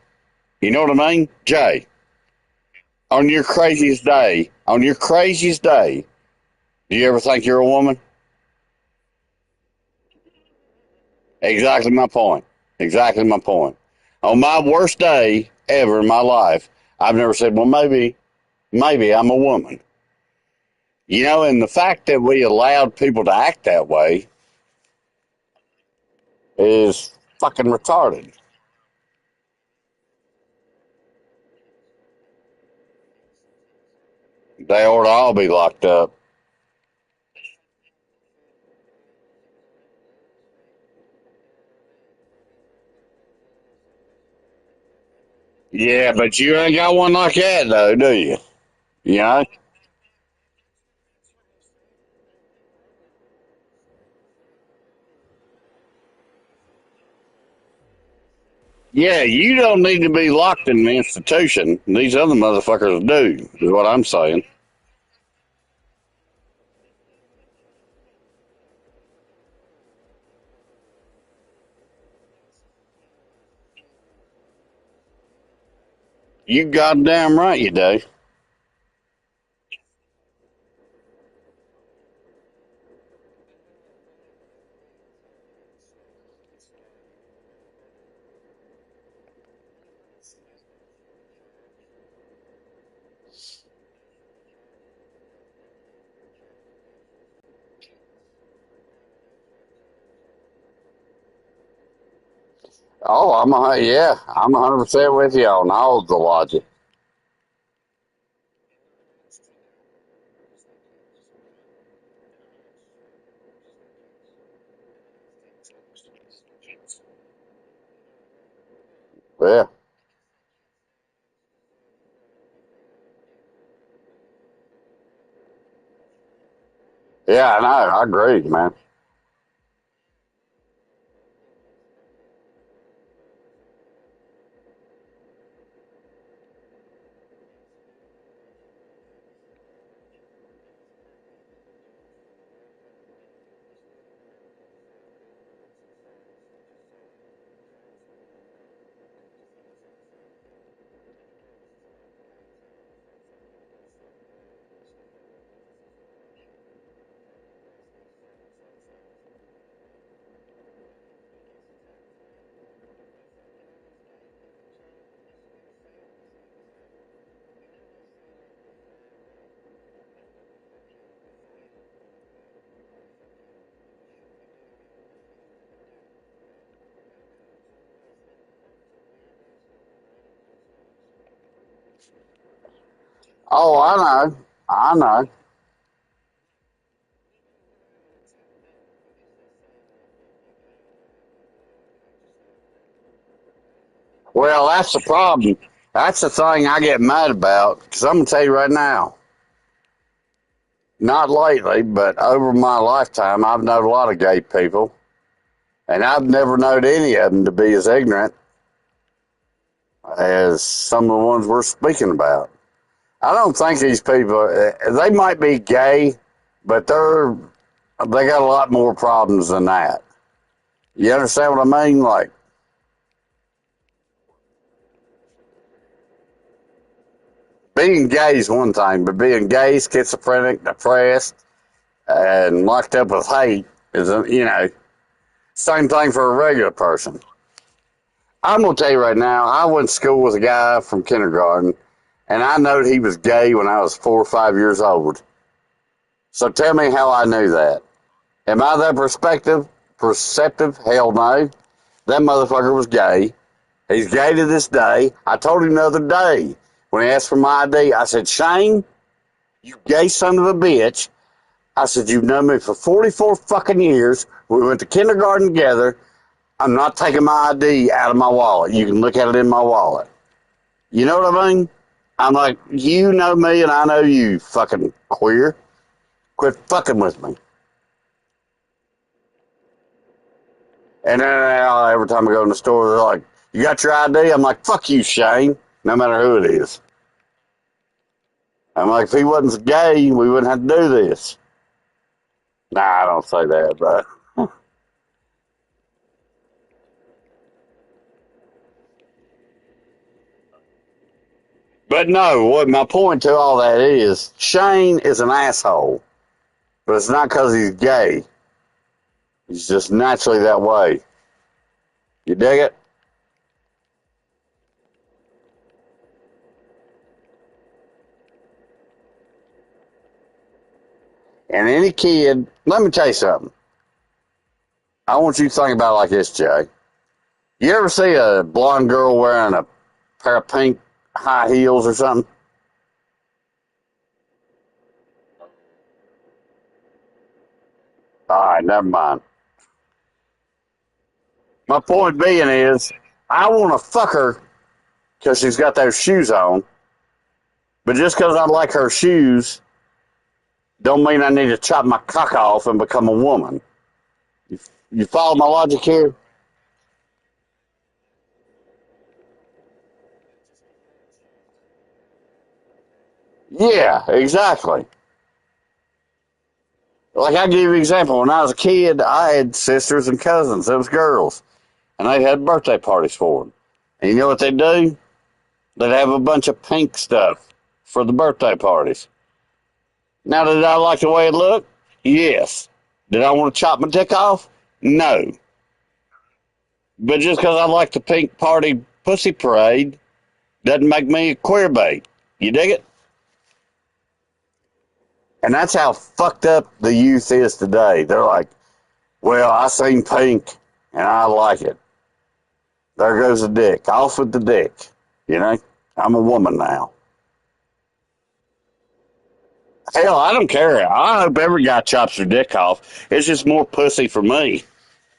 You know what I mean? Jay, on your craziest day, do you ever think you're a woman? Exactly my point. Exactly my point. On my worst day ever in my life, I've never said, well, maybe I'm a woman. You know, and the fact that we allowed people to act that way is fucking retarded. They ought to all be locked up. Yeah, but you ain't got one like that, though, do you? You know? Yeah, you don't need to be locked in the institution. These other motherfuckers do, is what I'm saying. You goddamn right you do. Yeah, I'm 100% with you on all of the logic. Yeah. Yeah, I know. I agree, man. Oh, I know. I know. Well, that's the problem. That's the thing I get mad about. Because I'm going to tell you right now, not lately, but over my lifetime, I've known a lot of gay people. And I've never known any of them to be as ignorant as some of the ones we're speaking about. I don't think these people, they might be gay, but they got a lot more problems than that. You understand what I mean? Like, being gay is one thing, but being gay, schizophrenic, depressed, and locked up with hate is, same thing for a regular person. I'm going to tell you right now, I went to school with a guy from kindergarten, and I knowed he was gay when I was 4 or 5 years old. So tell me how I knew that. Am I that perceptive? Hell no. That motherfucker was gay. He's gay to this day. I told him the other day when he asked for my ID, I said, Shane, you gay son of a bitch. I said, you've known me for 44 fucking years. We went to kindergarten together. I'm not taking my ID out of my wallet. You can look at it in my wallet. You know what I mean? I'm like, you know me and I know you, fucking queer. Quit fucking with me. And then every time I go in the store, they're like, you got your ID? I'm like, fuck you, Shane, no matter who it is. I'm like, if he wasn't gay, we wouldn't have to do this. Nah, I don't say that, but no, what my point to all that is, Shane is an asshole, but it's not because he's gay. He's just naturally that way. You dig it? And any kid, let me tell you something. I want you to think about it like this, Jay. You ever see a blonde girl wearing a pair of pink high heels or something? All right, never mind. My point being is, I want to fuck her because she's got those shoes on, but just because I like her shoes, don't mean I need to chop my cock off and become a woman. You follow my logic here? Yeah, exactly. Like I give you an example. When I was a kid, I had sisters and cousins. It was girls, and they had birthday parties for them. And you know what they do? They'd have a bunch of pink stuff for the birthday parties. Now, did I like the way it looked? Yes. Did I want to chop my dick off? No. But just because I like the pink party pussy parade doesn't make me a queer bait. You dig it? And that's how fucked up the youth is today. They're like, well, I seen pink and I like it. There goes the dick. Off with the dick. You know? I'm a woman now. Hell, I don't care. I hope every guy chops their dick off. It's just more pussy for me,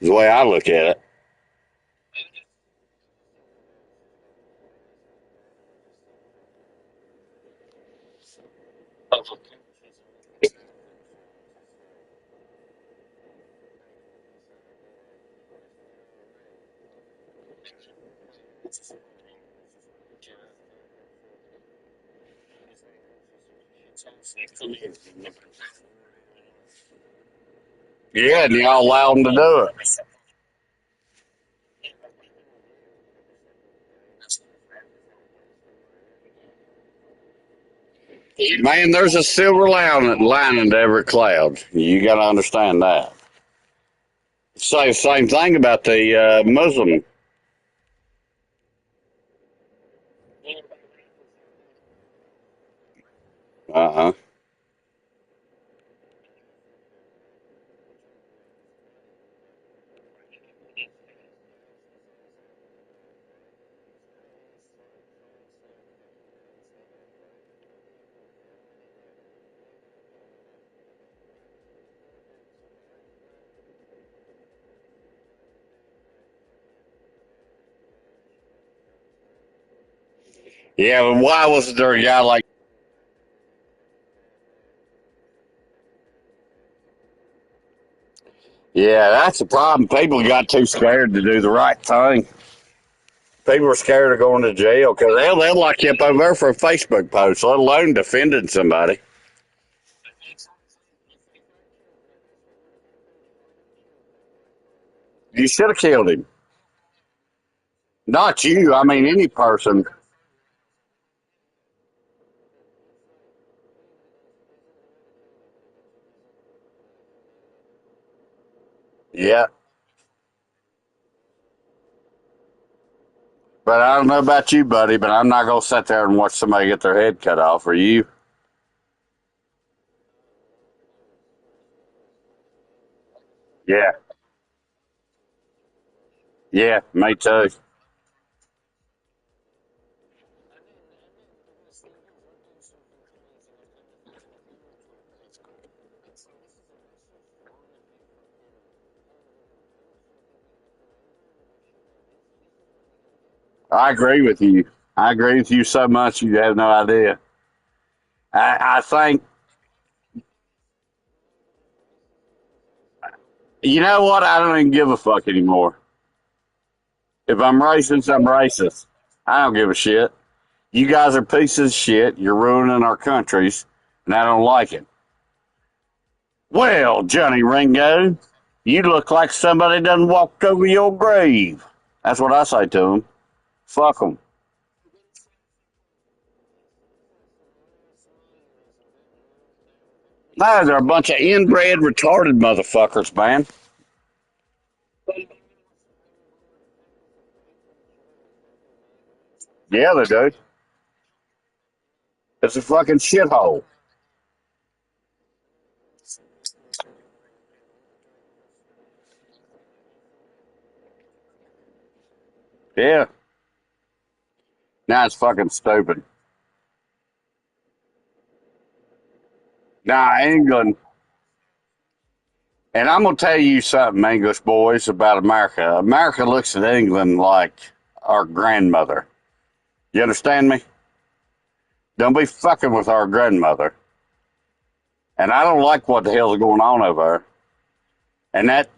is the way I look at it. Yeah, and y'all allow them to do it. Man, there's a silver lining to every cloud. You got to understand that. Same thing about the Muslim. Uh-huh. Yeah, but why was there a guy like? Yeah, that's the problem. People got too scared to do the right thing. People are scared of going to jail because they'll lock you up over there for a Facebook post, let alone defending somebody. You should have killed him. Not you. I mean, any person. Yeah. But I don't know about you, buddy, but I'm not going to sit there and watch somebody get their head cut off. Are you? Yeah. Yeah, me too. I agree with you. I agree with you so much you have no idea. I think, you know what? I don't even give a fuck anymore. If I'm racist, I'm racist. I don't give a shit. You guys are pieces of shit. You're ruining our countries, and I don't like it. Well, Johnny Ringo, you look like somebody done walked over your grave. That's what I say to them. Fuck them. No, they're a bunch of inbred, retarded motherfuckers, man. Yeah, they do. It's a fucking shithole. Yeah. Now it's fucking stupid. Now, England, and I'm going to tell you something, English boys, about America. America looks at England like our grandmother. You understand me? Don't be fucking with our grandmother. And I don't like what the hell's going on over there. And that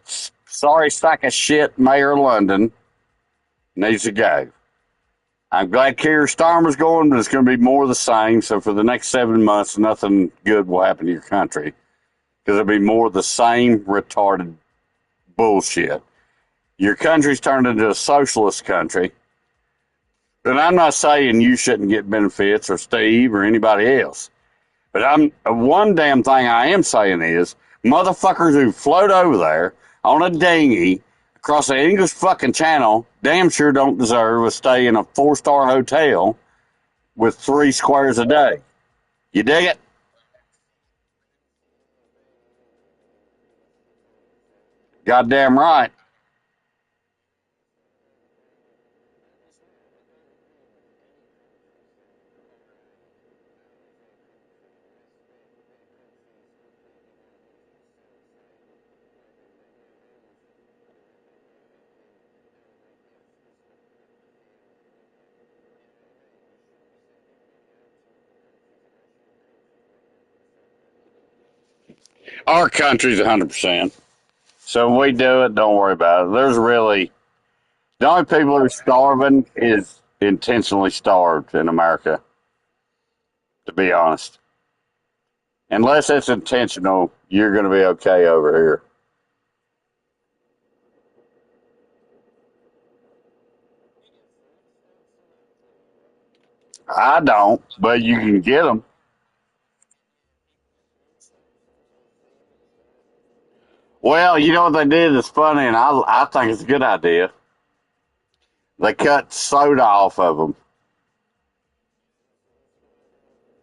sorry sack of shit, Mayor of London, needs to go. I'm glad Keir Starmer's going, but it's going to be more of the same. So for the next 7 months, nothing good will happen to your country because it'll be more of the same retarded bullshit. Your country's turned into a socialist country. And I'm not saying you shouldn't get benefits or Steve or anybody else. But I'm one damn thing I am saying is motherfuckers who float over there on a dinghy across the English fucking channel damn sure don't deserve a stay in a 4-star hotel with 3 squares a day. You dig it? Goddamn right. Our country's 100%. So we do it. Don't worry about it. There's really The only people who are starving is intentionally starved in America, to be honest. Unless it's intentional, you're going to be okay over here. I don't, but you can get them. Well, you know what they did is funny, and I think it's a good idea. They cut soda off of them.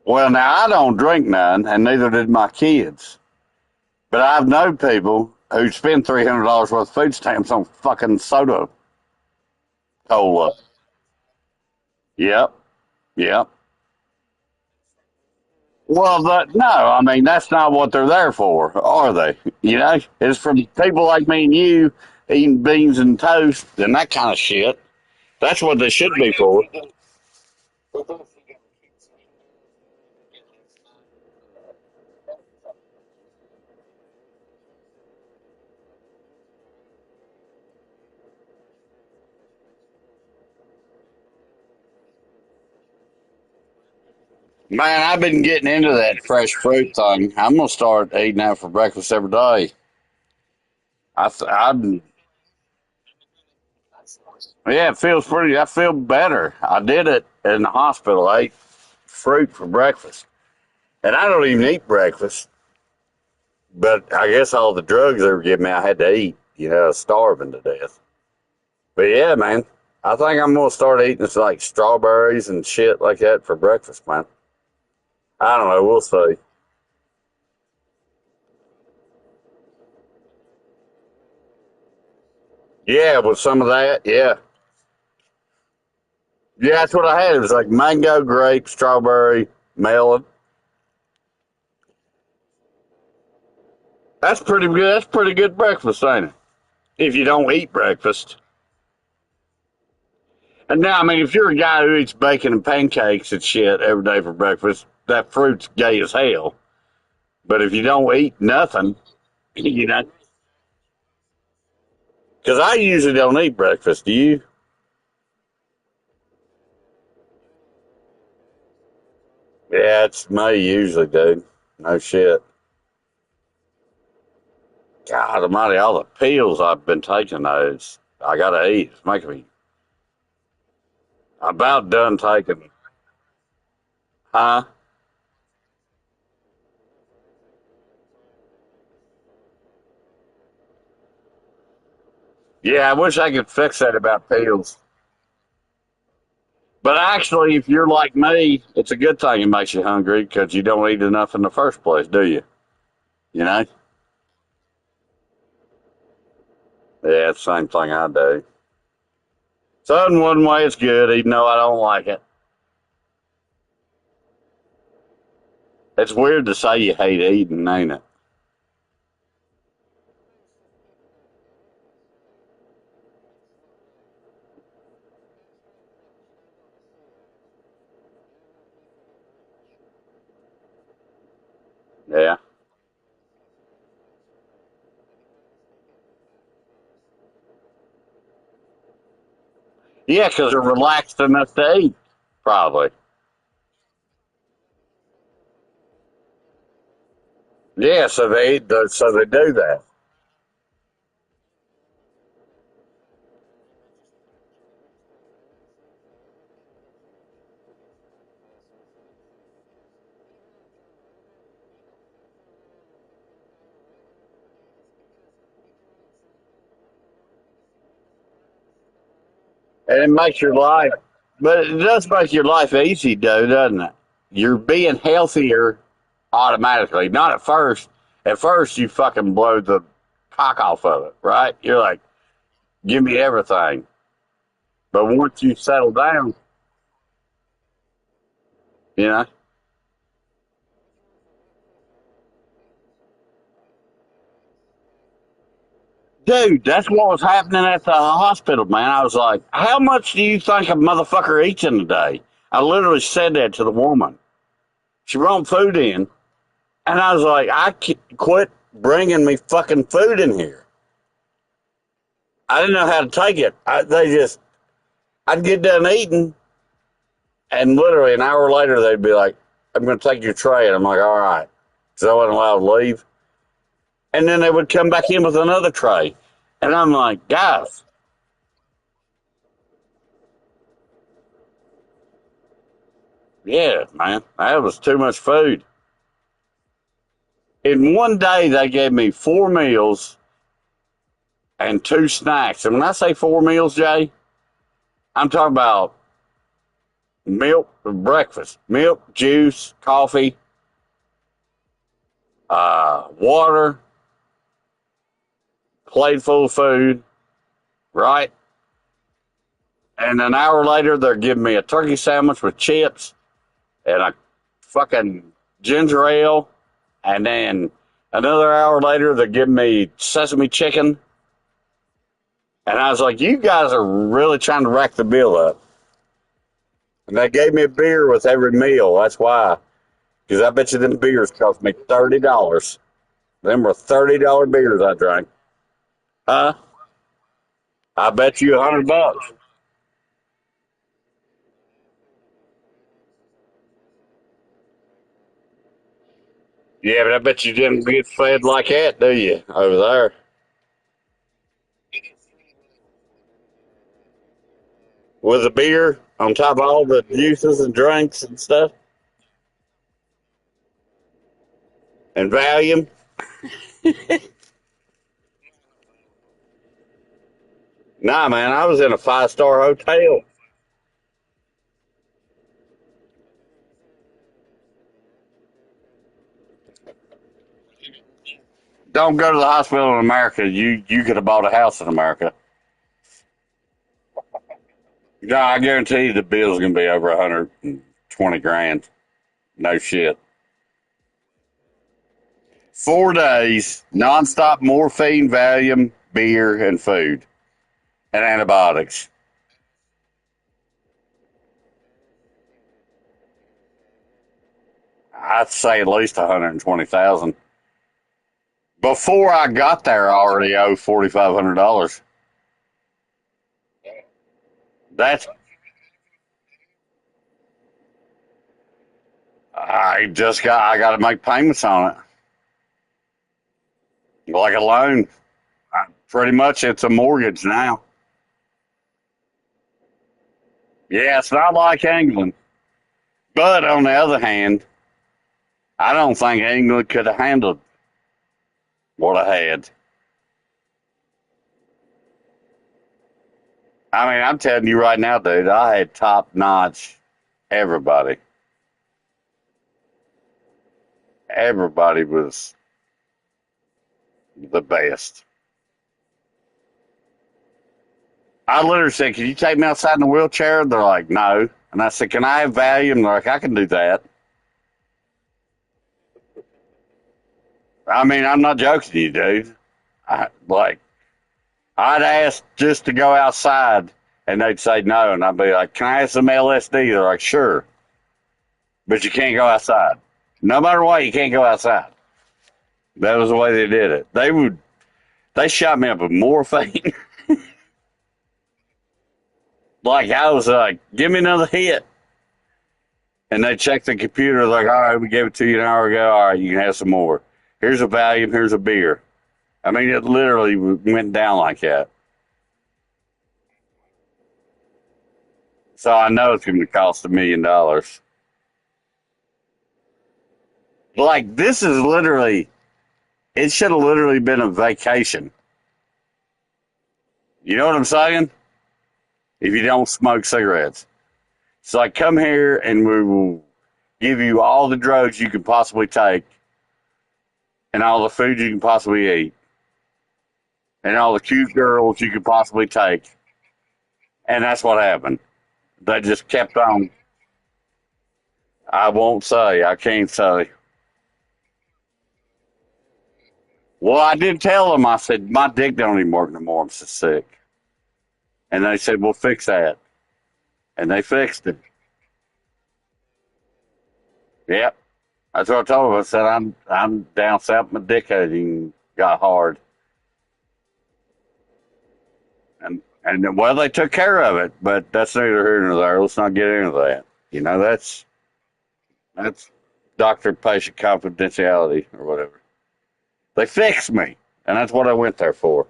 Well, now I don't drink none, and neither did my kids. But I've known people who spend $300 worth of food stamps on fucking soda cola. Yep, yep. Well, no, I mean that's not what they're there for, are they? You know, it's for people like me and you eating beans and toast and that kind of shit. That's what they should be for. Man, I've been getting into that fresh fruit thing. I'm gonna start eating that for breakfast every day. I'm yeah, it feels pretty. I feel better. I did it in the hospital. I ate fruit for breakfast, and I don't even eat breakfast. But I guess all the drugs they were giving me, I had to eat. You know, I was starving to death. But yeah, man, I think I'm gonna start eating like strawberries and shit like that for breakfast, man. I don't know. We'll see. Yeah, with some of that, yeah, yeah. That's what I had. It was like mango, grape, strawberry, melon. That's pretty good. That's pretty good breakfast, ain't it? If you don't eat breakfast. And now, I mean, if you're a guy who eats bacon and pancakes and shit every day for breakfast, that fruit's gay as hell. But if you don't eat nothing, you know, because I usually don't eat breakfast. Do you? Yeah, it's me usually, dude. No shit. God almighty, all the pills I've been taking, those I gotta eat. It's making me. I'm about done taking. Huh? Yeah, I wish I could fix that about pills. But actually, if you're like me, it's a good thing it makes you hungry because you don't eat enough in the first place, do you? You know? Yeah, it's the same thing I do. So in one way, it's good, even though I don't like it. It's weird to say you hate eating, ain't it? Yeah. Yeah, because they're relaxed enough to eat, probably. Yeah, so they do that. And it makes your life, but it does make your life easy, though, doesn't it? You're being healthier automatically. Not at first. At first, you fucking blow the cock off of it, right? You're like, give me everything. But once you settle down, you know, dude, that's what was happening at the hospital, man. I was like, how much do you think a motherfucker eats in a day? I literally said that to the woman. She brought food in, and I was like, quit bringing me fucking food in here. I didn't know how to take it. I'd get done eating, and literally an hour later they'd be like, "I'm going to take your tray," and I'm like, "All right," because I wasn't allowed to leave. And then they would come back in with another tray, and I'm like, "Guys, yeah, man, that was too much food." In one day, they gave me 4 meals and 2 snacks. And when I say 4 meals, Jay, I'm talking about milk for breakfast, milk, juice, coffee, water, plate full of food, right? And an hour later, they're giving me a turkey sandwich with chips and a fucking ginger ale. And then another hour later, they're giving me sesame chicken. And I was like, you guys are really trying to rack the bill up. And they gave me a beer with every meal. That's why. Because I bet you them beers cost me $30. Them were $30 beers I drank. Huh? I bet you $100. Yeah, but I bet you didn't get fed like that, do you, over there? With a beer on top of all the juices and drinks and stuff and Valium. Nah, man, I was in a 5-star hotel. Don't go to the hospital in America. You could have bought a house in America. No, I guarantee you the bill's gonna be over 120 grand. No shit. 4 days, nonstop morphine, Valium, beer, and food and antibiotics. I'd say at least 120,000. Before I got there, I already owe $4,500. That's I got to make payments on it like a loan. Pretty much, it's a mortgage now. Yeah, it's not like England, but on the other hand, I don't think England could have handled what I had. I mean, I'm telling you right now, dude, I had top notch everybody. Everybody was the best. I literally said, "Can you take me outside in a wheelchair?" They're like, "No." And I said, "Can I have Valium?" They're like, "I can do that." I mean, I'm not joking to you, dude. Like, I'd ask just to go outside, and they'd say no, and I'd be like, "Can I have some LSD?" They're like, "Sure, but you can't go outside. No matter what, you can't go outside." That was the way they did it. They shot me up with morphine. Like I was like, "Give me another hit," and they checked the computer. Like, "All right, we gave it to you an hour ago. All right, you can have some more. Here's a Valium. Here's a beer." I mean, it literally went down like that. So I know it's going to cost $1 million. Like, this is literally, it should have literally been a vacation. You know what I'm saying? If you don't smoke cigarettes. It's like, come here and we will give you all the drugs you can possibly take and all the food you can possibly eat and all the cute girls you could possibly take. And that's what happened. They just kept on. I won't say. I can't say. Well, I did tell them, I said, my dick don't even work no more. I'm so sick. And they said, we'll fix that. And they fixed it. Yep. That's what I told them. I said, I'm down south. My dick hadn't even got hard. And well, they took care of it, but that's neither here nor there. Let's not get into that. You know, that's doctor-patient confidentiality or whatever. They fixed me, and that's what I went there for.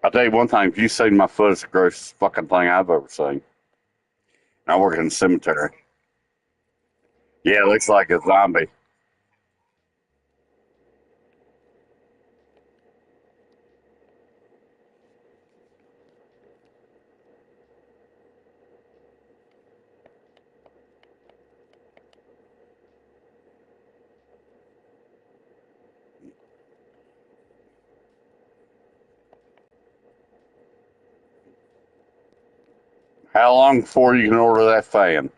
I'll tell you one thing: if you've seen my foot, it's the grossest fucking thing I've ever seen. I work in the cemetery. Yeah, it looks like a zombie. How long before you can order that fan?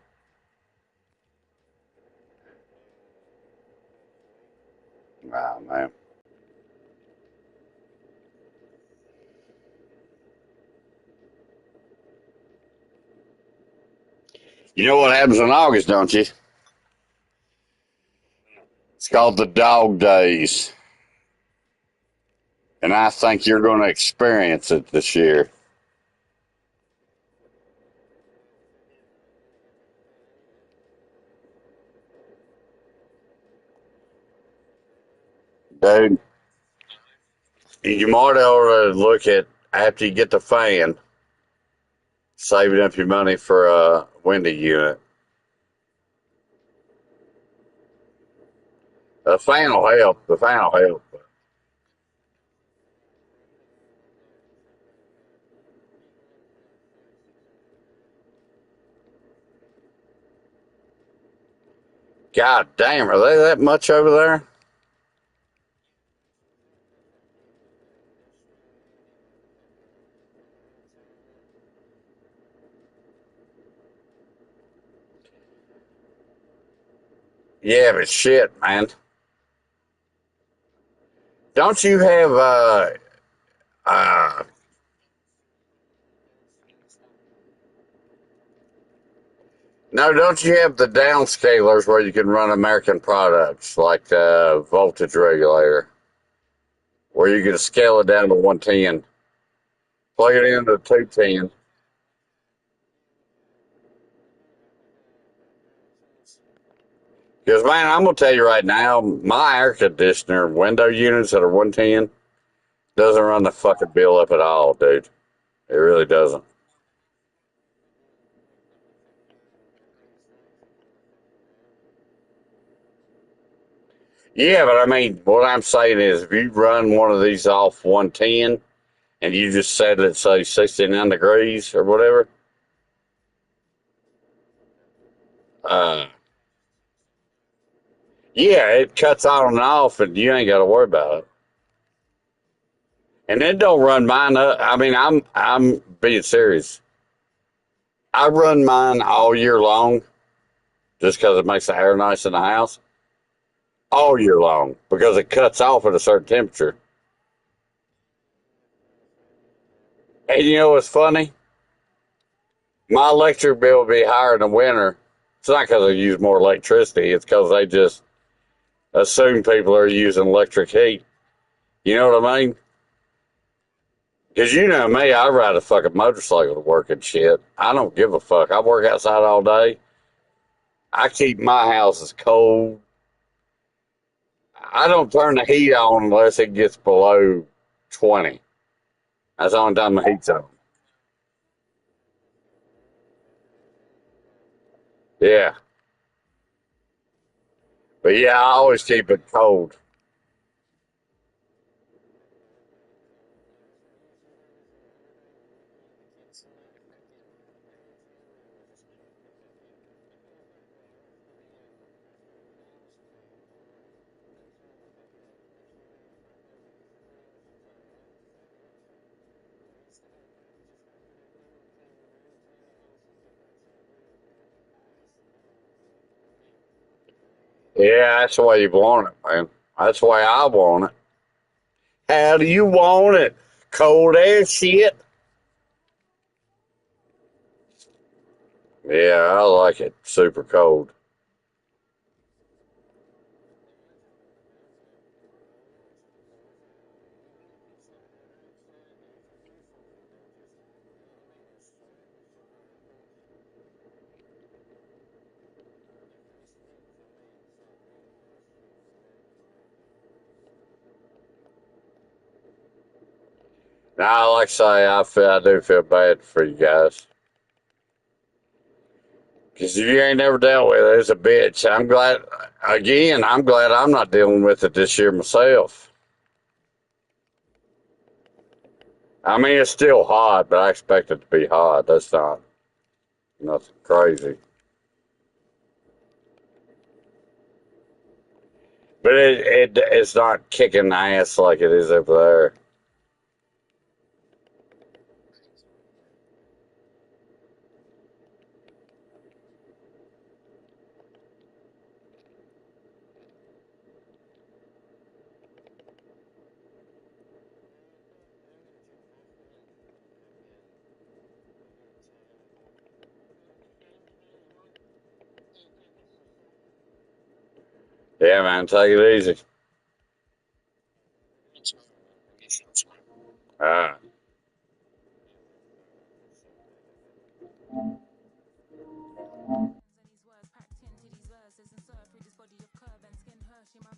Ah, man. You know what happens in August, don't you? It's called the dog days. And I think you're going to experience it this year. Dude, you might ought to look at, after you get the fan, saving up your money for a window unit. The fan will help. The fan will help. God damn, are they that much over there? Yeah, but shit, man. Don't you have uh no, don't you have the downscalers where you can run American products like the voltage regulator, where you can scale it down to 110, plug it into 210. Because man, I'm gonna tell you right now, my air conditioner window units that are 110 doesn't run the fucking bill up at all, dude. It really doesn't. Yeah, but I mean, what I'm saying is, if you run one of these off 110 and you just set it, say, 69 degrees or whatever, uh, yeah, it cuts on and off, and you ain't got to worry about it. And it don't run mine up. I mean, I'm being serious. I run mine all year long just because it makes the air nice in the house all year long because it cuts off at a certain temperature. And you know what's funny? My electric bill will be higher in the winter. It's not because I use more electricity. It's because they just assume people are using electric heat. You know what I mean? Because you know me, I ride a fucking motorcycle to work and shit. I don't give a fuck. I work outside all day. I keep my house as cold. I don't turn the heat on unless it gets below 20. That's the only time the heat's on. Yeah. But yeah, I always keep it cold. Yeah, that's the way you want it, man. That's the way I want it. How do you want it? Cold ass shit? Yeah, I like it super cold. Now, like I say, I do feel bad for you guys. Because you ain't never dealt with it. It's a bitch. I'm glad I'm not dealing with it this year myself. I mean, it's still hot, but I expect it to be hot. That's not nothing crazy. But it's not kicking ass like it is over there. Yeah, man, take it easy. Ah. And his words packed into these verses and served through this body of curve and skin Hershey my